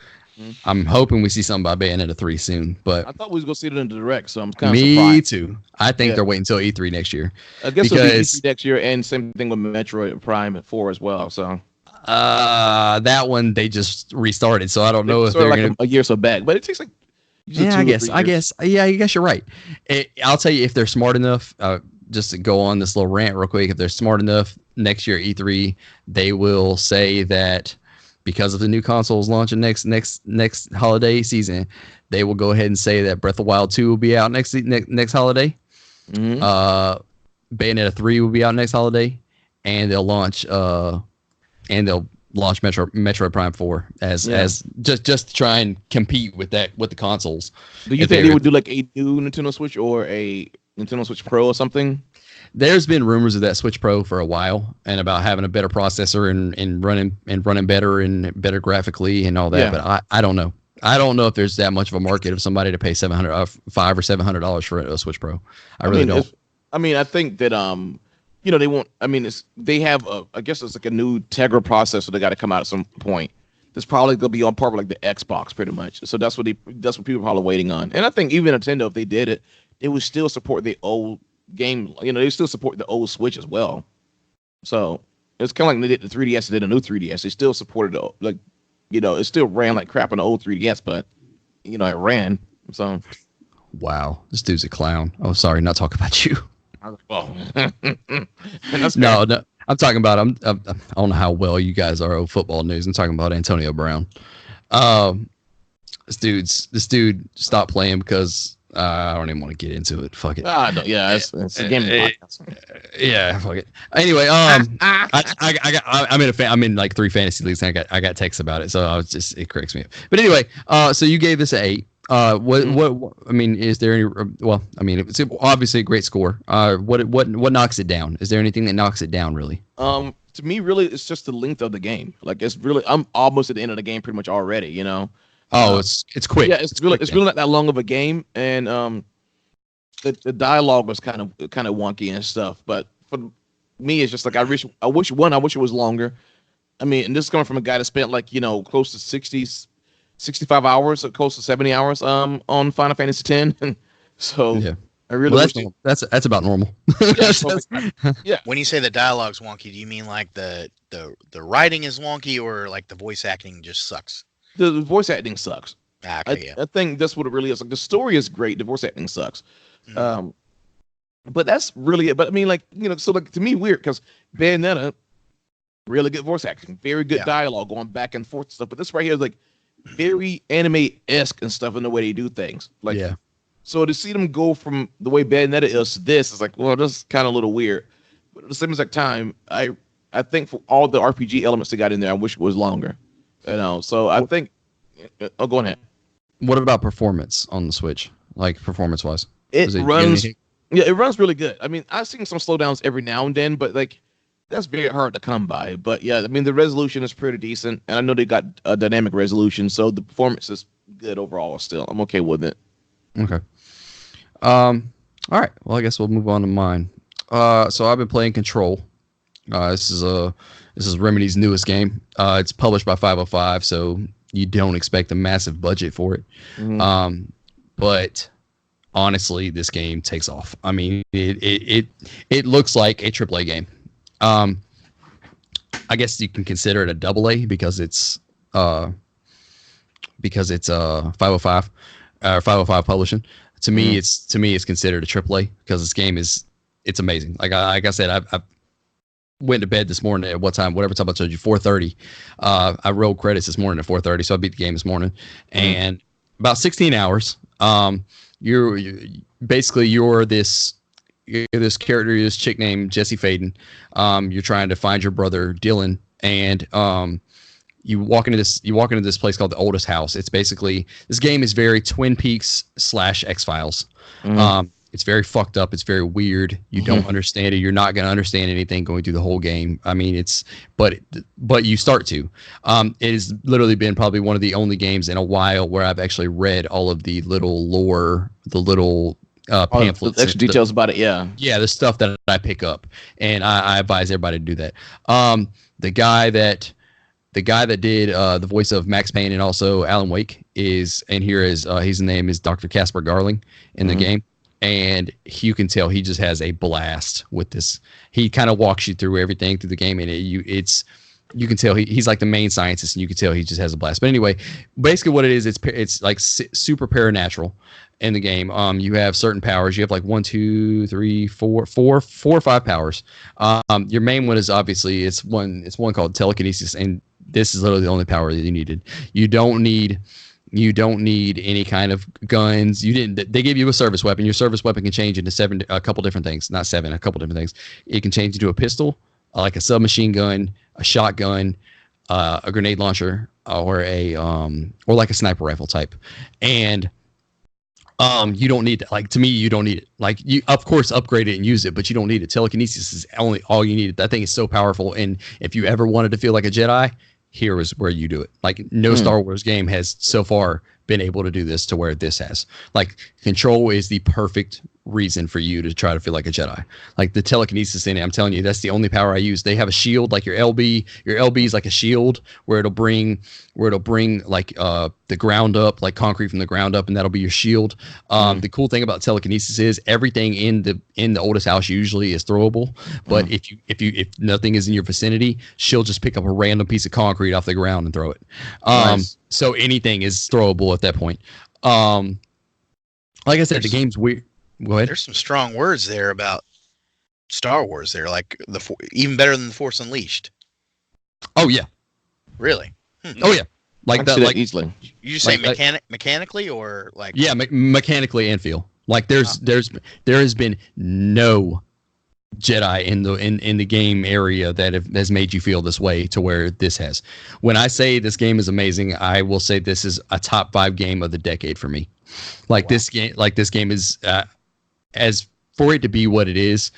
A: I'm hoping we see something by Bayonetta 3 soon. But
C: I thought we was gonna see it in the direct, so I'm kind of surprised.
A: Me too. I think they're waiting until E3 next year.
C: I guess it'll be E3 next year, and same thing with Metroid Prime 4 as well. So
A: that one they just restarted, so I don't know if
C: they're
A: they're
C: like
A: gonna
C: a year or so back. But it takes like
A: I guess you're right. I'll tell you if they're smart enough. Just to go on this little rant real quick, if they're smart enough, next year E3 they will say that because of the new consoles launching next holiday season, they will go ahead and say that Breath of the Wild 2 will be out next holiday. Bayonetta 3 will be out next holiday, and they'll launch Metroid Prime 4 as just to try and compete with the consoles.
C: Do you think they would do like a new Nintendo Switch or a Nintendo Switch Pro or something?
A: There's been rumors of that Switch Pro for a while, and about having a better processor and running better and better graphically and all that. But I don't know. I don't know if there's that much of a market of somebody to pay $500 or $700 for a Switch Pro. I really don't.
C: I think that they won't. I mean, they have I guess it's like a new Tegra processor that got to come out at some point. That's probably gonna be on par with like the Xbox, pretty much. So that's what people are probably waiting on. And I think even Nintendo, if they did it, they would still support the old game. They still support the old Switch as well. So it's kind of like they did the 3DS, they did a new 3DS. They still supported it still ran like crap on the old 3DS, but it ran. So
A: wow, this dude's a clown. Oh, sorry, not talking about you.
C: Well,
A: no, I'm talking about. I don't know how well you guys are of football news. I'm talking about Antonio Brown. This dude stopped playing because I don't even want to get into it. Fuck it.
C: It's a game podcast.
A: Yeah, fuck it. Anyway, I'm in like 3 fantasy leagues, and I got texts about it, so it cracks me up. But anyway, so you gave this an 8. What I mean, is there any? Well, I mean, it's obviously a great score. What knocks it down? Is there anything that knocks it down, really?
C: To me, really, it's just the length of the game. Like, it's really, I'm almost at the end of the game pretty much already.
A: It's quick.
C: Yeah, it's really not that long of a game, and the dialogue was kind of wonky and stuff. But for me, it's just like I wish it was longer. I mean, and this is coming from a guy that spent close to 65 hours, or close to 70 hours on Final Fantasy X. So
A: yeah.
C: I really
A: that's about normal.
C: Yeah.
B: When you say the dialogue's wonky, do you mean like the writing is wonky, or like the voice acting just sucks?
C: The voice acting sucks.
B: Okay,
C: I think that's what it really is. Like, the story is great, the voice acting sucks. But that's really it. But I mean, so to me, weird, because Bayonetta, really good voice acting, very good dialogue, going back and forth and stuff. But this right here is like very anime-esque and stuff in the way they do things. So to see them go from the way Bayonetta is to this, is like, well, this is kind of a little weird. But at the same exact time, I think for all the RPG elements they got in there, I wish it was longer. So I think. Oh, go ahead.
A: What about performance on the Switch? Like performance-wise,
C: it runs. Yeah, it runs really good. I mean, I've seen some slowdowns every now and then, but that's very hard to come by. But yeah, I mean, the resolution is pretty decent, and I know they got a dynamic resolution, so the performance is good overall. Still, I'm okay with it.
A: Okay. All right. Well, I guess we'll move on to mine. So I've been playing Control. This is Remedy's newest game. It's published by 505, so you don't expect a massive budget for it. Mm-hmm. But honestly, this game takes off. I mean, it looks like a AAA game. I guess you can consider it a AA because it's 505 publishing. To me, it's considered a AAA because this game it's amazing. Like I said, went to bed this morning at whatever time I told you, 4:30. I rolled credits this morning at 4:30, so I beat the game this morning, and about 16 hours. You're this character, this chick named Jessie Faden. You're trying to find your brother Dylan, and you walk into this place called the Oldest House. It's basically, this game is very Twin Peaks / X-Files. It's very fucked up. It's very weird. You don't understand it. You're not going to understand anything going through the whole game. I mean, but you start to. It has literally been probably one of the only games in a while where I've actually read all of the little lore, the little pamphlets,
C: extra details about it. Yeah,
A: the stuff that I pick up, and I advise everybody to do that. The guy that did the voice of Max Payne and also Alan Wake is, and here is his name is Dr. Casper Garling in the game. And you can tell he just has a blast with this. He kind of walks you through everything through the game, and you can tell he's like the main scientist, and you can tell he just has a blast. But anyway, basically what it is, it's like super paranatural in the game. You have certain powers. You have like 1, 2, 3, 4 or 5 powers. Your main one is obviously it's one called telekinesis, and this is literally the only power that you needed. You don't need any kind of guns. They give you a service weapon. Your service weapon can change into a couple different things. Not 7, a couple different things. It can change into a pistol, like a submachine gun, a shotgun, a grenade launcher, or like a sniper rifle type. And you don't need that. Like, to me, you don't need it. Like, you of course upgrade it and use it, but you don't need it. Telekinesis is all you need. That thing is so powerful. And if you ever wanted to feel like a Jedi, here is where you do it. Like, no Star Wars game has so far been able to do this to where this has. Like, control is the perfect reason for you to try to feel like a Jedi. Like, the telekinesis in it, I'm telling you, that's the only power I use. They have a shield, like your LB. Your LB is like a shield where it'll bring like the ground up, like concrete from the ground up, and that'll be your shield. The cool thing about telekinesis is everything in the Oldest House usually is throwable, but if nothing is in your vicinity, she'll just pick up a random piece of concrete off the ground and throw it. Nice. So anything is throwable at that point. Like I said, the game's weird. Go ahead.
B: There's some strong words there about Star Wars there, like even better than The Force Unleashed.
A: Oh yeah.
B: Really?
A: Oh yeah. Like that, like
C: easily.
B: You just say mechanically or like?
A: Yeah, mechanically and feel. Like there has been no Jedi in the game area that has made you feel this way to where this has. When I say this game is amazing, I will say this is a top 5 game of the decade for me. Like, this game is as for it to be what it is,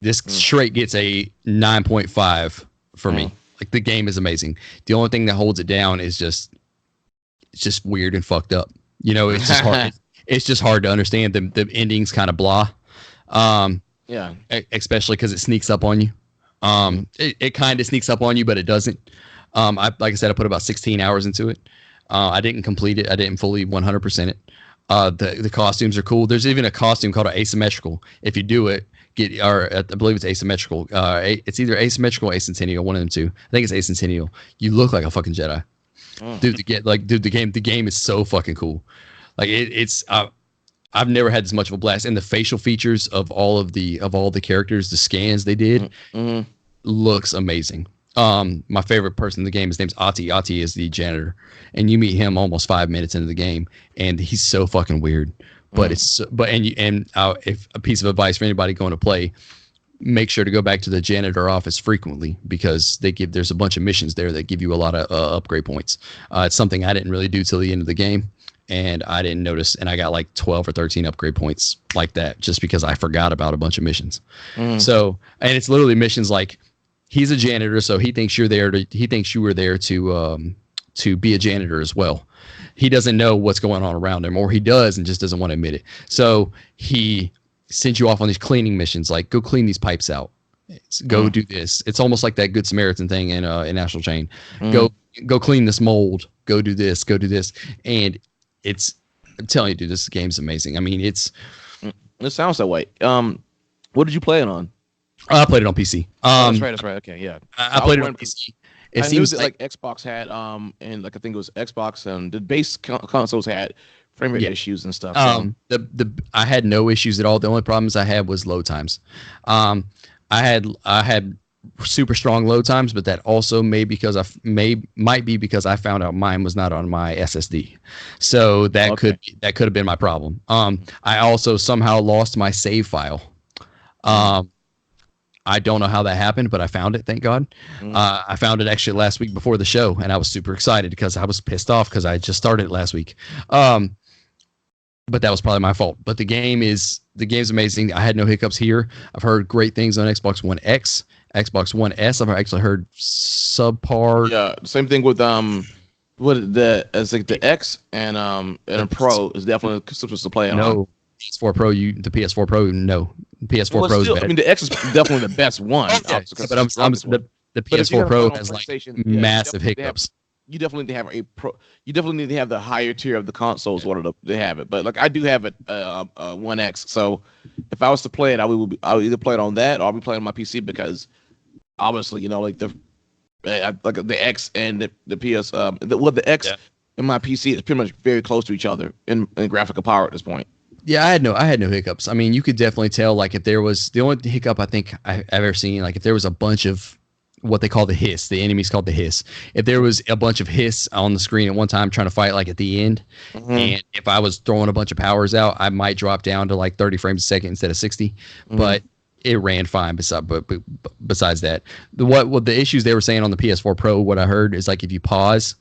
A: this straight gets a 9.5 for me. Like, the game is amazing. The only thing that holds it down is it's just weird and fucked up. You know, it's just hard. It's just hard to understand. The ending's kind of blah.
C: Yeah.
A: Especially because it sneaks up on you. It kind of sneaks up on you, but it doesn't. Like I said, I put about 16 hours into it. I didn't complete it. I didn't fully 100% it. The costumes are cool. There's even a costume called asymmetrical. If you do it, I believe it's asymmetrical. It's either asymmetrical or acentennial, one of them two. I think it's acentennial. You look like a fucking Jedi. Dude, the game is so fucking cool. Like, I've never had this much of a blast. And the facial features of all the characters, the scans they did, looks amazing. My favorite person in the game, his name's Ati. Ati is the janitor, and you meet him almost 5 minutes into the game, and he's so fucking weird. But if a piece of advice for anybody going to play, make sure to go back to the janitor office frequently, because there's a bunch of missions there that give you a lot of upgrade points. It's something I didn't really do till the end of the game, and I didn't notice, and I got like 12 or 13 upgrade points like that just because I forgot about a bunch of missions. So, and it's literally missions like, he's a janitor, so he thinks you were there to be a janitor as well. He doesn't know what's going on around him, or he does and just doesn't want to admit it. So he sends you off on these cleaning missions, like, go clean these pipes out. Go do this. It's almost like that Good Samaritan thing in National Chain. Go clean this mold. Go do this. Go do this. And I'm telling you, dude, this game's amazing. I mean, it
C: sounds that way. What did you play it on?
A: I played it on PC.
C: That's right. Okay, yeah.
A: I played it on PC.
C: It seems like Xbox had, and like I think it was Xbox and the base consoles had frame rate issues and stuff. So.
A: I had no issues at all. The only problems I had was load times. I I had super strong load times, but that also might be because I found out mine was not on my SSD, so that could have been my problem. I also somehow lost my save file. I don't know how that happened, but I found it. Thank God. I found it actually last week before the show, and I was super excited because I was pissed off because I just started it last week. But that was probably my fault. But the game's amazing. I had no hiccups here. I've heard great things on Xbox One X, Xbox One S. I've actually heard subpar.
C: Yeah, same thing with the X and a Pro is definitely supposed to play on.
A: No, PS4 Pro. The PS4 Pro. No, PS4 Pro is better.
C: I mean, the X is definitely the best one.
A: Yeah, but the PS4 Pro has like massive hiccups.
C: You definitely need to have a pro. You definitely need to have the higher tier of the consoles in order to have it. But like I do have it, One X. So if I was to play it, I would either play it on that or I'll be playing on my PC because obviously like the X and the PS the X and my PC is pretty much very close to each other in graphical power at this point.
A: Yeah, I had no hiccups. I mean, you could definitely tell like if there was the only hiccup I think I've ever seen, like if there was a bunch of what they call the hiss, the enemies called the hiss. If there was a bunch of hiss on the screen at one time trying to fight like at the end, and if I was throwing a bunch of powers out, I might drop down to like 30 frames a second instead of 60. But it ran fine. Besides that, the issues they were saying on the PS4 Pro, what I heard is like if you pause,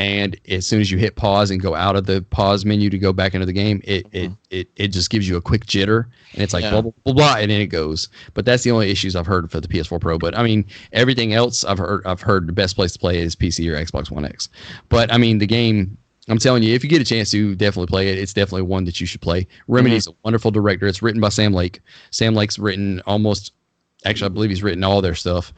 A: and as soon as you hit pause and go out of the pause menu to go back into the game, it just gives you a quick jitter, and it's like blah, blah, blah, blah, and then it goes. But that's the only issues I've heard for the PS4 Pro. But I mean, everything else I've heard the best place to play is PC or Xbox One X. But I mean, the game, I'm telling you, if you get a chance to definitely play it, it's definitely one that you should play. Remedy's a wonderful director. It's written by Sam Lake. Sam Lake's written I believe he's written all their stuff.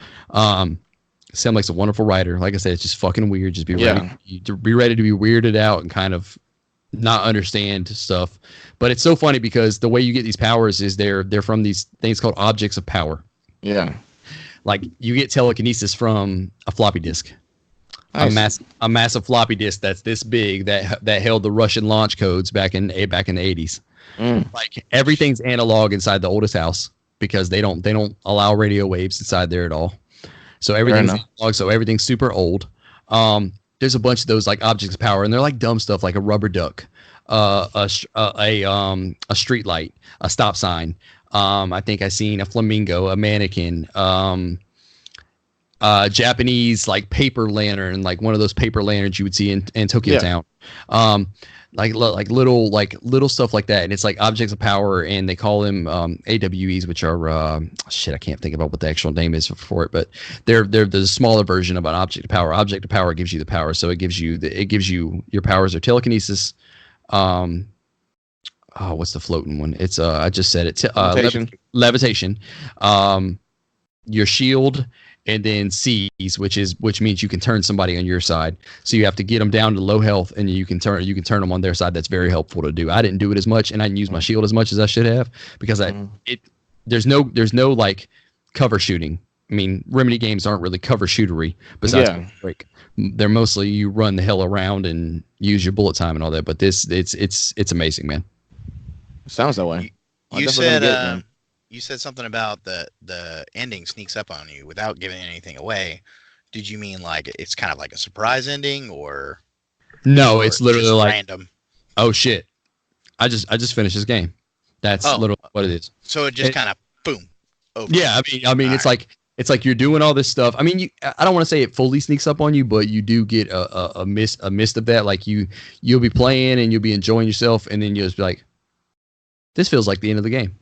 A: Sam Lake's a wonderful writer. Like I said, it's just fucking weird. Just be ready to be weirded out and kind of not understand stuff. But it's so funny because the way you get these powers is they're from these things called objects of power. Yeah. Like you get telekinesis from a floppy disk. Nice. A massive floppy disk that's this big that held the Russian launch codes back in the 80s. Like everything's analog inside the oldest house because they don't allow radio waves inside there at all. So everything's analog, so everything's super old. There's a bunch of those like objects of power, and they're like dumb stuff, like a rubber duck, a street light, a stop sign. I think I seen a flamingo, a mannequin, Japanese like paper lantern, like one of those paper lanterns you would see in Tokyo Town. Like little stuff like that, and it's like objects of power, and they call them AWEs, which are I can't think about what the actual name is for it, but they're the smaller version of an object of power. Object of power gives you the power, so it gives you your powers are telekinesis. What's the floating one? It's I just said it. Levitation. Your shield. And then seize, which means you can turn somebody on your side. So you have to get them down to low health, and you can turn them on their side. That's very helpful to do. I didn't do it as much, and I didn't use my shield as much as I should have because there's no like cover shooting. I mean, Remedy games aren't really cover shootery. Besides break, they're mostly you run the hell around and use your bullet time and all that. But it's amazing, man.
C: Sounds that way.
B: You said something about the ending sneaks up on you without giving anything away. Did you mean like it's kind of like a surprise ending, or
A: no? It's literally like
B: random.
A: Oh shit! I just finished this game. That's literally what it is.
B: So it just kind of boom. Over.
A: Yeah, I mean, it's like you're doing all this stuff. I mean, I don't want to say it fully sneaks up on you, but you do get a mist of that. Like you'll be playing and you'll be enjoying yourself, and then you'll just be like, this feels like the end of the game.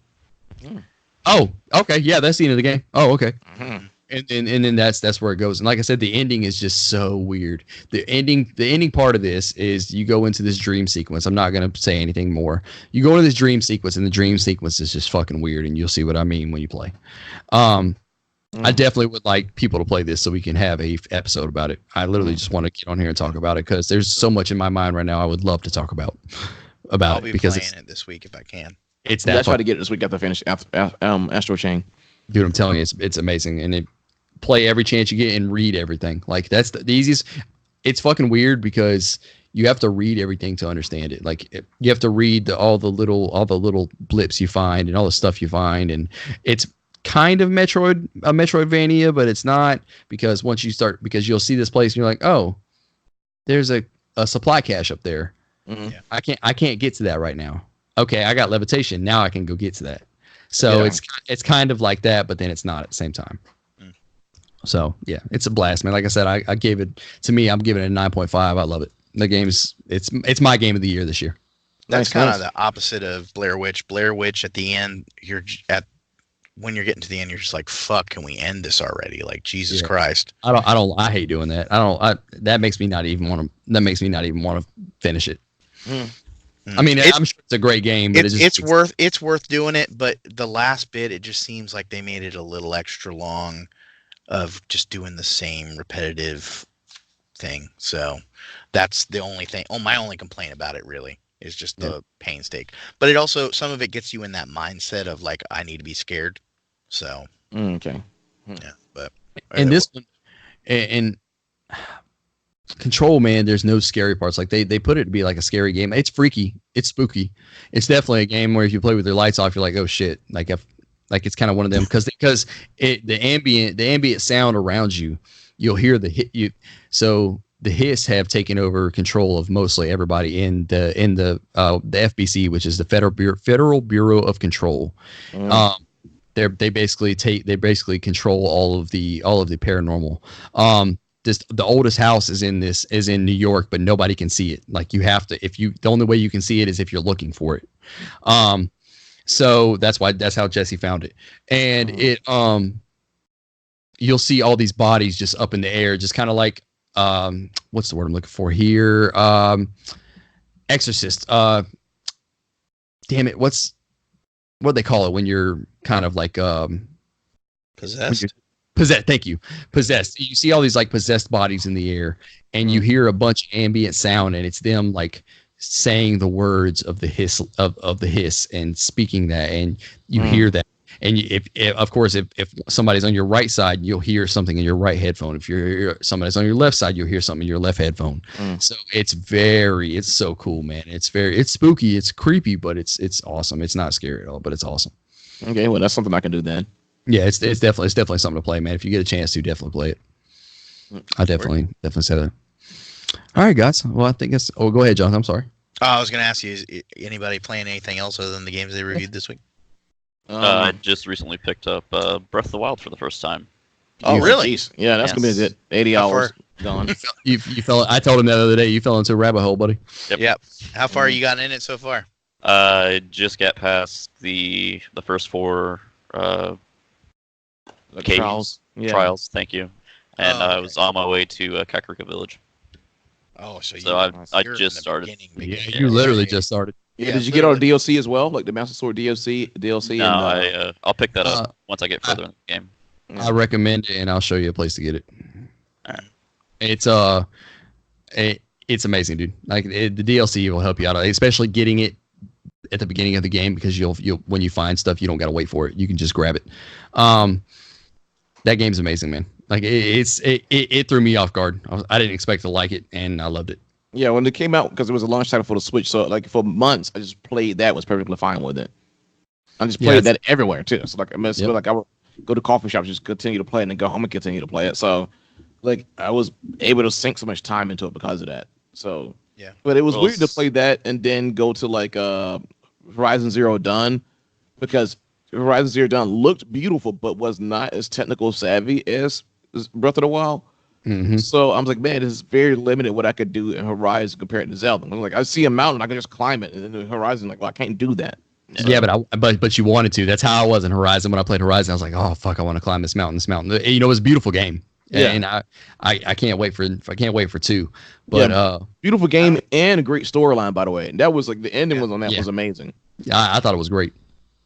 A: Oh, okay, yeah, that's the end of the game. Oh, okay. And then that's where it goes. And like I said, the ending is just so weird. The ending part of this is you go into this dream sequence. I'm not gonna say anything more. You go into this dream sequence, and the dream sequence is just fucking weird, and you'll see what I mean when you play. I definitely would like people to play this so we can have a episode about it. I literally just want to get on here and talk about it because there's so much in my mind right now I would love to talk about
B: I'll
A: it
B: be
A: because
B: playing it this week if I can.
A: It's that.
C: I try to get it this week after I finish Astro Chain.
A: Dude, I'm telling you, it's amazing, and play every chance you get and read everything. Like that's the easiest. It's fucking weird because you have to read everything to understand it. Like you have to read all the little blips you find and all the stuff you find, and it's kind of Metroidvania, but it's not, because once you start, because you'll see this place and you're like, oh, there's a supply cache up there.
C: Mhm.
B: Yeah.
A: I can't get to that right now. Okay, I got levitation. Now I can go get to that. So
C: Yeah.
A: it's kind of like that, but then it's not at the same time.
B: Mm.
A: So yeah, it's a blast, man. Like I said, I gave it, to me, I'm giving it a 9.5. I love it. The game's it's my game of the year this year.
B: That's
C: Nice,
B: kind
C: nice.
B: of the opposite of Blair Witch. Blair Witch at the end, when you're getting to the end, you're just like, fuck, can we end this already? Like, Jesus
A: Yeah.
B: Christ.
A: I hate doing that. That makes me not even want to finish it.
C: Mm.
A: I mean,
B: It-
A: I'm sure it's a great game, but
B: it's worth doing it, but the last bit, it just seems like they made it a little extra long of just doing the same repetitive thing. So that's the only thing. Oh, my only complaint about it really is just the painstaking. But it also, some of it gets you in that mindset of like, I need to be scared. So
C: Okay.
B: yeah, but
A: and this one, and Control, man, there's no scary parts. Like they put it to be like a scary game. It's freaky. It's spooky. It's definitely a game where if you play with your lights off, you're like, oh shit. Like it's kind of one of them, because the ambient sound around you, you'll hear the hit you. So the hiss have taken over control of mostly everybody in the FBC, which is the Federal Bureau of Control.
C: Mm.
A: They basically control all of the paranormal. The oldest house is in New York, but nobody can see it. Like you have to, the only way you can see it is if you're looking for it. So that's how Jesse found it. And it, you'll see all these bodies just up in the air, just kind of like, what's the word I'm looking for here? Exorcist. Damn it. What do they call it when you're kind of like,
B: possessed.
A: Possessed. Thank you. Possessed. You see all these like possessed bodies in the air, and you hear a bunch of ambient sound, and it's them like saying the words of the hiss of the hiss and speaking that, and you hear that. And if somebody's on your right side, you'll hear something in your right headphone. If somebody's on your left side, you'll hear something in your left headphone. So it's so cool, man. It's spooky, it's creepy, but it's awesome. It's not scary at all, but it's awesome.
C: Okay, well that's something I can do then.
A: Yeah, it's definitely something to play, man. If you get a chance to, definitely play it. I definitely say that. All right, guys. Well, I think it's. Oh, go ahead, Jonathan. I'm sorry.
B: I was going to ask you, is anybody playing anything else other than the games they reviewed this week?
E: I just recently picked up Breath of the Wild for the first time.
B: Oh, really?
C: Geez. Yeah, that's gonna be a good 80
B: How
C: hours
B: far?
C: gone.
A: You fell. I told him the other day you fell into a rabbit hole, buddy.
B: Yep. How far you gotten in it so far?
E: I just got past the first 4
C: Like
E: caves,
C: trials. Yeah.
E: trials. Thank you. And
B: Oh, okay.
E: I was on my way to Kakarika Village.
B: Oh, so
E: I
B: you're
E: just
B: in the
E: started.
B: beginning.
A: You literally just started.
C: Yeah, did you get all the DLC as well, like the Master Sword DLC?
E: No,
C: and,
E: I'll pick that up once I get further in the game.
A: I recommend it, and I'll show you a place to get it.
E: Alright.
A: It's amazing, dude. Like the DLC will help you out, especially getting it at the beginning of the game, because you'll when you find stuff, you don't gotta wait for it. You can just grab it. That game's amazing, man. Like it threw me off guard. I didn't expect to like it, and I loved it.
C: Yeah, when it came out, because it was a launch title for the Switch, so like for months I just played that, was perfectly fine with it. I just played that everywhere too. So like I would go to coffee shops, just continue to play, and then go home and continue to play it. So like I was able to sink so much time into it because of that. So
B: Yeah.
C: but it was weird to play that and then go to like Horizon Zero Dawn, because Horizon Zero Dawn looked beautiful but was not as technical savvy as Breath of the Wild.
A: Mm-hmm.
C: So I was like, man, this is very limited what I could do in Horizon compared to Zelda. I'm like, I see a mountain, I can just climb it, and then in Horizon, like, well, I can't do that. So,
A: Yeah, but you wanted to. That's how I was in Horizon. When I played Horizon, I was like, oh fuck, I want to climb this mountain. You know, it was a beautiful game.
C: Yeah.
A: And I can't wait for 2. But
C: beautiful game and a great storyline, by the way. And that was like the ending was on that was amazing.
A: I thought it was great.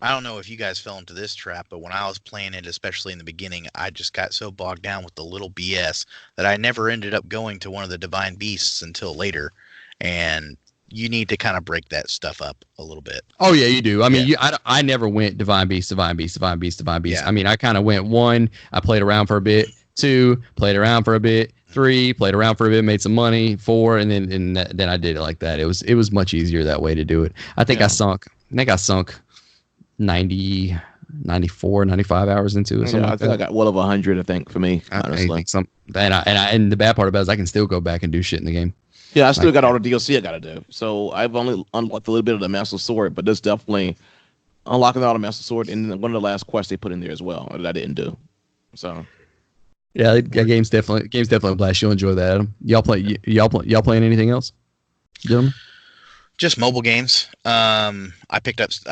B: I don't know if you guys fell into this trap, but when I was playing it, especially in the beginning, I just got so bogged down with the little BS that I never ended up going to one of the Divine Beasts until later. And you need to kind of break that stuff up a little bit.
A: Oh yeah, you do. I mean, I never went Divine Beast.
B: Yeah.
A: I mean, I kind of went 1. I played around for a bit. 2, played around for a bit. 3, played around for a bit, made some money. 4, and then I did it like that. It was much easier that way to do it. I think I sunk 90 94, 95 hours into it.
C: Yeah, I think I got well over 100. I think for me,
A: I
C: honestly.
A: think and the bad part about it is I can still go back and do shit in the game.
C: Yeah, I still got all the DLC I got to do. So I've only unlocked a little bit of the Master Sword, but there's definitely unlocking all the Master Sword and then one of the last quests they put in there as well that I didn't do. So
A: yeah, game's definitely a blast. You'll enjoy that, Adam. Y'all playing anything else, gentlemen?
B: Just mobile games. I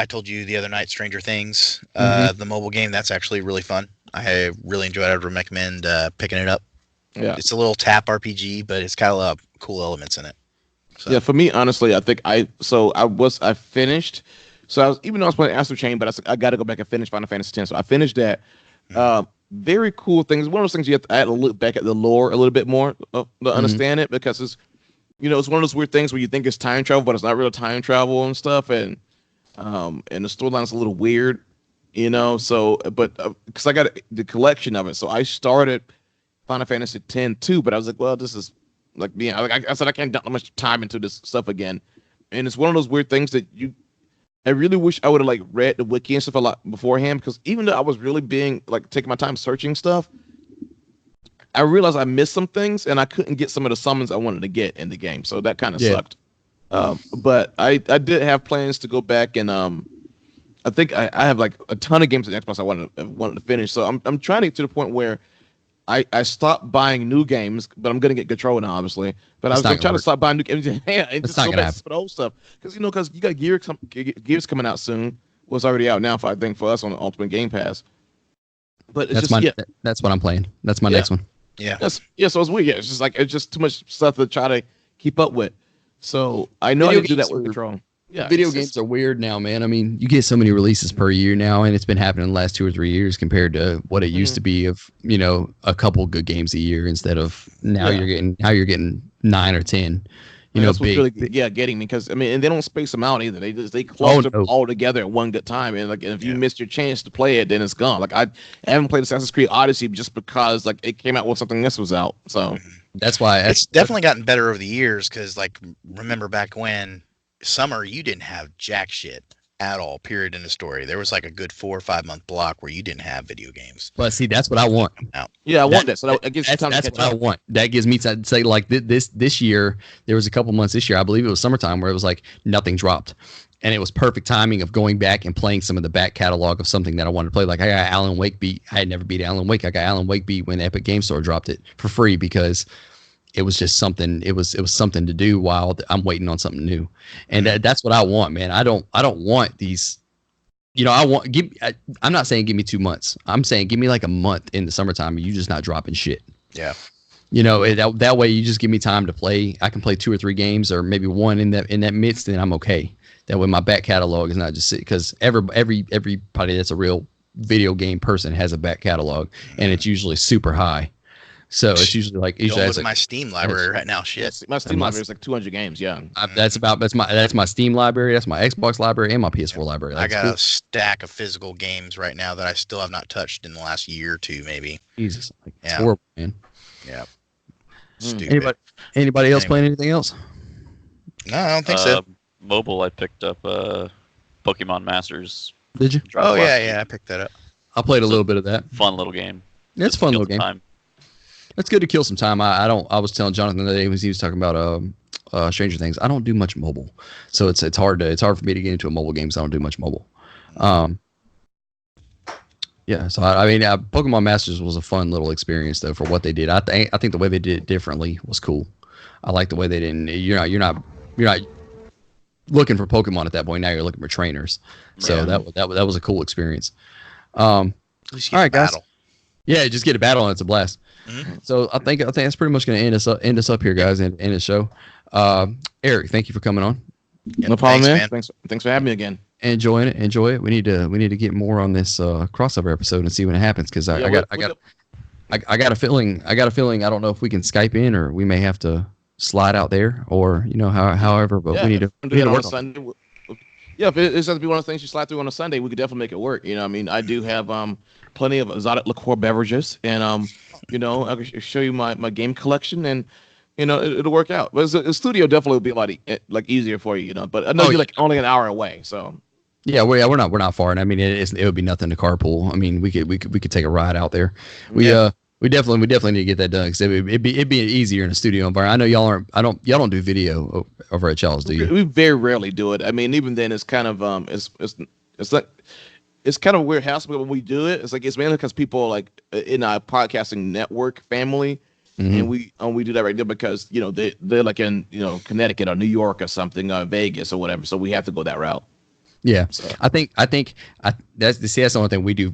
B: told you the other night, Stranger Things, the mobile game. That's actually really fun. I really enjoyed it. I would recommend picking it up.
C: yeah,
B: It's a little tap RPG, but it's got a lot of cool elements in it. So.
C: yeah. For me, honestly, I think I finished. So even though I was playing Astral Chain, but I got to go back and finish Final Fantasy X. So I finished that. Very could things. One of those things you have to look back at the lore a little bit more to understand it, because it's it's one of those weird things where you think it's time travel, but it's not real time travel and stuff, and the storyline's a little weird, So, but because I got the collection of it, so I started Final Fantasy X too, but I was like, well, this is like being I said I can't dump much time into this stuff again, and it's one of those weird things that I really wish I would have like read the wiki and stuff a lot beforehand, because even though I was really being like taking my time searching stuff, I realized I missed some things and I couldn't get some of the summons I wanted to get in the game. So that kind of sucked. But I did have plans to go back and I think I have like a ton of games on Xbox I wanted to finish. So I'm trying to get to the point where I stopped buying new games, but I'm gonna get Control now, obviously. But I was trying to stop buying new games. And just go back to the old stuff, because you got Gears coming out soon. Well, it's already out now, I think, for us on the Ultimate Game Pass. But it's
A: that's what I'm playing. That's my next one.
B: Yeah.
C: So it's weird. Yeah, it's just too much stuff to try to keep up with. So I know I need to do that with Control. Yeah,
A: video games are weird now, man. I mean, you get so many releases per year now, and it's been happening in the last 2 or 3 years compared to what it used to be of a couple good games a year, instead of you're getting 9 or 10.
C: That's what's really getting me, because and they don't space them out either. They cluster them all together at one good time, and if you missed your chance to play it, then it's gone. Like I haven't played Assassin's Creed Odyssey just because it came out when something else was out. So
A: that's why
B: it's definitely gotten better over the years, because remember back when summer you didn't have jack shit at all, period, in the story. There was like a good 4 or 5 month block where you didn't have video games.
A: But see, that's what I want.
C: Yeah, I want that. So that gives you time to catch
A: up. That's what I want. That gives me time to say, like, this year, there was a couple months this year, I believe it was summertime, where it was like nothing dropped. And it was perfect timing of going back and playing some of the back catalog of something that I wanted to play. Like, I got Alan Wake beat. I had never beat Alan Wake. I got Alan Wake beat when Epic Game Store dropped it for free, because it was just something. It was something to do while I'm waiting on something new, and that's what I want, man. I don't want these. I'm not saying give me 2 months. I'm saying give me like a month in the summertime, and you just not dropping shit.
B: Yeah.
A: That way you just give me time to play. I can play 2 or 3 games, or maybe one in that midst, and I'm okay. That way my back catalog is not just because everybody that's a real video game person has a back catalog, and it's usually super high. So it's usually like
B: my Steam library right now. Shit,
C: my Steam library is like 200 games. Yeah,
A: that's my Steam library. That's my Xbox library and my PS4 library.
B: I got a stack of physical games right now that I still have not touched in the last year or two, maybe.
A: Jesus, it's horrible, man.
B: Yeah. Stupid.
A: Anybody else playing anything else?
B: No, I don't think so.
E: Mobile, I picked up Pokemon Masters.
A: Did you?
B: Oh yeah, I picked that up.
A: I played a little bit of that.
E: Fun little game.
A: It's a fun little game. Time. It's good to kill some time. I was telling Jonathan the other day, he was talking about Stranger Things. I don't do much mobile, so it's hard for me to get into a mobile game because I don't do much mobile. Yeah, so I mean, Pokemon Masters was a fun little experience though for what they did. I think the way they did it differently was cool. I like the way they didn't. You're not looking for Pokemon at that point. Now you're looking for trainers. So that was a cool experience. All right, guys. Yeah, just get a battle and it's a blast. Mm-hmm. So I think that's pretty much going to end us up here, guys, and end the show. Eric, thank you for coming on.
C: No problem, man. Thanks for having me again.
A: Enjoy it. We need to get more on this crossover episode and see when it happens, because I got a feeling. I don't know if we can Skype in, or we may have to slide out there, or however. But we need to work on it.
C: Yeah, if it's going to be one of the things you slide through on a Sunday, we could definitely make it work. I mean, I do have plenty of exotic liqueur beverages, and I can show you my game collection, and it'll work out. But the studio definitely will be a lot like easier for you, But I know you're like only an hour away, so
A: Yeah, we're not far, and I mean it would be nothing to carpool. I mean we could take a ride out there. We definitely need to get that done because it'd be easier in a studio environment. I know y'all don't do video over at y'all's, do you?
C: We very rarely do it. I mean, even then, it's kind of it's like it's kind of a weird house, but when we do it, it's mainly because people like in our podcasting network family, and we do that right there because they're like in Connecticut or New York or something, Vegas or whatever. So we have to go that route.
A: Yeah,
C: so.
A: I think that's the only thing we do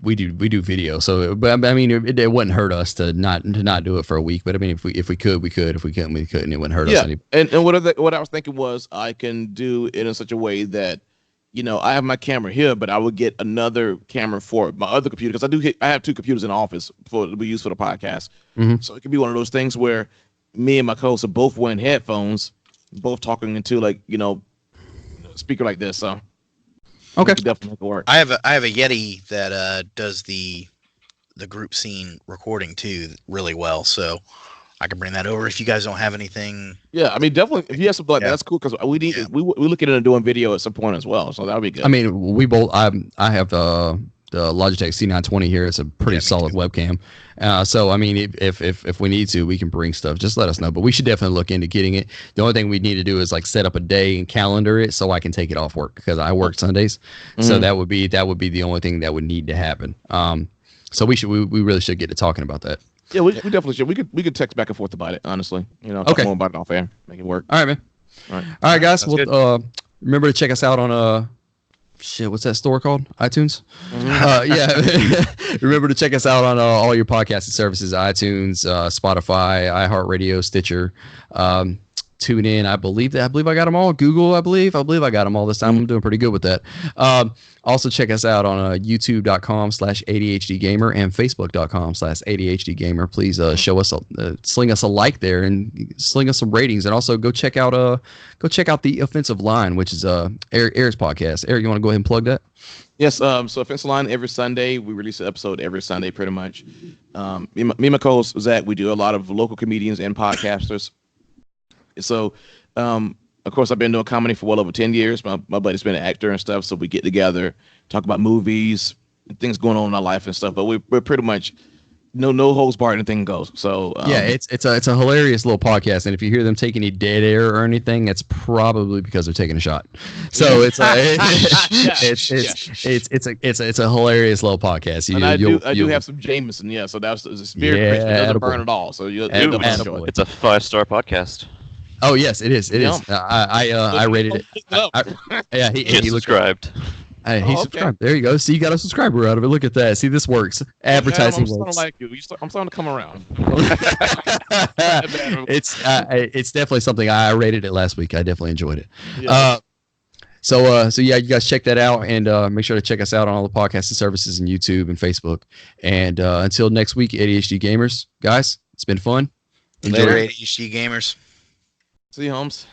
A: video. So, but I mean, it wouldn't hurt us to not do it for a week. But I mean, if we could, we could. If we couldn't, we couldn't. It wouldn't hurt us.
C: And what I was thinking was I can do it in such a way that I have my camera here, but I would get another camera for my other computer because I have two computers in the office we use for the podcast. So it could be one of those things where me and my co-host are both wearing headphones, both talking into speaker like this. So.
A: Okay,
C: definitely make it work.
B: I have a Yeti that does the group scene recording too really well, so I can bring that over if you guys don't have anything.
C: Yeah, I mean definitely if you have something like that, that's cool because we looking into doing video at some point as well, so that would be good.
A: I mean, we both I have the Logitech C920 here. It's a pretty solid webcam. So I mean, if we need to, we can bring stuff. Just let us know. But we should definitely look into getting it. The only thing we need to do is set up a day and calendar it so I can take it off work because I work Sundays. So that would be the only thing that would need to happen. So we really should get to talking about that.
C: Yeah, we definitely should. We could text back and forth about it. Honestly, talk more about it off air, make it work.
A: All right, man. All right, guys. Well, remember to check us out on what's that store called? iTunes? Remember to check us out on all your podcasting services, iTunes, Spotify, iHeartRadio, Stitcher, TuneIn. I believe I got them all. Google, I believe I got them all this time. I'm doing pretty good with that. Also check us out on youtube.com/ADHDgamer and facebook.com/ADHDgamer. Please show us sling us a like there and sling us some ratings, and also go check out the Offensive Line, which is Eric's podcast. Eric, you want to go ahead and plug that?
C: Yes. So Offensive Line every Sunday. We release an episode every Sunday, pretty much. Me and my co-host Zach, we do a lot of local comedians and podcasters. So, of course, I've been doing comedy for well over 10 years. My buddy's been an actor and stuff, so we get together, talk about movies, things going on in our life and stuff. But we're pretty much no holds barred, anything goes. So
A: it's a hilarious little podcast, and if you hear them take any dead air or anything, it's probably because they're taking a shot. So it's a hilarious little podcast.
C: I do have some Jameson, so that's the spirit. It doesn't burn at all. So you'll enjoy it.
E: It's a 5-star podcast.
A: Oh yes, it is. It is. I rated it. He
E: subscribed.
A: He subscribed. There you go. See, you got a subscriber out of it. Look at that. See, this works. Advertising
C: I'm
A: works.
C: Like you. I'm starting to come around.
A: It's definitely something. I rated it last week. I definitely enjoyed it.
C: Yeah.
A: So yeah, you guys check that out and make sure to check us out on all the podcasting services and YouTube and Facebook. And until next week, ADHD gamers, guys, it's been fun.
B: Later, ADHD gamers.
C: See you, Holmes.